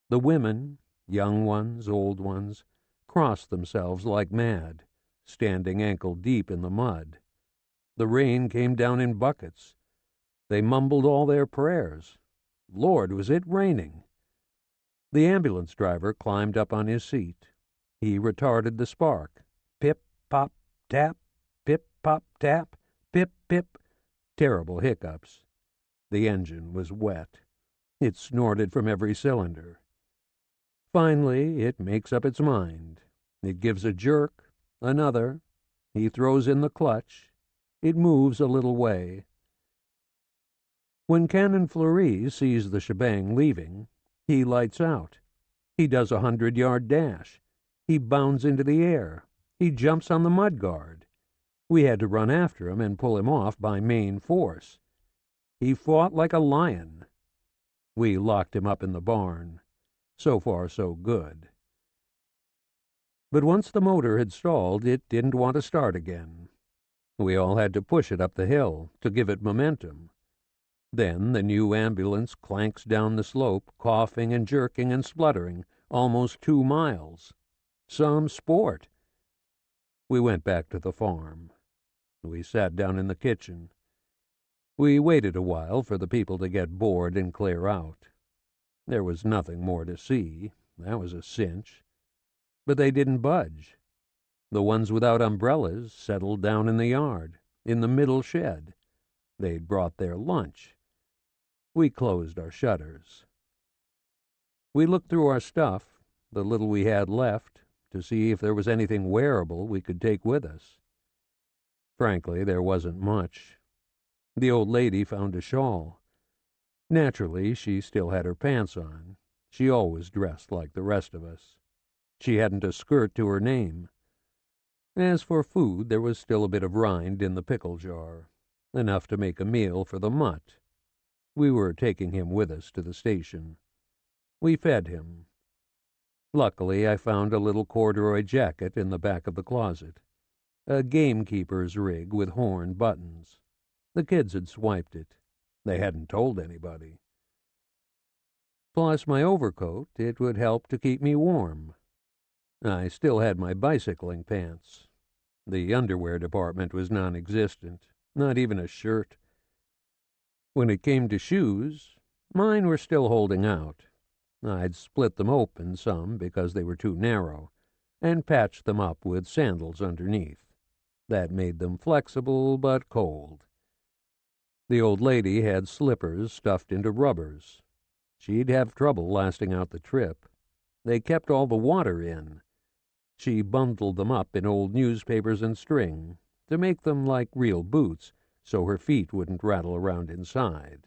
The women, young ones, old ones, crossed themselves like mad, standing ankle-deep in the mud. The rain came down in buckets. They mumbled all their prayers. Lord, was it raining! The ambulance driver climbed up on his seat. He retarded the spark. Pip, pop, tap, pip, pop, tap, pip, pip. Terrible hiccups. The engine was wet. It snorted from every cylinder. Finally, it makes up its mind. It gives a jerk, another. He throws in the clutch. It moves a little way. When Canon Fleury sees the shebang leaving, he lights out. He does 100-yard dash. He bounds into the air. He jumps on the mudguard. We had to run after him and pull him off by main force. He fought like a lion. We locked him up in the barn. So far, so good. But once the motor had stalled, it didn't want to start again. We all had to push it up the hill to give it momentum. Then the new ambulance clanks down the slope, coughing and jerking and spluttering, almost 2 miles. Some sport. We went back to the farm. We sat down in the kitchen. We waited a while for the people to get bored and clear out. There was nothing more to see. That was a cinch. But they didn't budge. The ones without umbrellas settled down in the yard, in the middle shed. They'd brought their lunch. We closed our shutters. We looked through our stuff, the little we had left, to see if there was anything wearable we could take with us. Frankly, there wasn't much. The old lady found a shawl. Naturally, she still had her pants on. She always dressed like the rest of us. She hadn't a skirt to her name. As for food, there was still a bit of rind in the pickle jar, enough to make a meal for the mutt. We were taking him with us to the station. We fed him. Luckily, I found a little corduroy jacket in the back of the closet, a gamekeeper's rig with horn buttons. The kids had swiped it. They hadn't told anybody. Plus my overcoat, it would help to keep me warm. I still had my bicycling pants. The underwear department was non-existent, not even a shirt. When it came to shoes, mine were still holding out. I'd split them open some because they were too narrow, and patched them up with sandals underneath. That made them flexible but cold. The old lady had slippers stuffed into rubbers. She'd have trouble lasting out the trip. They kept all the water in. She bundled them up in old newspapers and string to make them like real boots so her feet wouldn't rattle around inside.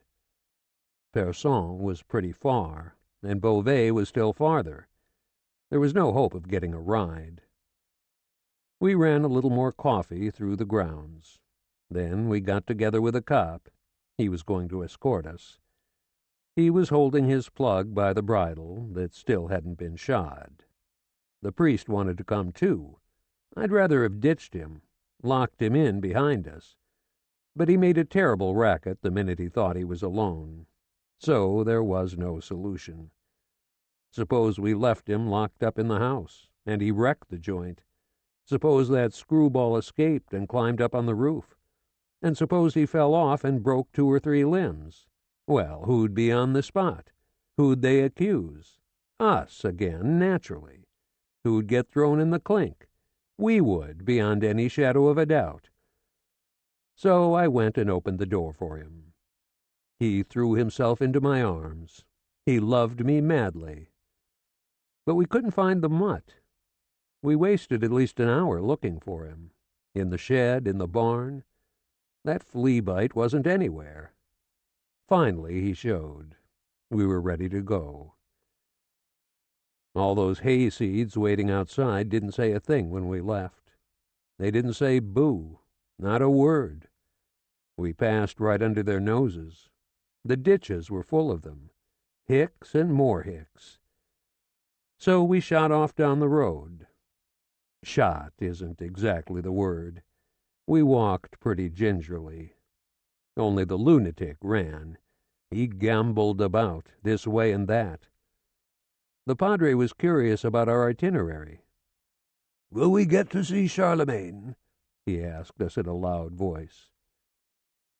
Person was pretty far, and Beauvais was still farther. There was no hope of getting a ride. We ran a little more coffee through the grounds. Then we got together with a cop. He was going to escort us. He was holding his plug by the bridle that still hadn't been shod. The priest wanted to come too. I'd rather have ditched him, locked him in behind us. But he made a terrible racket the minute he thought he was alone. So there was no solution. Suppose we left him locked up in the house, and he wrecked the joint. Suppose that screwball escaped and climbed up on the roof. And suppose he fell off and broke 2 or 3 limbs. Well, who'd be on the spot? Who'd they accuse? Us again, naturally. Who'd get thrown in the clink? We would, beyond any shadow of a doubt. So I went and opened the door for him. He threw himself into my arms. He loved me madly. But we couldn't find the mutt. We wasted at least an hour looking for him. In the shed, in the barn. That flea bite wasn't anywhere. Finally he showed. We were ready to go. All those hay seeds waiting outside didn't say a thing when we left. They didn't say boo, not a word. We passed right under their noses. The ditches were full of them, hicks and more hicks. So we shot off down the road. Shot isn't exactly the word. We walked pretty gingerly. Only the lunatic ran. He gambled about, this way and that. The padre was curious about our itinerary. "Will we get to see Charlemagne?" he asked us in a loud voice.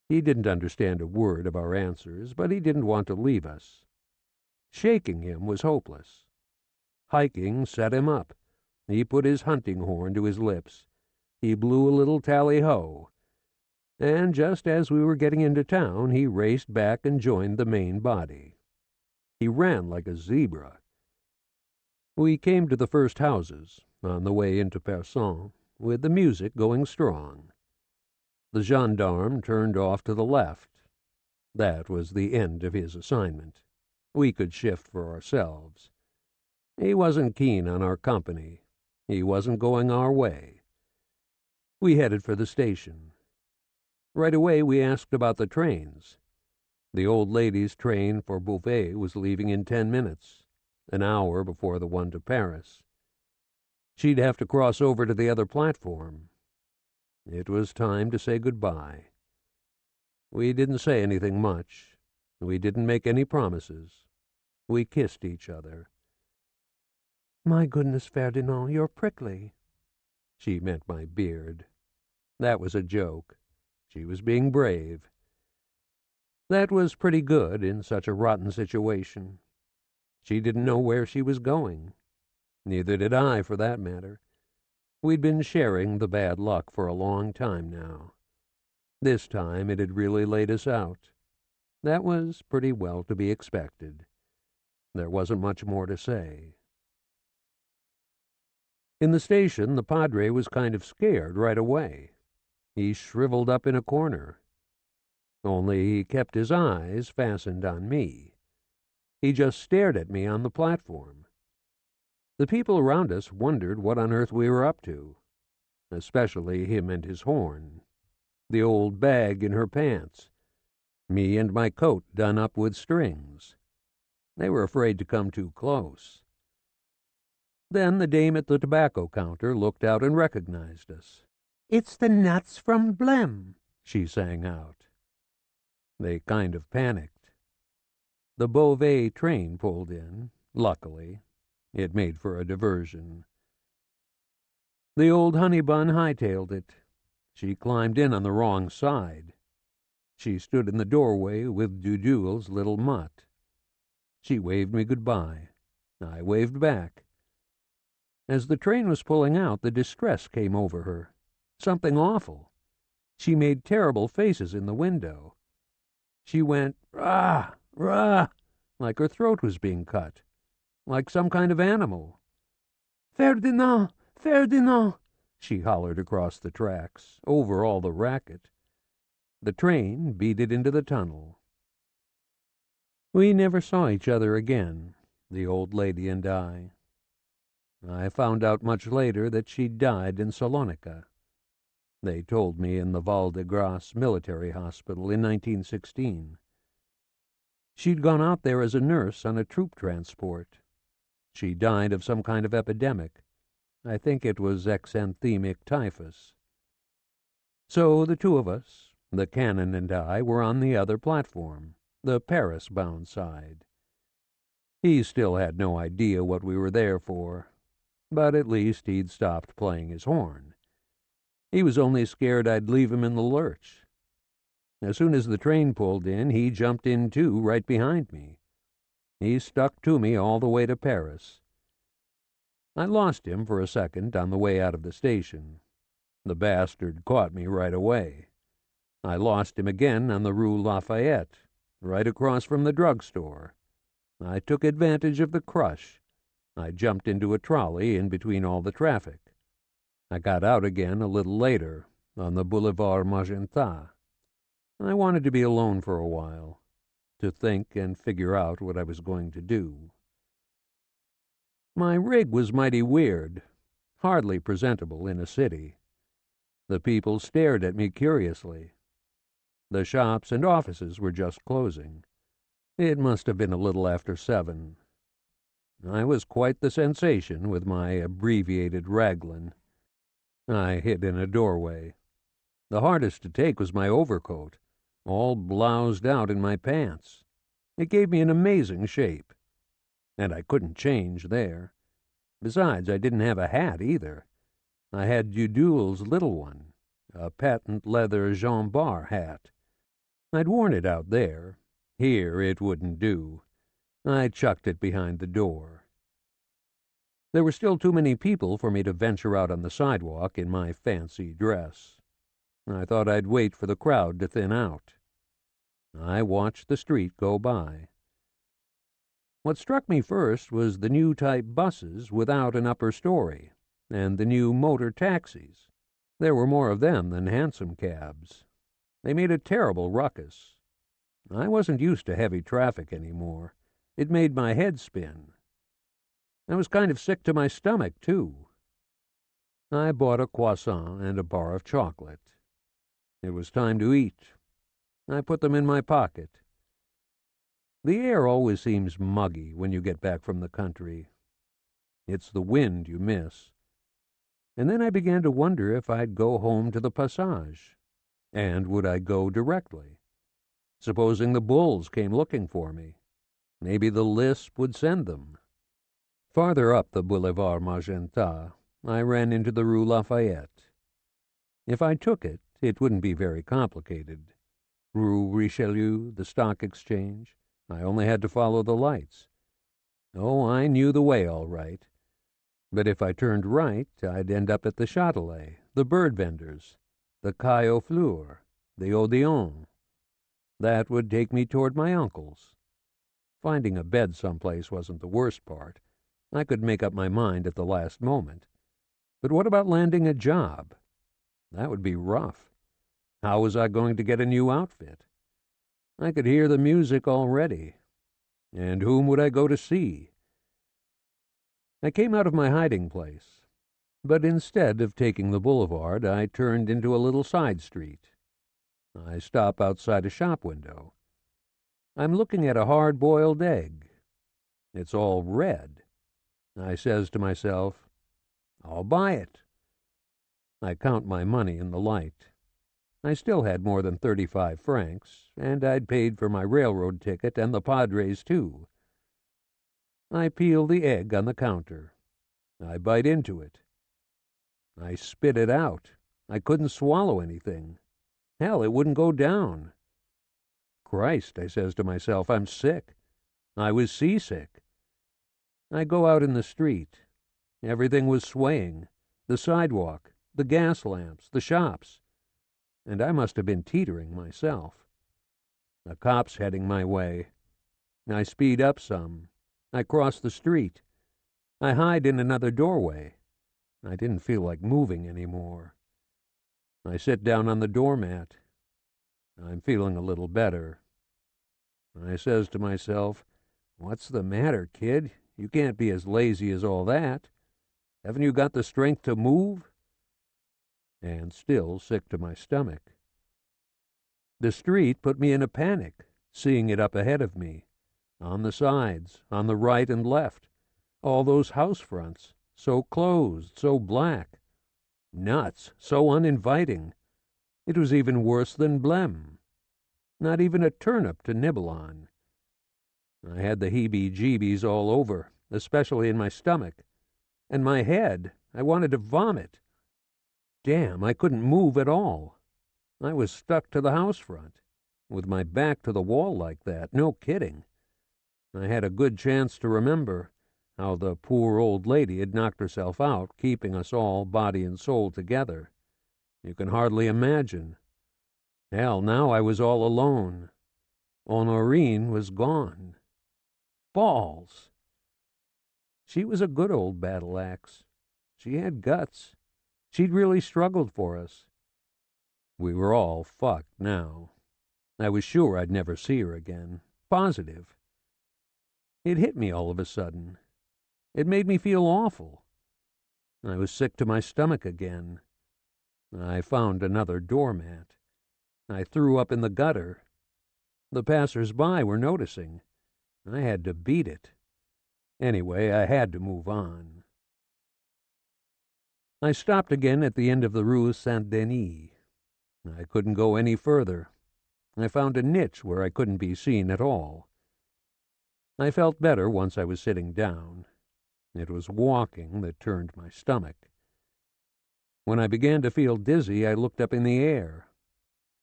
He didn't understand a word of our answers, but he didn't want to leave us. Shaking him was hopeless. Hiking set him up. He put his hunting horn to his lips. He blew a little tally-ho. And just as we were getting into town, he raced back and joined the main body. He ran like a zebra. We came to the first houses, on the way into Person, with the music going strong. The gendarme turned off to the left. That was the end of his assignment. We could shift for ourselves. He wasn't keen on our company. He wasn't going our way. We headed for the station. Right away we asked about the trains. The old lady's train for Beauvais was leaving in 10 minutes, an hour before the one to Paris. She'd have to cross over to the other platform. It was time to say goodbye. We didn't say anything much. We didn't make any promises. We kissed each other. "My goodness, Ferdinand, you're prickly." She meant my beard. That was a joke. She was being brave. That was pretty good in such a rotten situation. She didn't know where she was going. Neither did I, for that matter. We'd been sharing the bad luck for a long time now. This time it had really laid us out. That was pretty well to be expected. There wasn't much more to say. In the station, the padre was kind of scared right away. He shriveled up in a corner. Only he kept his eyes fastened on me. He just stared at me on the platform. The people around us wondered what on earth we were up to, especially him and his horn, the old bag in her pants, me and my coat done up with strings. They were afraid to come too close. Then the dame at the tobacco counter looked out and recognized us. "It's the nuts from Blem," she sang out. They kind of panicked. The Beauvais train pulled in, luckily. It made for a diversion. The old honey bun hightailed it. She climbed in on the wrong side. She stood in the doorway with Dudul's little mutt. She waved me goodbye. I waved back. As the train was pulling out, the distress came over her. Something awful. She made terrible faces in the window. She went, rah, rah, like her throat was being cut, like some kind of animal. Ferdinand, Ferdinand, she hollered across the tracks, over all the racket. The train beat it into the tunnel. We never saw each other again, the old lady and I. I found out much later that she died in Salonika. They told me in the Val de Grace military hospital in 1916. She'd gone out there as a nurse on a troop transport. She died of some kind of epidemic. I think it was exanthemic typhus. So the two of us, the canon and I, were on the other platform, the Paris-bound side. He still had no idea what we were there for, but at least he'd stopped playing his horn. He was only scared I'd leave him in the lurch. As soon as the train pulled in, he jumped in too, right behind me. He stuck to me all the way to Paris. I lost him for a second on the way out of the station. The bastard caught me right away. I lost him again on the Rue Lafayette, right across from the drugstore. I took advantage of the crush. I jumped into a trolley in between all the traffic. I got out again a little later, on the Boulevard Magenta. I wanted to be alone for a while, to think and figure out what I was going to do. My rig was mighty weird, hardly presentable in a city. The people stared at me curiously. The shops and offices were just closing. It must have been a little after 7. I was quite the sensation with my abbreviated raglan. I hid in a doorway. The hardest to take was my overcoat, all bloused out in my pants. It gave me an amazing shape. And I couldn't change there. Besides, I didn't have a hat either. I had Dudul's little one, a patent leather Jean Bar hat. I'd worn it out there. Here it wouldn't do. I chucked it behind the door. There were still too many people for me to venture out on the sidewalk in my fancy dress. I thought I'd wait for the crowd to thin out. I watched the street go by. What struck me first was the new type buses without an upper story, and the new motor taxis. There were more of them than hansom cabs. They made a terrible ruckus. I wasn't used to heavy traffic anymore. It made my head spin. I was kind of sick to my stomach, too. I bought a croissant and a bar of chocolate. It was time to eat. I put them in my pocket. The air always seems muggy when you get back from the country. It's the wind you miss. And then I began to wonder if I'd go home to the Passage. And would I go directly? Supposing the bulls came looking for me. Maybe the Lisp would send them. Farther up the Boulevard Magenta, I ran into the Rue Lafayette. If I took it, it wouldn't be very complicated. Rue Richelieu, the Stock Exchange. I only had to follow the lights. Oh, I knew the way all right. But if I turned right, I'd end up at the Châtelet, the bird vendors, the Quai aux Fleurs, the Odeon. That would take me toward my uncle's. Finding a bed someplace wasn't the worst part. I could make up my mind at the last moment. But what about landing a job? That would be rough. How was I going to get a new outfit? I could hear the music already. And whom would I go to see? I came out of my hiding place, but instead of taking the boulevard, I turned into a little side street. I stop outside a shop window. I'm looking at a hard-boiled egg. It's all red. I says to myself, I'll buy it. I count my money in the light. I still had more than 35 francs, and I'd paid for my railroad ticket and the Padres, too. I peel the egg on the counter. I bite into it. I spit it out. I couldn't swallow anything. Hell, it wouldn't go down. Christ, I says to myself, I'm sick. I was seasick. I go out in the street. Everything was swaying. The sidewalk, the gas lamps, the shops. And I must have been teetering myself. A cop's heading my way. I speed up some. I cross the street. I hide in another doorway. I didn't feel like moving anymore. I sit down on the doormat. I'm feeling a little better. I says to myself, "What's the matter, kid? You can't be as lazy as all that. Haven't you got the strength to move?" And still sick to my stomach. The street put me in a panic, seeing it up ahead of me, on the sides, on the right and left, all those house fronts, so closed, so black. Nuts, so uninviting. It was even worse than Blem. Not even a turnip to nibble on. I had the heebie-jeebies all over, especially in my stomach. And my head, I wanted to vomit. Damn, I couldn't move at all. I was stuck to the house front, with my back to the wall like that, no kidding. I had a good chance to remember how the poor old lady had knocked herself out, keeping us all, body and soul, together. You can hardly imagine. Hell, now I was all alone. Honorine was gone. Balls! She was a good old battle axe. She had guts. She'd really struggled for us. We were all fucked now. I was sure I'd never see her again. Positive. It hit me all of a sudden. It made me feel awful. I was sick to my stomach again. I found another doormat. I threw up in the gutter. The passers-by were noticing. I had to beat it. Anyway, I had to move on. I stopped again at the end of the Rue Saint-Denis. I couldn't go any further. I found a niche where I couldn't be seen at all. I felt better once I was sitting down. It was walking that turned my stomach. When I began to feel dizzy, I looked up in the air.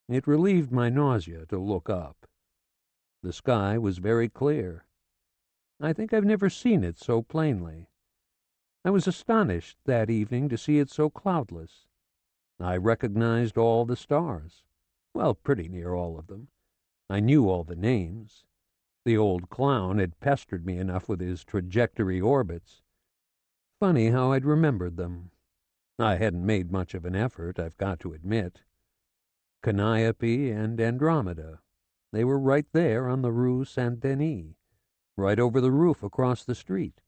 It relieved my nausea to look up. The sky was very clear. I think I've never seen it so plainly. I was astonished that evening to see it so cloudless. I recognized all the stars. Well, pretty near all of them. I knew all the names. The old clown had pestered me enough with his trajectory orbits. Funny how I'd remembered them. I hadn't made much of an effort, I've got to admit. Calliope and Andromeda. They were right there on the Rue Saint-Denis, right over the roof across the street.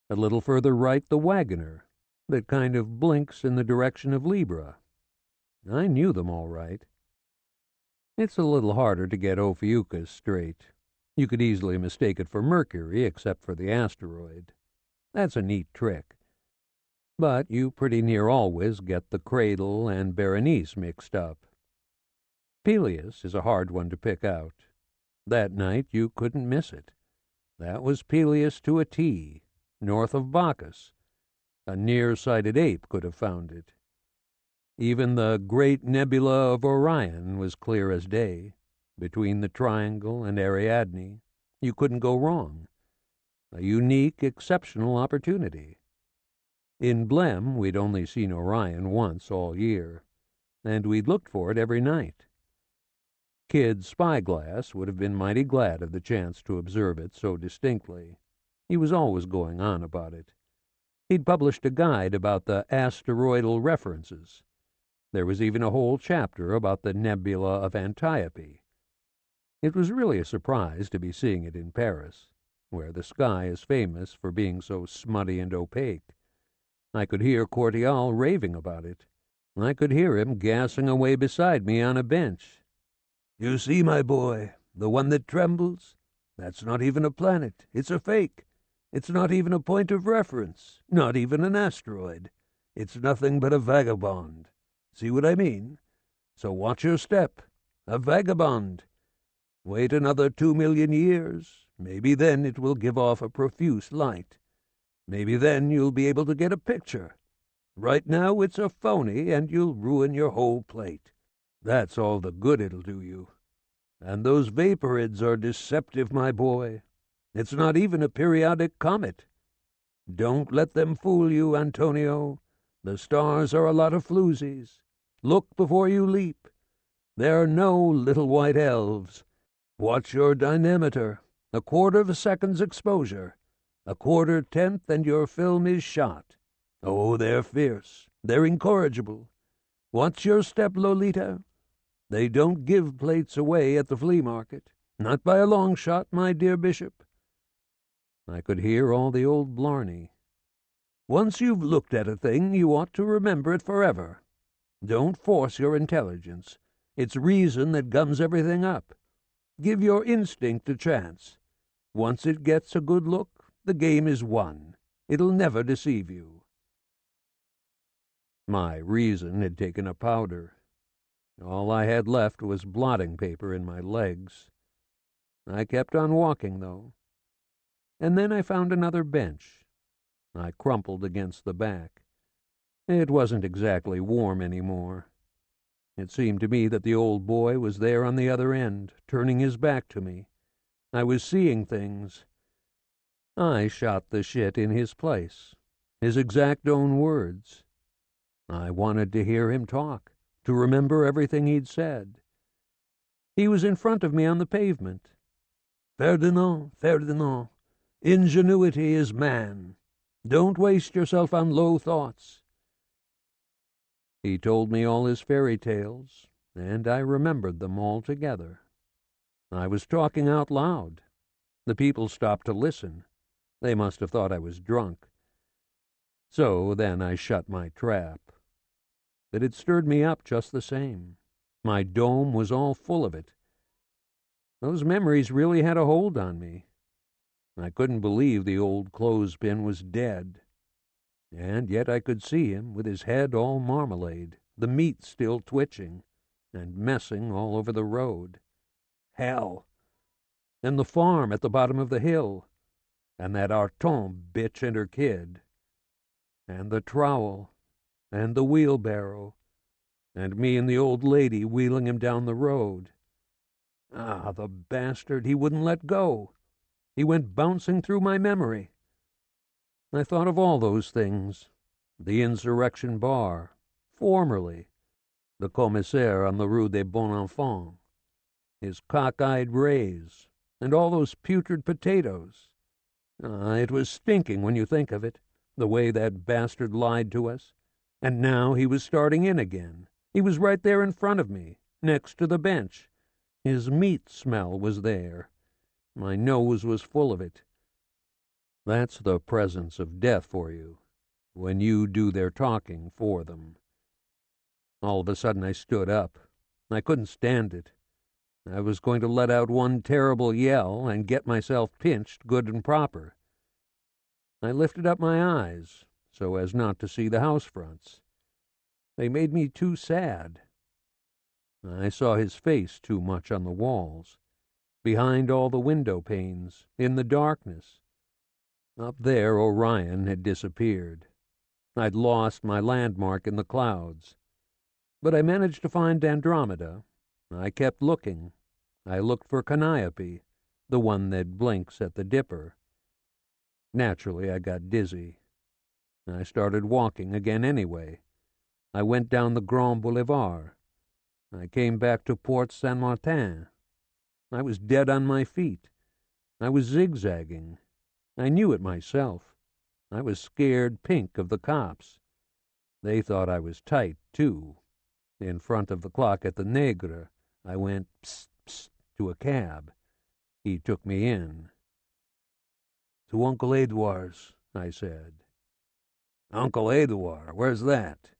A little further right, the Wagoner, that kind of blinks in the direction of Libra. I knew them all right. It's a little harder to get Ophiuchus straight. You could easily mistake it for Mercury, except for the asteroid. That's a neat trick. But you pretty near always get the Cradle and Berenice mixed up. Peleus is a hard one to pick out. That night you couldn't miss it. That was Peleus to a T, north of Bacchus. A near-sighted ape could have found it. Even the great nebula of Orion was clear as day. Between the Triangle and Ariadne, you couldn't go wrong. A unique, exceptional opportunity. In Blem, we'd only seen Orion once all year, and we'd looked for it every night. Kid's spyglass would have been mighty glad of the chance to observe it so distinctly. He was always going on about it. He'd published a guide about the asteroidal references. There was even a whole chapter about the nebula of Antiope. It was really a surprise to be seeing it in Paris, where the sky is famous for being so smutty and opaque. I could hear Cordial raving about it. I could hear him gassing away beside me on a bench. "You see, my boy, the one that trembles? That's not even a planet. It's a fake. It's not even a point of reference, not even an asteroid. It's nothing but a vagabond. See what I mean? So watch your step. A vagabond. Wait another 2 million years. Maybe then it will give off a profuse light. Maybe then you'll be able to get a picture. Right now it's a phony, and you'll ruin your whole plate. That's all the good it'll do you. And those vaporids are deceptive, my boy. It's not even a periodic comet. Don't let them fool you, Antonio. The stars are a lot of floozies. Look before you leap. There are no little white elves. Watch your dynameter. 1/4 of a second's exposure. 1/4 tenth and your film is shot. Oh, they're fierce. They're incorrigible. What's your step, Lolita? They don't give plates away at the flea market. Not by a long shot, my dear Bishop. I could hear all the old blarney. Once you've looked at a thing, you ought to remember it forever. Don't force your intelligence. It's reason that gums everything up. Give your instinct a chance. Once it gets a good look, the game is won. It'll never deceive you. My reason had taken a powder. All I had left was blotting paper in my legs. I kept on walking, though. And then I found another bench. I crumpled against the back. It wasn't exactly warm anymore. It seemed to me that the old boy was there on the other end, turning his back to me. I was seeing things. I shot the shit in his place, his exact own words. I wanted to hear him talk, to remember everything he'd said. He was in front of me on the pavement. Ferdinand, Ferdinand, ingenuity is man. Don't waste yourself on low thoughts. He told me all his fairy tales, and I remembered them all together. I was talking out loud. The people stopped to listen. They must have thought I was drunk. So then I shut my trap. But it stirred me up just the same. My dome was all full of it. Those memories really had a hold on me. I couldn't believe the old clothespin was dead. And yet I could see him with his head all marmalade, the meat still twitching, and messing all over the road. Hell! And the farm at the bottom of the hill, and that Arton bitch and her kid, and the trowel, and the wheelbarrow, and me and the old lady wheeling him down the road. Ah, the bastard, he wouldn't let go. He went bouncing through my memory. I thought of all those things. The insurrection bar, formerly, the commissaire on the Rue des Bons Enfants, his cockeyed rays, and all those putrid potatoes. It was stinking when you think of it, the way that bastard lied to us. And now he was starting in again. He was right there in front of me, next to the bench. His meat smell was there. My nose was full of it. That's the presence of death for you, when you do their talking for them. All of a sudden I stood up. I couldn't stand it. I was going to let out one terrible yell and get myself pinched good and proper. I lifted up my eyes so as not to see the house fronts. They made me too sad. I saw his face too much on the walls, behind all the window panes, in the darkness. Up there Orion had disappeared. I'd lost my landmark in the clouds. But I managed to find Andromeda. I kept looking. I looked for Calliope, the one that blinks at the dipper. Naturally, I got dizzy. I started walking again anyway. I went down the Grand Boulevard. I came back to Porte Saint-Martin. I was dead on my feet. I was zigzagging. I knew it myself. I was scared pink of the cops. They thought I was tight, too. In front of the clock at the Negre, I went psst, psst to a cab. He took me in. "To Uncle Edouard's," I said. "Uncle Edouard? Where's that?"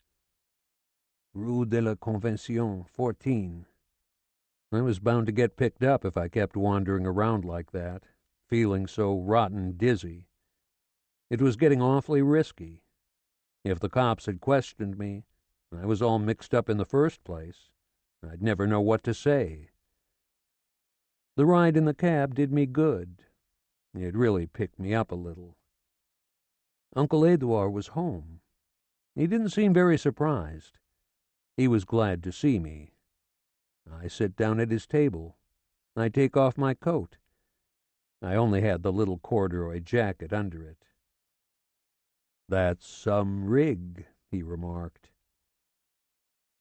"Rue de la Convention, 14. I was bound to get picked up if I kept wandering around like that, feeling so rotten dizzy. It was getting awfully risky. If the cops had questioned me, I was all mixed up in the first place. I'd never know what to say. The ride in the cab did me good. It really picked me up a little. Uncle Edouard was home. He didn't seem very surprised. He was glad to see me. I sit down at his table. I take off my coat. I only had the little corduroy jacket under it. "That's some rig," he remarked.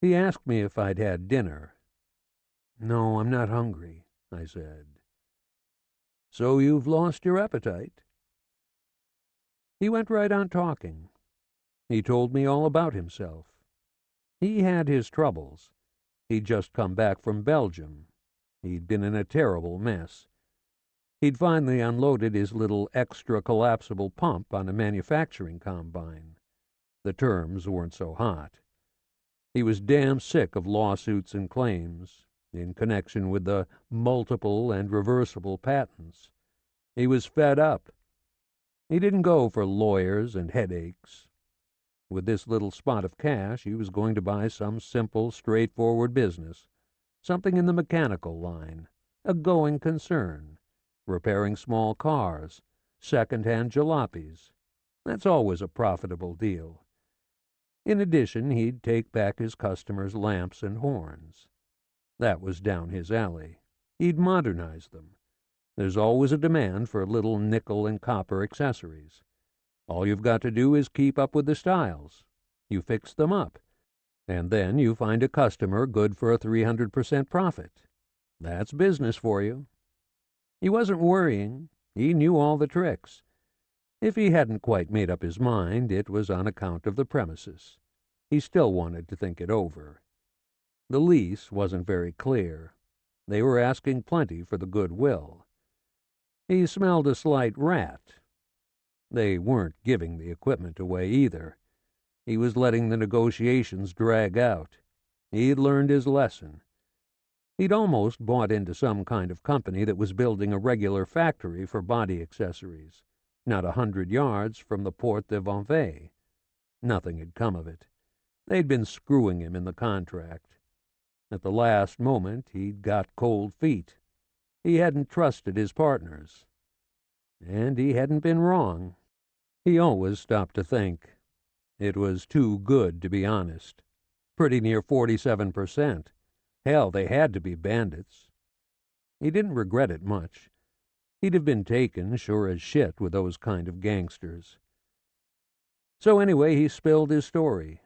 He asked me if I'd had dinner. No, I'm not hungry, I said. So you've lost your appetite? He went right on talking. He told me all about himself. He had his troubles. He'd just come back from Belgium. He'd been in a terrible mess. He'd finally unloaded his little extra collapsible pump on a manufacturing combine. The terms weren't so hot. He was damn sick of lawsuits and claims in connection with the multiple and reversible patents. He was fed up. He didn't go for lawyers and headaches. With this little spot of cash, he was going to buy some simple, straightforward business, something in the mechanical line, a going concern, repairing small cars, second-hand jalopies. That's always a profitable deal. In addition, he'd take back his customers' lamps and horns. That was down his alley. He'd modernize them. There's always a demand for little nickel and copper accessories. All you've got to do is keep up with the styles. You fix them up, and then you find a customer good for a 300% profit. That's business for you. He wasn't worrying. He knew all the tricks. If he hadn't quite made up his mind, it was on account of the premises. He still wanted to think it over. The lease wasn't very clear. They were asking plenty for the goodwill. He smelled a slight rat. They weren't giving the equipment away either. He was letting the negotiations drag out. He'd learned his lesson. He'd almost bought into some kind of company that was building a regular factory for body accessories, not 100 yards from the Porte de Vanvay. Nothing had come of it. They'd been screwing him in the contract. At the last moment, he'd got cold feet. He hadn't trusted his partners. And he hadn't been wrong. He always stopped to think. It was too good to be honest. Pretty near 47%. Hell, they had to be bandits. He didn't regret it much. He'd have been taken sure as shit with those kind of gangsters. So anyway, he spilled his story.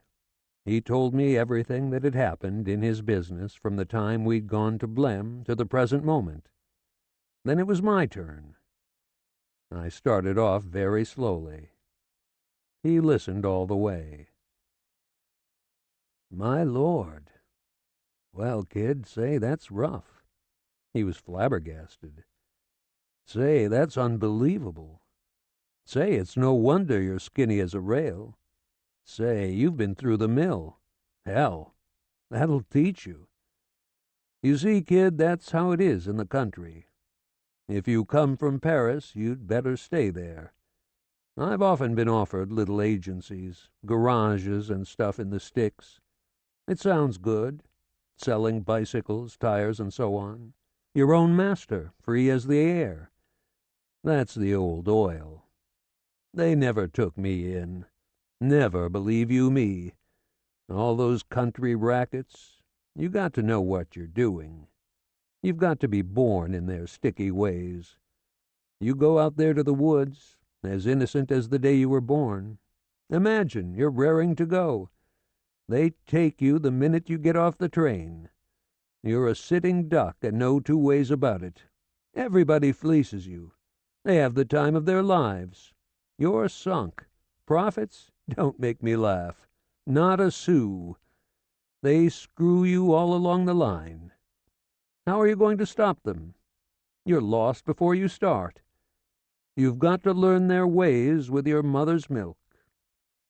He told me everything that had happened in his business from the time we'd gone to Blem to the present moment. Then it was my turn. I started off very slowly. He listened all the way. My Lord. Well, kid, say, that's rough. He was flabbergasted. Say, that's unbelievable. Say, it's no wonder you're skinny as a rail. Say, you've been through the mill. Hell, that'll teach you. You see, kid, that's how it is in the country. If you come from Paris, you'd better stay there. I've often been offered little agencies, garages and stuff in the sticks. It sounds good, selling bicycles, tires, and so on. Your own master, free as the air. That's the old oil. They never took me in. Never, believe you me. All those country rackets, you got to know what you're doing. You've got to be born in their sticky ways. You go out there to the woods, as innocent as the day you were born. Imagine you're raring to go. They take you the minute you get off the train. You're a sitting duck and no two ways about it. Everybody fleeces you. They have the time of their lives. You're sunk. Profits? Don't make me laugh. Not a sou. They screw you all along the line. How are you going to stop them? You're lost before you start. You've got to learn their ways with your mother's milk.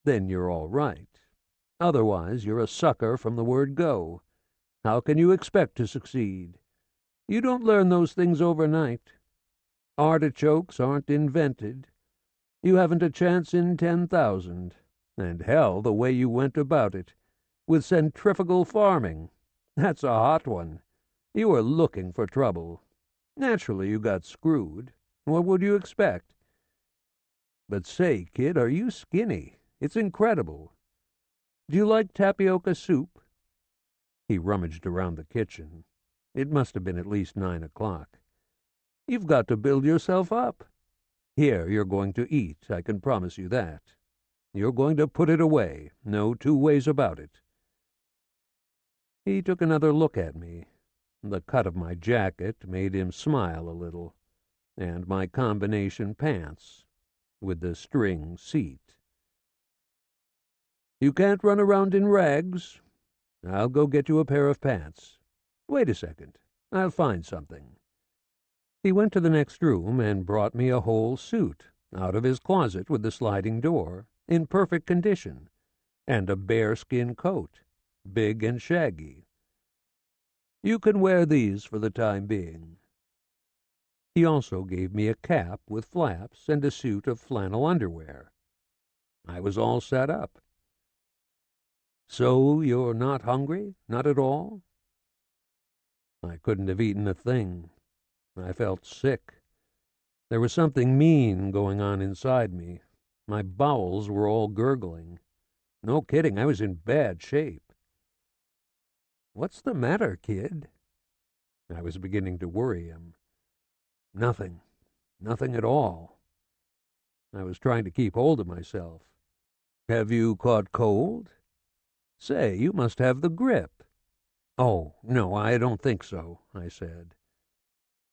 Then you're all right. Otherwise, you're a sucker from the word go. How can you expect to succeed? You don't learn those things overnight. Artichokes aren't invented. You haven't a chance in 10,000. And hell, the way you went about it, with centrifugal farming, that's a hot one. You were looking for trouble. Naturally, you got screwed. What would you expect? But say, kid, are you skinny? It's incredible. Do you like tapioca soup? He rummaged around the kitchen. It must have been at least 9 o'clock. You've got to build yourself up. Here you're going to eat, I can promise you that. You're going to put it away. No two ways about it." He took another look at me. The cut of my jacket made him smile a little, and my combination pants, with the string seat. "You can't run around in rags. I'll go get you a pair of pants. Wait a second. I'll find something." He went to the next room and brought me a whole suit out of his closet with the sliding door, in perfect condition, and a bearskin coat, big and shaggy. "You can wear these for the time being." He also gave me a cap with flaps and a suit of flannel underwear. I was all set up. "So you're not hungry? Not at all?" I couldn't have eaten a thing. I felt sick. There was something mean going on inside me. My bowels were all gurgling. No kidding, I was in bad shape. "What's the matter, kid?" I was beginning to worry him. "Nothing. Nothing at all." I was trying to keep hold of myself. "Have you caught cold? Say, you must have the grip." "Oh, no, I don't think so," I said.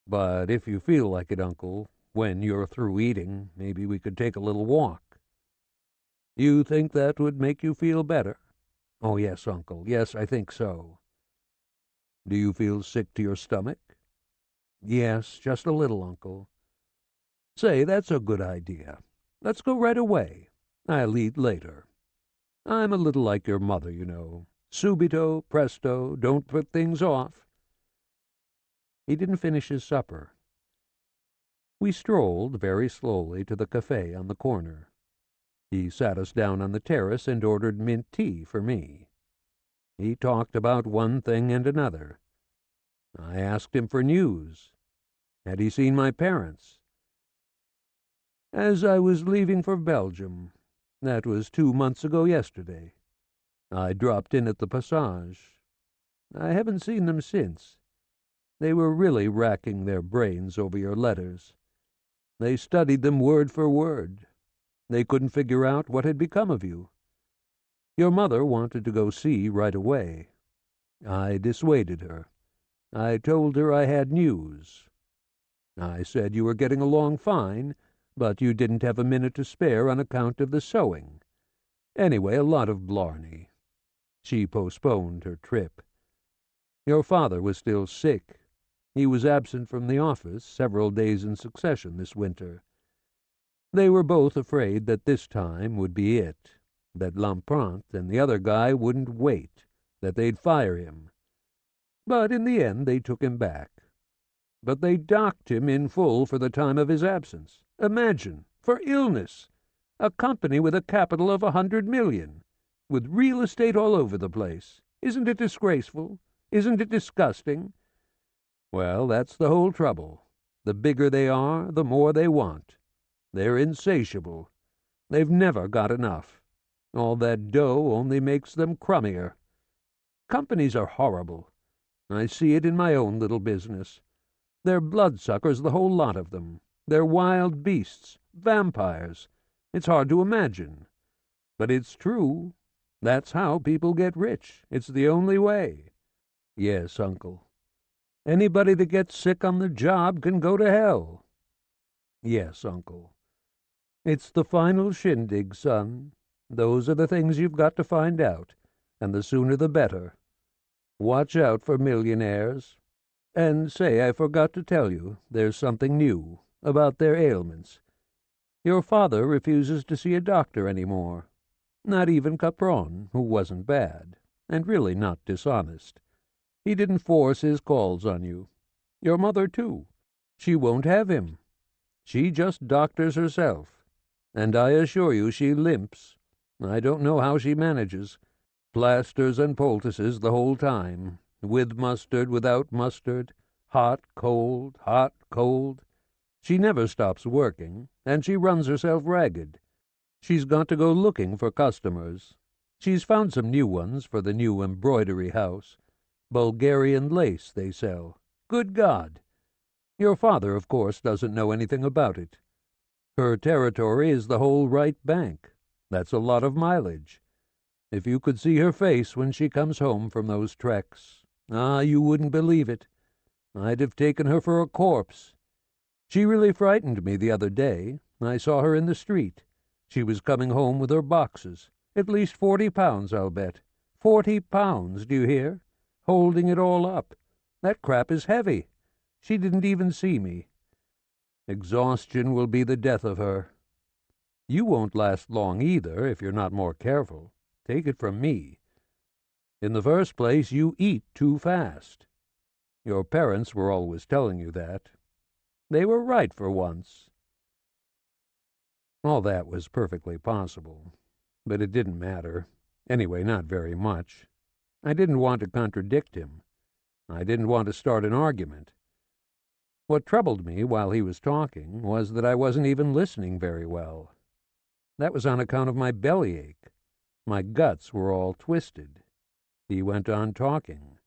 "But if you feel like it, Uncle, when you're through eating, maybe we could take a little walk." "You think that would make you feel better?" "Oh, yes, Uncle. Yes, I think so." "Do you feel sick to your stomach?" "Yes, just a little, Uncle." "Say, that's a good idea. Let's go right away. I'll eat later. I'm a little like your mother, you know. Subito, presto, don't put things off." He didn't finish his supper. We strolled very slowly to the cafe on the corner. He sat us down on the terrace and ordered mint tea for me. He talked about one thing and another. I asked him for news. Had he seen my parents? "As I was leaving for Belgium, that was 2 months ago yesterday, I dropped in at the Passage. I haven't seen them since. They were really racking their brains over your letters. They studied them word for word. They couldn't figure out what had become of you. Your mother wanted to go see right away. I dissuaded her. I told her I had news. I said you were getting along fine, but you didn't have a minute to spare on account of the sewing. Anyway, a lot of blarney. She postponed her trip. Your father was still sick. He was absent from the office several days in succession this winter. They were both afraid that this time would be it, that Lamprant and the other guy wouldn't wait, that they'd fire him. But in the end they took him back. But they docked him in full for the time of his absence. Imagine, for illness. A company with a capital of 100 million, with real estate all over the place. Isn't it disgraceful? Isn't it disgusting? Well, that's the whole trouble. The bigger they are, the more they want. They're insatiable. They've never got enough. All that dough only makes them crummier. Companies are horrible. I see it in my own little business. They're bloodsuckers, the whole lot of them. They're wild beasts, vampires. It's hard to imagine. But it's true. That's how people get rich. It's the only way." "Yes, Uncle." "Anybody that gets sick on the job can go to hell." "Yes, Uncle." "It's the final shindig, son. Those are the things you've got to find out, and the sooner the better. Watch out for millionaires. And say, I forgot to tell you, there's something new about their ailments. Your father refuses to see a doctor any more. Not even Capron, who wasn't bad, and really not dishonest. He didn't force his calls on you. Your mother, too. She won't have him. She just doctors herself. And I assure you she limps. I don't know how she manages. Plasters and poultices the whole time, with mustard, without mustard, hot, cold, hot, cold. She never stops working, and she runs herself ragged. She's got to go looking for customers. She's found some new ones for the new embroidery house. Bulgarian lace they sell. Good God! Your father, of course, doesn't know anything about it. Her territory is the whole right bank. That's a lot of mileage. If you could see her face when she comes home from those treks, you wouldn't believe it. I'd have taken her for a corpse. She really frightened me the other day. I saw her in the street. She was coming home with her boxes. At least 40 pounds, I'll bet. 40 pounds, do you hear? Holding it all up. That crap is heavy. She didn't even see me. Exhaustion will be the death of her. You won't last long either if you're not more careful. Take it from me. In the first place, you eat too fast. Your parents were always telling you that. They were right for once. All that was perfectly possible, but it didn't matter. Anyway, not very much. I didn't want to contradict him. I didn't want to start an argument. What troubled me while he was talking was that I wasn't even listening very well. That was on account of my bellyache. My guts were all twisted. He went on talking.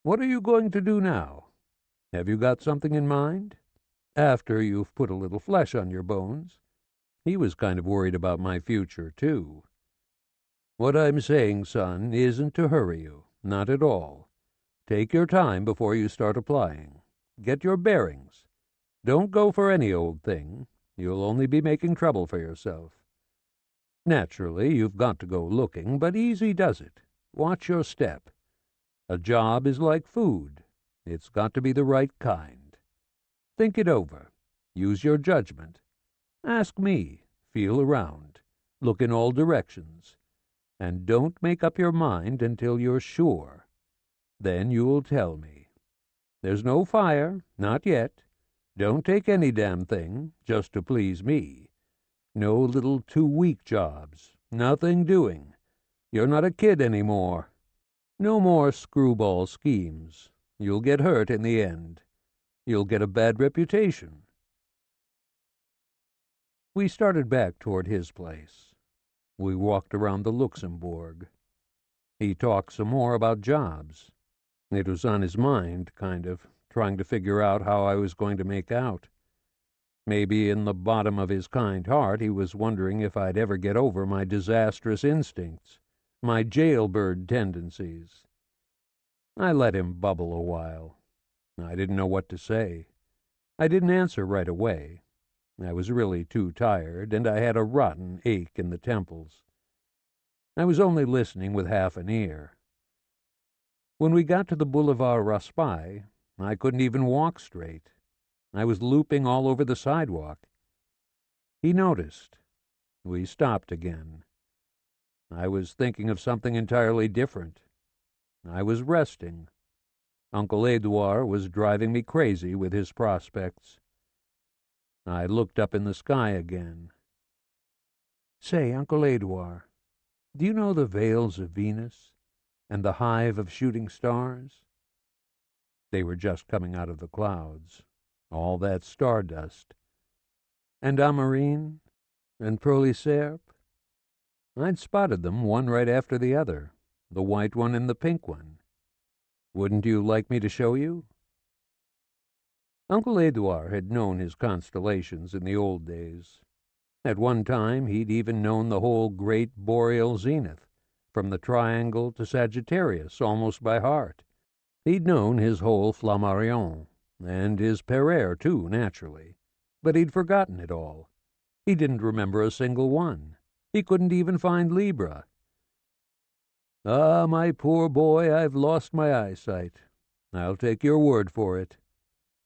What are you going to do now? Have you got something in mind? After you've put a little flesh on your bones. He was kind of worried about my future, too. What I'm saying, son, isn't to hurry you. Not at all. Take your time before you start applying. Get your bearings. Don't go for any old thing. You'll only be making trouble for yourself. Naturally, you've got to go looking, but easy does it. Watch your step. A job is like food. It's got to be the right kind. Think it over. Use your judgment. Ask me. Feel around. Look in all directions. And don't make up your mind until you're sure. Then you'll tell me. There's no fire, not yet. Don't take any damn thing, just to please me. No little 2-week jobs. Nothing doing. You're not a kid anymore. No more screwball schemes. You'll get hurt in the end. You'll get a bad reputation. We started back toward his place. We walked around the Luxembourg. He talked some more about jobs. It was on his mind, kind of, trying to figure out how I was going to make out. Maybe in the bottom of his kind heart he was wondering if I'd ever get over my disastrous instincts, my jailbird tendencies. I let him bubble a while. I didn't know what to say. I didn't answer right away. I was really too tired, and I had a rotten ache in the temples. I was only listening with half an ear. When we got to the Boulevard Raspail, I couldn't even walk straight. I was looping all over the sidewalk. He noticed. We stopped again. I was thinking of something entirely different. I was resting. Uncle Edouard was driving me crazy with his prospects. I looked up in the sky again. Say, Uncle Edouard, do you know the Veils of Venus and the Hive of Shooting Stars? They were just coming out of the clouds, all that stardust. And Amarine and Prolyserpe? I'd spotted them one right after the other, the white one and the pink one. Wouldn't you like me to show you? Uncle Edouard had known his constellations in the old days. At one time he'd even known the whole great boreal zenith, from the Triangle to Sagittarius, almost by heart. He'd known his whole Flammarion, and his Pereire, too, naturally. But he'd forgotten it all. He didn't remember a single one. He couldn't even find Libra. Ah, my poor boy, I've lost my eyesight. I'll take your word for it.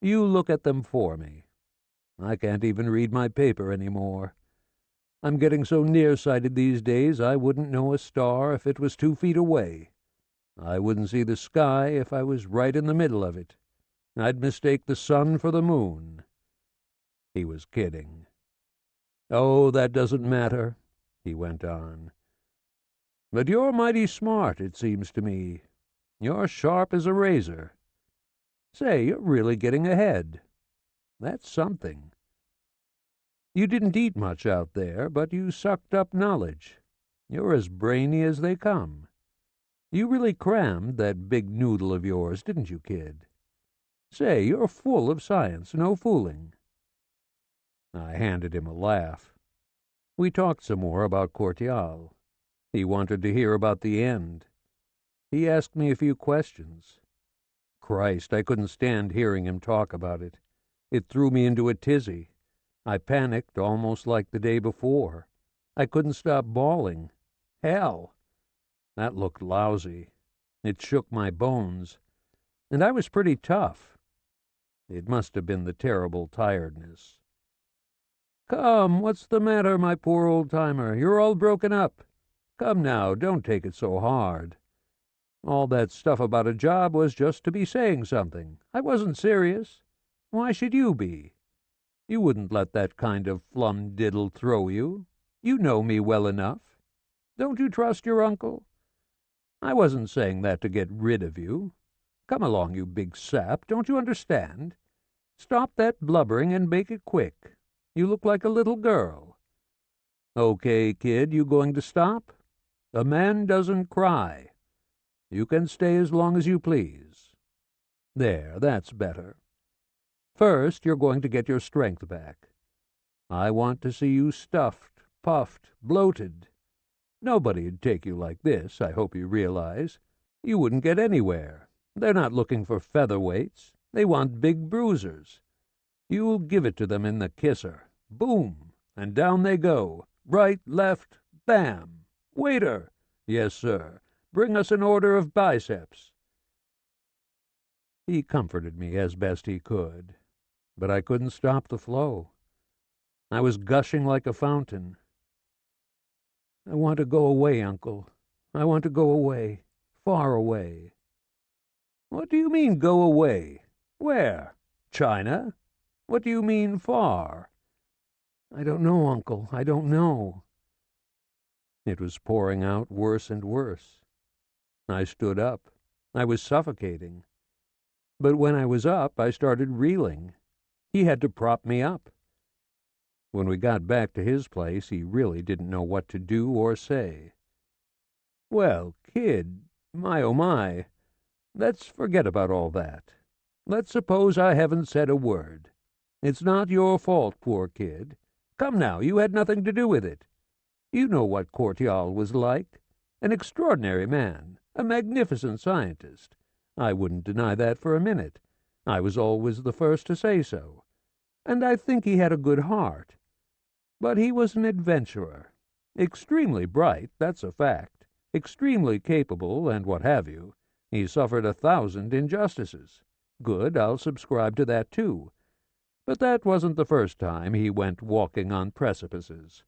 You look at them for me. I can't even read my paper any more. I'm getting so nearsighted these days I wouldn't know a star if it was 2 feet away. I wouldn't see the sky if I was right in the middle of it. I'd mistake the sun for the moon. He was kidding. Oh, that doesn't matter, he went on. But you're mighty smart, it seems to me. You're sharp as a razor. Say, you're really getting ahead. That's something. You didn't eat much out there, but you sucked up knowledge. You're as brainy as they come. You really crammed that big noodle of yours, didn't you, kid? Say, you're full of science, no fooling. I handed him a laugh. We talked some more about Cortial. He wanted to hear about the end. He asked me a few questions. Christ, I couldn't stand hearing him talk about it. It threw me into a tizzy. I panicked almost like the day before. I couldn't stop bawling. Hell! That looked lousy. It shook my bones. And I was pretty tough. It must have been the terrible tiredness. "Come, what's the matter, my poor old-timer? You're all broken up. Come now, don't take it so hard. All that stuff about a job was just to be saying something. I wasn't serious. Why should you be? You wouldn't let that kind of flumdiddle throw you. You know me well enough. Don't you trust your uncle? I wasn't saying that to get rid of you. Come along, you big sap, don't you understand? Stop that blubbering and make it quick. You look like a little girl. Okay, kid, you going to stop? A man doesn't cry. You can stay as long as you please. There, that's better. First, you're going to get your strength back. I want to see you stuffed, puffed, bloated. Nobody'd take you like this, I hope you realize. You wouldn't get anywhere. They're not looking for featherweights. They want big bruisers. You'll give it to them in the kisser. Boom! And down they go. Right, left, bam! Waiter! Yes, sir. Bring us an order of biceps. He comforted me as best he could, but I couldn't stop the flow. I was gushing like a fountain. I want to go away, Uncle. I want to go away, far away. What do you mean, go away? Where? China? What do you mean, far? I don't know, Uncle. I don't know. It was pouring out worse and worse. I stood up. I was suffocating. But when I was up, I started reeling. He had to prop me up. When we got back to his place, he really didn't know what to do or say. Well, kid, my oh my, let's forget about all that. Let's suppose I haven't said a word. It's not your fault, poor kid. Come now, you had nothing to do with it. You know what Cortial was like. An extraordinary man, a magnificent scientist. I wouldn't deny that for a minute. I was always the first to say so. And I think he had a good heart. But he was an adventurer. Extremely bright, that's a fact. Extremely capable, and what have you. He suffered 1,000 injustices. Good, I'll subscribe to that too. But that wasn't the first time he went walking on precipices.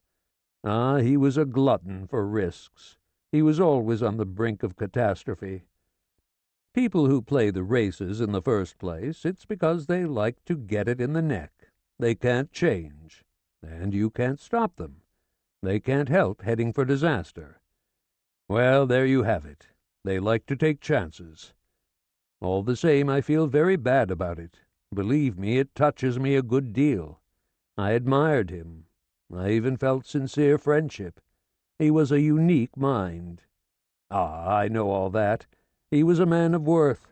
Ah, he was a glutton for risks. He was always on the brink of catastrophe. People who play the races in the first place, it's because they like to get it in the neck. They can't change, and you can't stop them. They can't help heading for disaster. Well, there you have it. They like to take chances. All the same, I feel very bad about it. Believe me, it touches me a good deal. I admired him. I even felt sincere friendship. He was a unique mind. Ah, I know all that. He was a man of worth.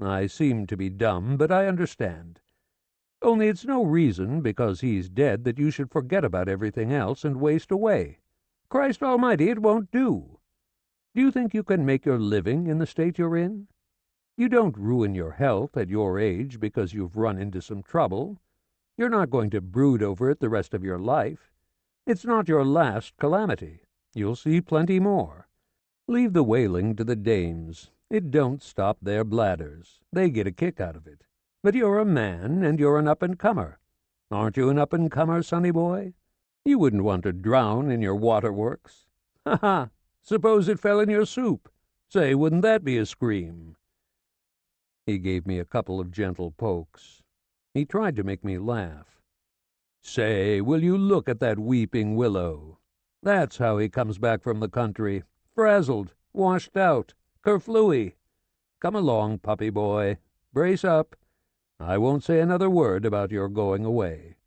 I seem to be dumb, but I understand. Only it's no reason, because he's dead, that you should forget about everything else and waste away. Christ almighty, it won't do. Do you think you can make your living in the state you're in? You don't ruin your health at your age because you've run into some trouble. You're not going to brood over it the rest of your life. It's not your last calamity. You'll see plenty more. Leave the wailing to the dames. It don't stop their bladders. They get a kick out of it. But you're a man, and you're an up-and-comer. Aren't you an up-and-comer, sonny boy? You wouldn't want to drown in your waterworks. Ha-ha! Suppose it fell in your soup. Say, wouldn't that be a scream? He gave me a couple of gentle pokes. He tried to make me laugh. Say, will you look at that weeping willow? That's how he comes back from the country, frazzled, washed out, kerflooey. Come along, puppy boy. Brace up. I won't say another word about your going away.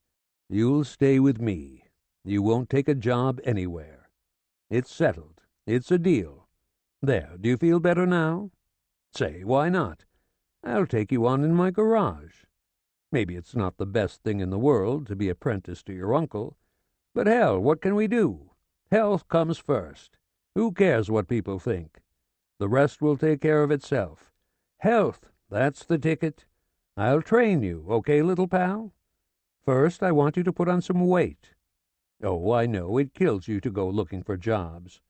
You'll stay with me. You won't take a job anywhere. It's settled. It's a deal. There, do you feel better now? Say, why not? I'll take you on in my garage. Maybe it's not the best thing in the world to be apprenticed to your uncle, But hell, what can we do? Health comes first. Who cares what people think? The rest will take care of itself. Health, that's the ticket. I'll train you, okay, little pal? First, I want you to put on some weight. Oh, I know, it kills you to go looking for jobs.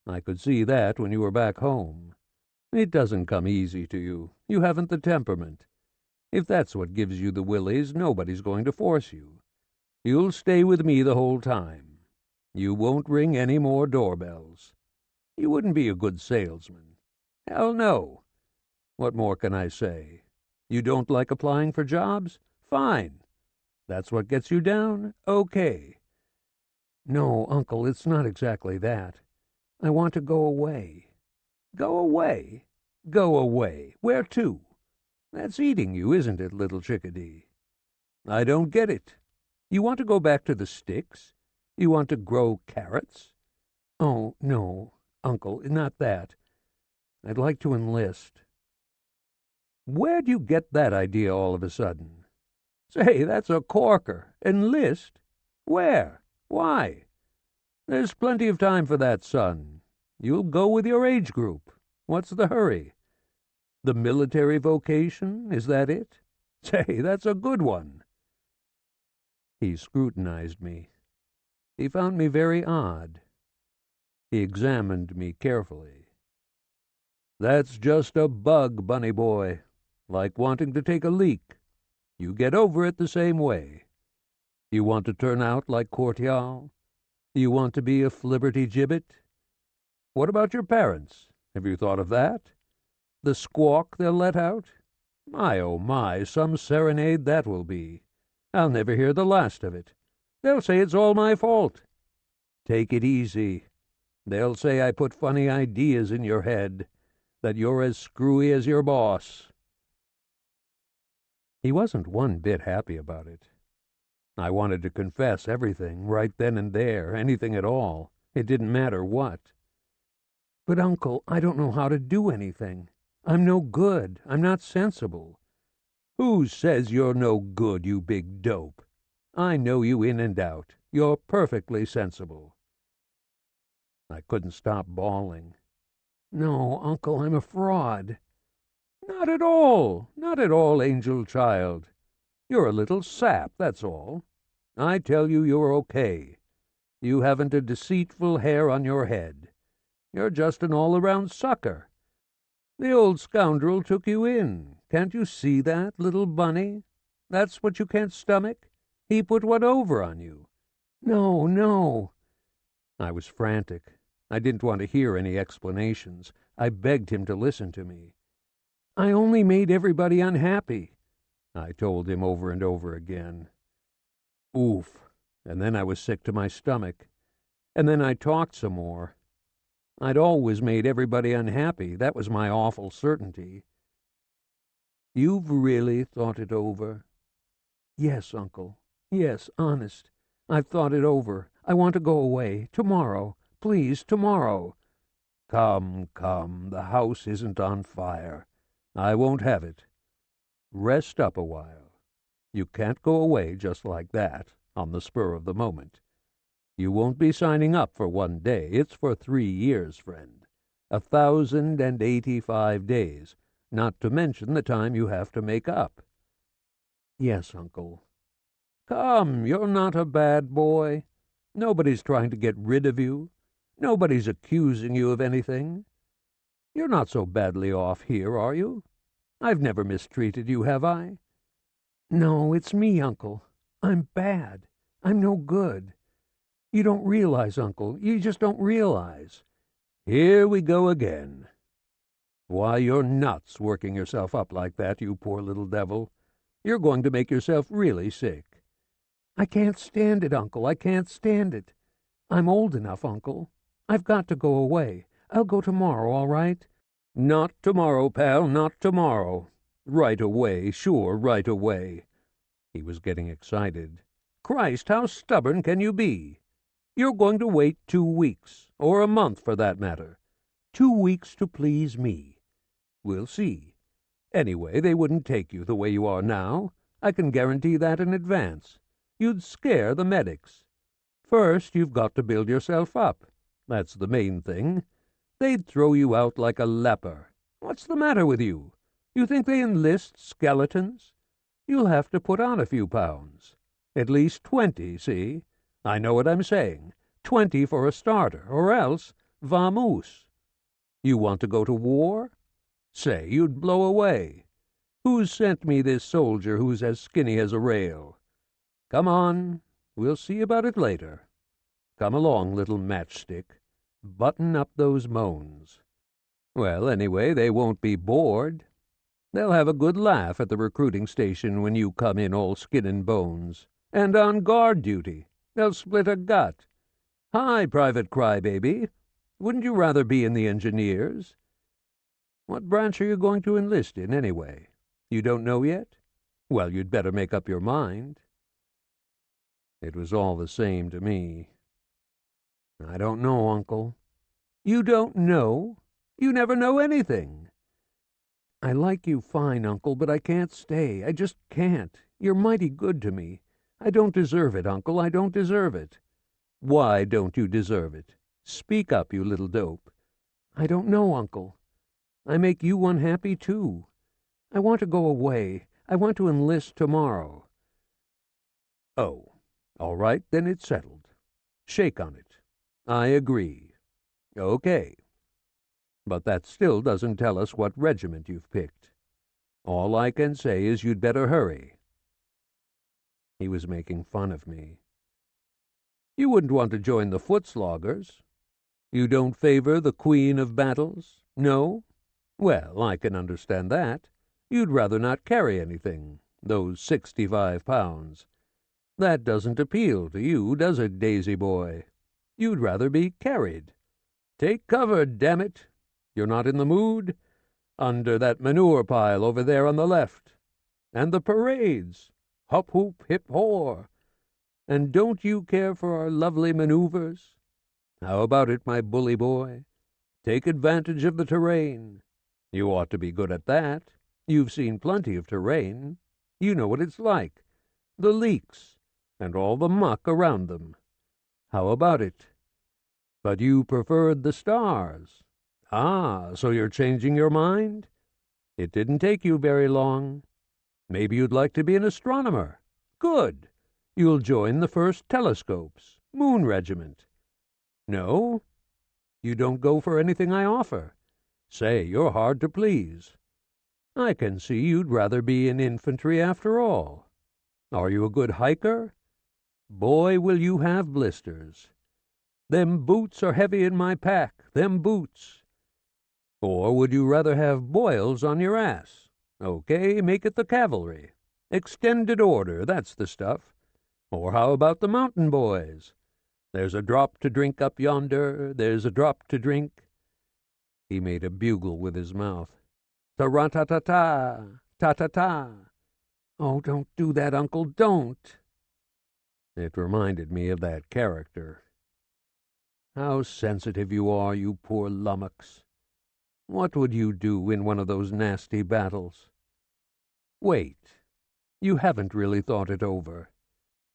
I could see that when you were back home. It doesn't come easy to you. You haven't the temperament. If that's what gives you the willies, nobody's going to force you. You'll stay with me the whole time. You won't ring any more doorbells. You wouldn't be a good salesman. Hell no. What more can I say? You don't like applying for jobs? Fine. That's what gets you down? Okay. No, Uncle, it's not exactly that. I want to go away. Go away? Go away. Where to? That's eating you, isn't it, little chickadee? I don't get it. You want to go back to the sticks? You want to grow carrots? Oh, no, Uncle, not that. I'd like to enlist. Where'd you get that idea all of a sudden? Say, that's a corker. Enlist? Where? Why? There's plenty of time for that, son. You'll go with your age group. What's the hurry? The military vocation, is that it? Say, that's a good one. He scrutinized me. He found me very odd. He examined me carefully. That's just a bug, bunny boy, like wanting to take a leak. You get over it the same way. You want to turn out like Courtial? You want to be a flibberty-gibbet? What about your parents? Have you thought of that? The squawk they'll let out? My, oh my, some serenade that will be. I'll never hear the last of it. They'll say it's all my fault. Take it easy. They'll say I put funny ideas in your head, that you're as screwy as your boss. He wasn't one bit happy about it. I wanted to confess everything, right then and there, anything at all. It didn't matter what. But, Uncle, I don't know how to do anything. I'm no good. I'm not sensible. Who says you're no good, you big dope? I know you in and out. You're perfectly sensible. I couldn't stop bawling. No, Uncle, I'm a fraud. Not at all. Not at all, angel child. You're a little sap, that's all. I tell you you're okay. You haven't a deceitful hair on your head. You're just an all-around sucker. The old scoundrel took you in. Can't you see that, little bunny? That's what you can't stomach? He put one over on you. No, no. I was frantic. I didn't want to hear any explanations. I begged him to listen to me. I only made everybody unhappy, I told him over and over again. Oof. And then I was sick to my stomach. And then I talked some more. I'd always made everybody unhappy. That was my awful certainty. You've really thought it over? Yes, Uncle. Yes, honest. I've thought it over. I want to go away. Tomorrow. Please, tomorrow. Come, come. The house isn't on fire. I won't have it. Rest up a while. You can't go away just like that, on the spur of the moment. You won't be signing up for one day. It's for 3 years, friend. 1,085 days, not to mention the time you have to make up. Yes, Uncle. Come, you're not a bad boy. Nobody's trying to get rid of you. Nobody's accusing you of anything. You're not so badly off here, are you? I've never mistreated you, have I? No, it's me, Uncle. I'm bad. I'm no good. You don't realize, Uncle. You just don't realize. Here we go again. Why, you're nuts working yourself up like that, you poor little devil. You're going to make yourself really sick. I can't stand it, Uncle. I can't stand it. I'm old enough, Uncle. I've got to go away. I'll go tomorrow, all right? Not tomorrow, pal, not tomorrow. Right away, sure, right away. He was getting excited. Christ, how stubborn can you be? You're going to wait 2 weeks, or a month for that matter. 2 weeks to please me. We'll see. Anyway, they wouldn't take you the way you are now. I can guarantee that in advance. You'd scare the medics. First, you've got to build yourself up. That's the main thing. They'd throw you out like a leper. What's the matter with you? You think they enlist skeletons? You'll have to put on a few pounds. At least 20, see? I know what I'm saying. 20 for a starter, or else, vamoose. You want to go to war? Say, you'd blow away. Who's sent me this soldier who's as skinny as a rail? Come on, we'll see about it later. Come along, little matchstick. Button up those moans. Well, anyway, they won't be bored. They'll have a good laugh at the recruiting station when you come in all skin and bones. And on guard duty. They'll split a gut. Hi, Private Crybaby. Wouldn't you rather be in the engineers? What branch are you going to enlist in, anyway? You don't know yet? Well, you'd better make up your mind. It was all the same to me. I don't know, Uncle. You don't know? You never know anything. I like you fine, Uncle, but I can't stay. I just can't. You're mighty good to me. I don't deserve it, Uncle. I don't deserve it. Why don't you deserve it? Speak up, you little dope. I don't know, Uncle. I make you unhappy, too. I want to go away. I want to enlist tomorrow. Oh, all right, then it's settled. Shake on it. I agree. Okay. But that still doesn't tell us what regiment you've picked. All I can say is you'd better hurry. He was making fun of me. You wouldn't want to join the foot-sloggers. You don't favor the Queen of Battles? No? Well, I can understand that. You'd rather not carry anything, those 65 pounds. That doesn't appeal to you, does it, Daisy boy? You'd rather be carried. Take cover, damn it. You're not in the mood? Under that manure pile over there on the left. And the parades. Hop hoop hip haw. And don't you care for our lovely maneuvers? How about it, my bully boy? Take advantage of the terrain. You ought to be good at that. You've seen plenty of terrain. You know what it's like. The leaks, and all the muck around them. How about it? But you preferred the stars. Ah, so you're changing your mind? It didn't take you very long. Maybe you'd like to be an astronomer. Good. You'll join the first telescopes, moon regiment. No? You don't go for anything I offer. Say, you're hard to please. I can see you'd rather be in infantry after all. Are you a good hiker? Boy, will you have blisters. Them boots are heavy in my pack, them boots. Or would you rather have boils on your ass? Okay, make it the cavalry. Extended order, that's the stuff. Or how about the mountain boys? There's a drop to drink up yonder, there's a drop to drink. He made a bugle with his mouth. Ta-ra-ta-ta-ta, ta-ta-ta. Oh, don't do that, Uncle, don't. It reminded me of that character. How sensitive you are, you poor lummox. What would you do in one of those nasty battles? Wait. You haven't really thought it over.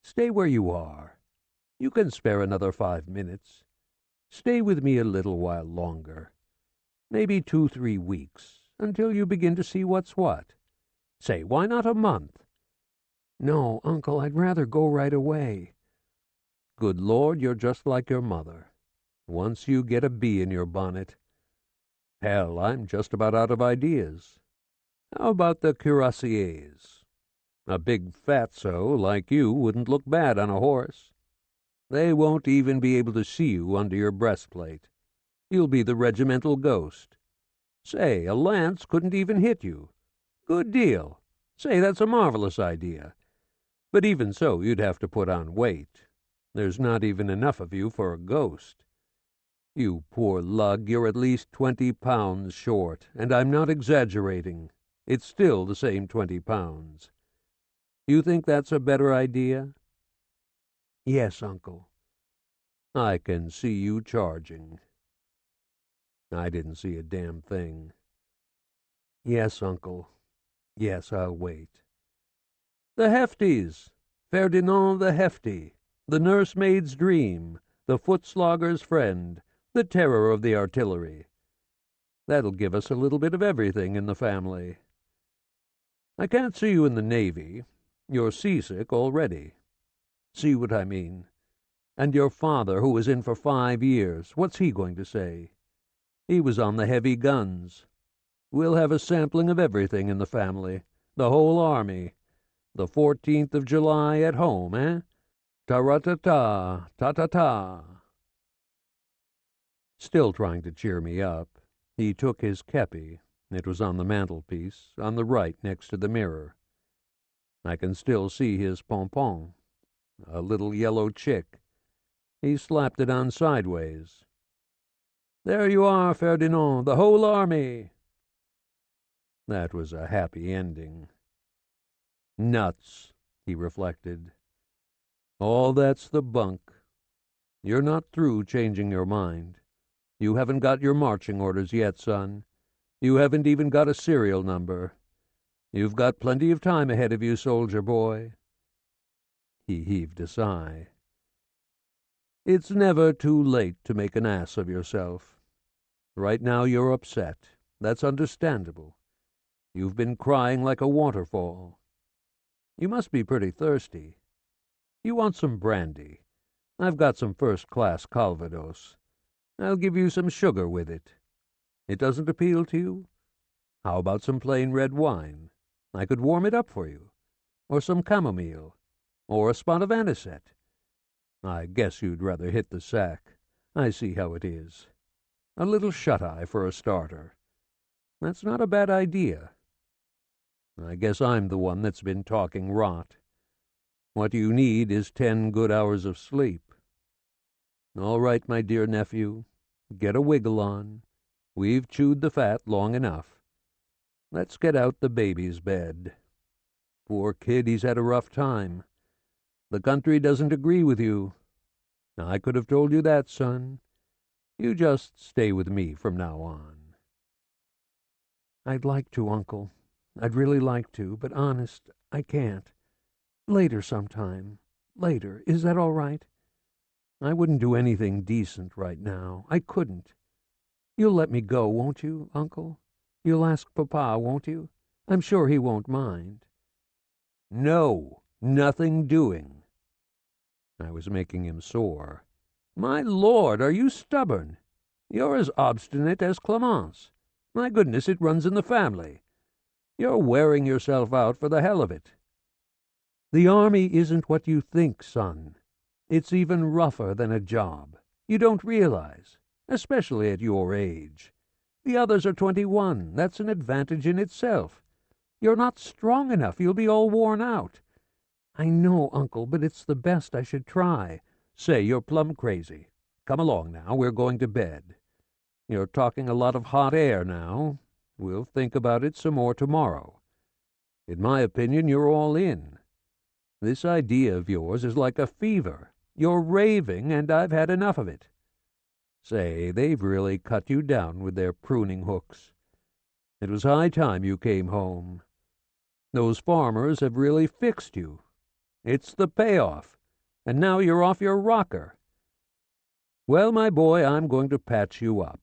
Stay where you are. You can spare another 5 minutes. Stay with me a little while longer. Maybe 2-3 weeks, until you begin to see what's what. Say, why not a month? No, Uncle, I'd rather go right away. Good Lord, you're just like your mother. Once you get a bee in your bonnet. Hell, I'm just about out of ideas. How about the cuirassiers? A big fatso like you wouldn't look bad on a horse. They won't even be able to see you under your breastplate. You'll be the regimental ghost. Say, a lance couldn't even hit you. Good deal. Say, that's a marvelous idea. But even so, you'd have to put on weight. There's not even enough of you for a ghost. You poor lug, you're at least 20 pounds short, and I'm not exaggerating. It's still the same 20 pounds. You think that's a better idea? Yes, Uncle. I can see you charging. I didn't see a damn thing. Yes, Uncle. Yes, I'll wait. The Hefties! Ferdinand the Hefty! the nursemaid's dream, the foot-slogger's friend, the terror of the artillery. That'll give us a little bit of everything in the family. I can't see you in the Navy. You're seasick already. See what I mean? And your father, who was in for 5 years, what's he going to say? He was on the heavy guns. We'll have a sampling of everything in the family, the whole army. The 14th of July at home, eh? Ta-ra-ta-ta, ta-ta-ta. Still trying to cheer me up, he took his kepi. It was on the mantelpiece, on the right next to the mirror. I can still see his pompon, a little yellow chick. He slapped it on sideways. There you are, Ferdinand, the whole army. That was a happy ending. Nuts, he reflected. All that's the bunk. You're not through changing your mind. You haven't got your marching orders yet, son. You haven't even got a serial number. You've got plenty of time ahead of you, soldier boy. He heaved a sigh. It's never too late to make an ass of yourself. Right now you're upset. That's understandable. You've been crying like a waterfall. You must be pretty thirsty. You want some brandy? I've got some first-class Calvados. I'll give you some sugar with it. It doesn't appeal to you? How about some plain red wine? I could warm it up for you. Or some chamomile. Or a spot of anisette. I guess you'd rather hit the sack. I see how it is. A little shut-eye for a starter. That's not a bad idea. I guess I'm the one that's been talking rot. What you need is 10 good hours of sleep. All right, my dear nephew, get a wiggle on. We've chewed the fat long enough. Let's get out the baby's bed. Poor kid, he's had a rough time. The country doesn't agree with you. I could have told you that, son. You just stay with me from now on. I'd like to, Uncle. I'd really like to, but honest, I can't. Later sometime. Later. Is that all right? I wouldn't do anything decent right now. I couldn't. You'll let me go, won't you, Uncle? You'll ask Papa, won't you? I'm sure he won't mind. No, nothing doing. I was making him sore. My Lord, are you stubborn? You're as obstinate as Clemence. My goodness, it runs in the family. You're wearing yourself out for the hell of it. The army isn't what you think, son. It's even rougher than a job. You don't realize, especially at your age. The others are 21. That's an advantage in itself. You're not strong enough. You'll be all worn out. I know, Uncle, but it's the best I should try. Say, you're plumb crazy. Come along now. We're going to bed. You're talking a lot of hot air now. We'll think about it some more tomorrow. In my opinion, you're all in. This idea of yours is like a fever. You're raving, and I've had enough of it. Say, they've really cut you down with their pruning hooks. It was high time you came home. Those farmers have really fixed you. It's the payoff, and now you're off your rocker. Well, my boy, I'm going to patch you up.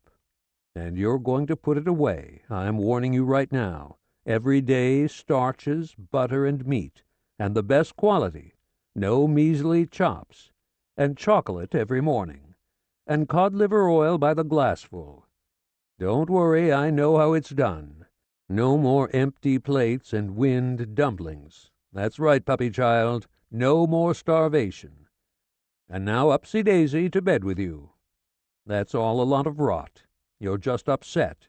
And you're going to put it away. I'm warning you right now. Every day, starches, butter, and meat, and the best quality. No measly chops. And chocolate every morning. And cod-liver oil by the glassful. Don't worry, I know how it's done. No more empty plates and wind dumplings. That's right, puppy child. No more starvation. And now upsy-daisy to bed with you. That's all a lot of rot. You're just upset.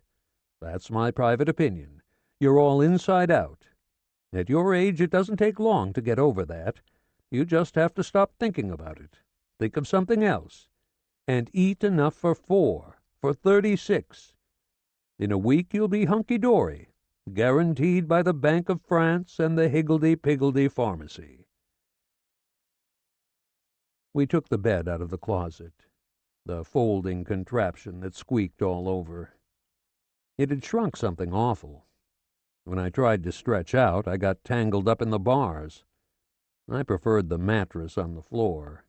That's my private opinion. You're all inside out. At your age, it doesn't take long to get over that. You just have to stop thinking about it. Think of something else. And eat enough for 4, for 36. In a week, you'll be hunky-dory, guaranteed by the Bank of France and the Higgledy-Piggledy Pharmacy. We took the bed out of the closet, the folding contraption that squeaked all over. It had shrunk something awful. When I tried to stretch out, I got tangled up in the bars. I preferred the mattress on the floor.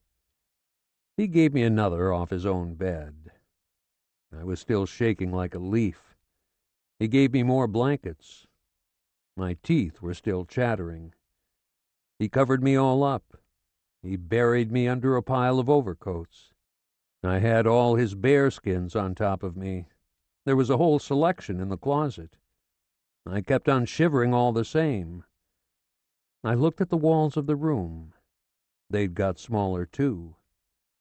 He gave me another off his own bed. I was still shaking like a leaf. He gave me more blankets. My teeth were still chattering. He covered me all up. He buried me under a pile of overcoats. I had all his bearskins on top of me. There was a whole selection in the closet. I kept on shivering all the same. I looked at the walls of the room. They'd got smaller, too.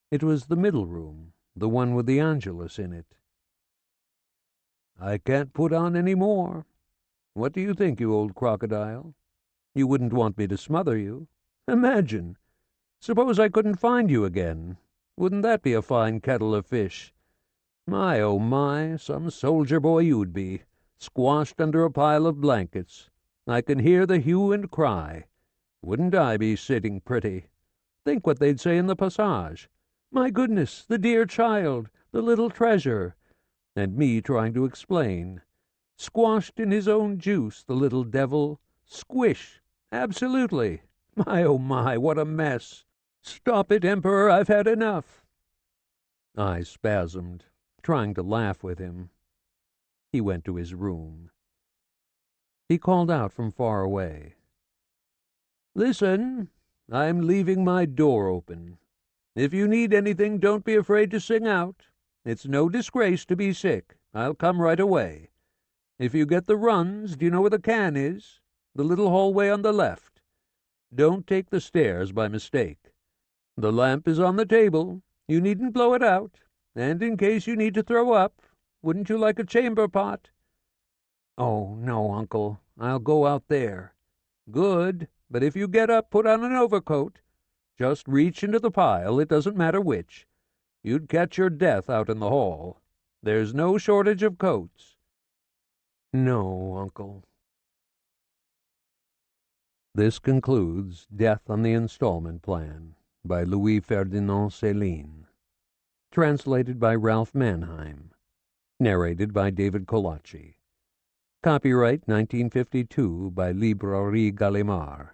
It was the middle room, the one with the Angelus in it. I can't put on any more. What do you think, you old crocodile? You wouldn't want me to smother you. Imagine! Suppose I couldn't find you again. Wouldn't that be a fine kettle of fish? My, oh my, some soldier boy you'd be, squashed under a pile of blankets. I can hear the hue and cry. Wouldn't I be sitting pretty? Think what they'd say in the passage. My goodness, the dear child, the little treasure. And me trying to explain. Squashed in his own juice, the little devil. Squish. Absolutely. My, oh my, what a mess. Stop it, Emperor, I've had enough. I spasmed, trying to laugh with him. He went to his room. He called out from far away. Listen, I'm leaving my door open. If you need anything, don't be afraid to sing out. It's no disgrace to be sick. I'll come right away. If you get the runs, do you know where the can is? The little hallway on the left. Don't take the stairs by mistake. The lamp is on the table. You needn't blow it out. And in case you need to throw up, wouldn't you like a chamber pot? Oh, no, Uncle. I'll go out there. Good, but if you get up, put on an overcoat. Just reach into the pile, it doesn't matter which. You'd catch your death out in the hall. There's no shortage of coats. No, Uncle. This concludes Death on the Installment Plan by Louis-Ferdiand Céline. Translated by Ralph Manheim. Narrated by David Colaci. Copyright 1952 by Librairie Gallimard.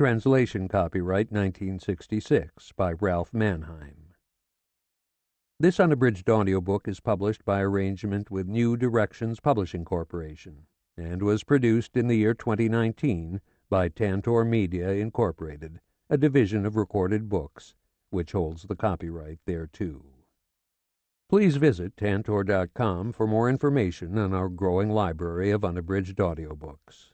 Translation copyright 1966 by Ralph Manheim. This unabridged audiobook is published by arrangement with New Directions Publishing Corporation and was produced in the year 2019 by Tantor Media, Incorporated, a division of Recorded Books, which holds the copyright thereto. Please visit Tantor.com for more information on our growing library of unabridged audiobooks.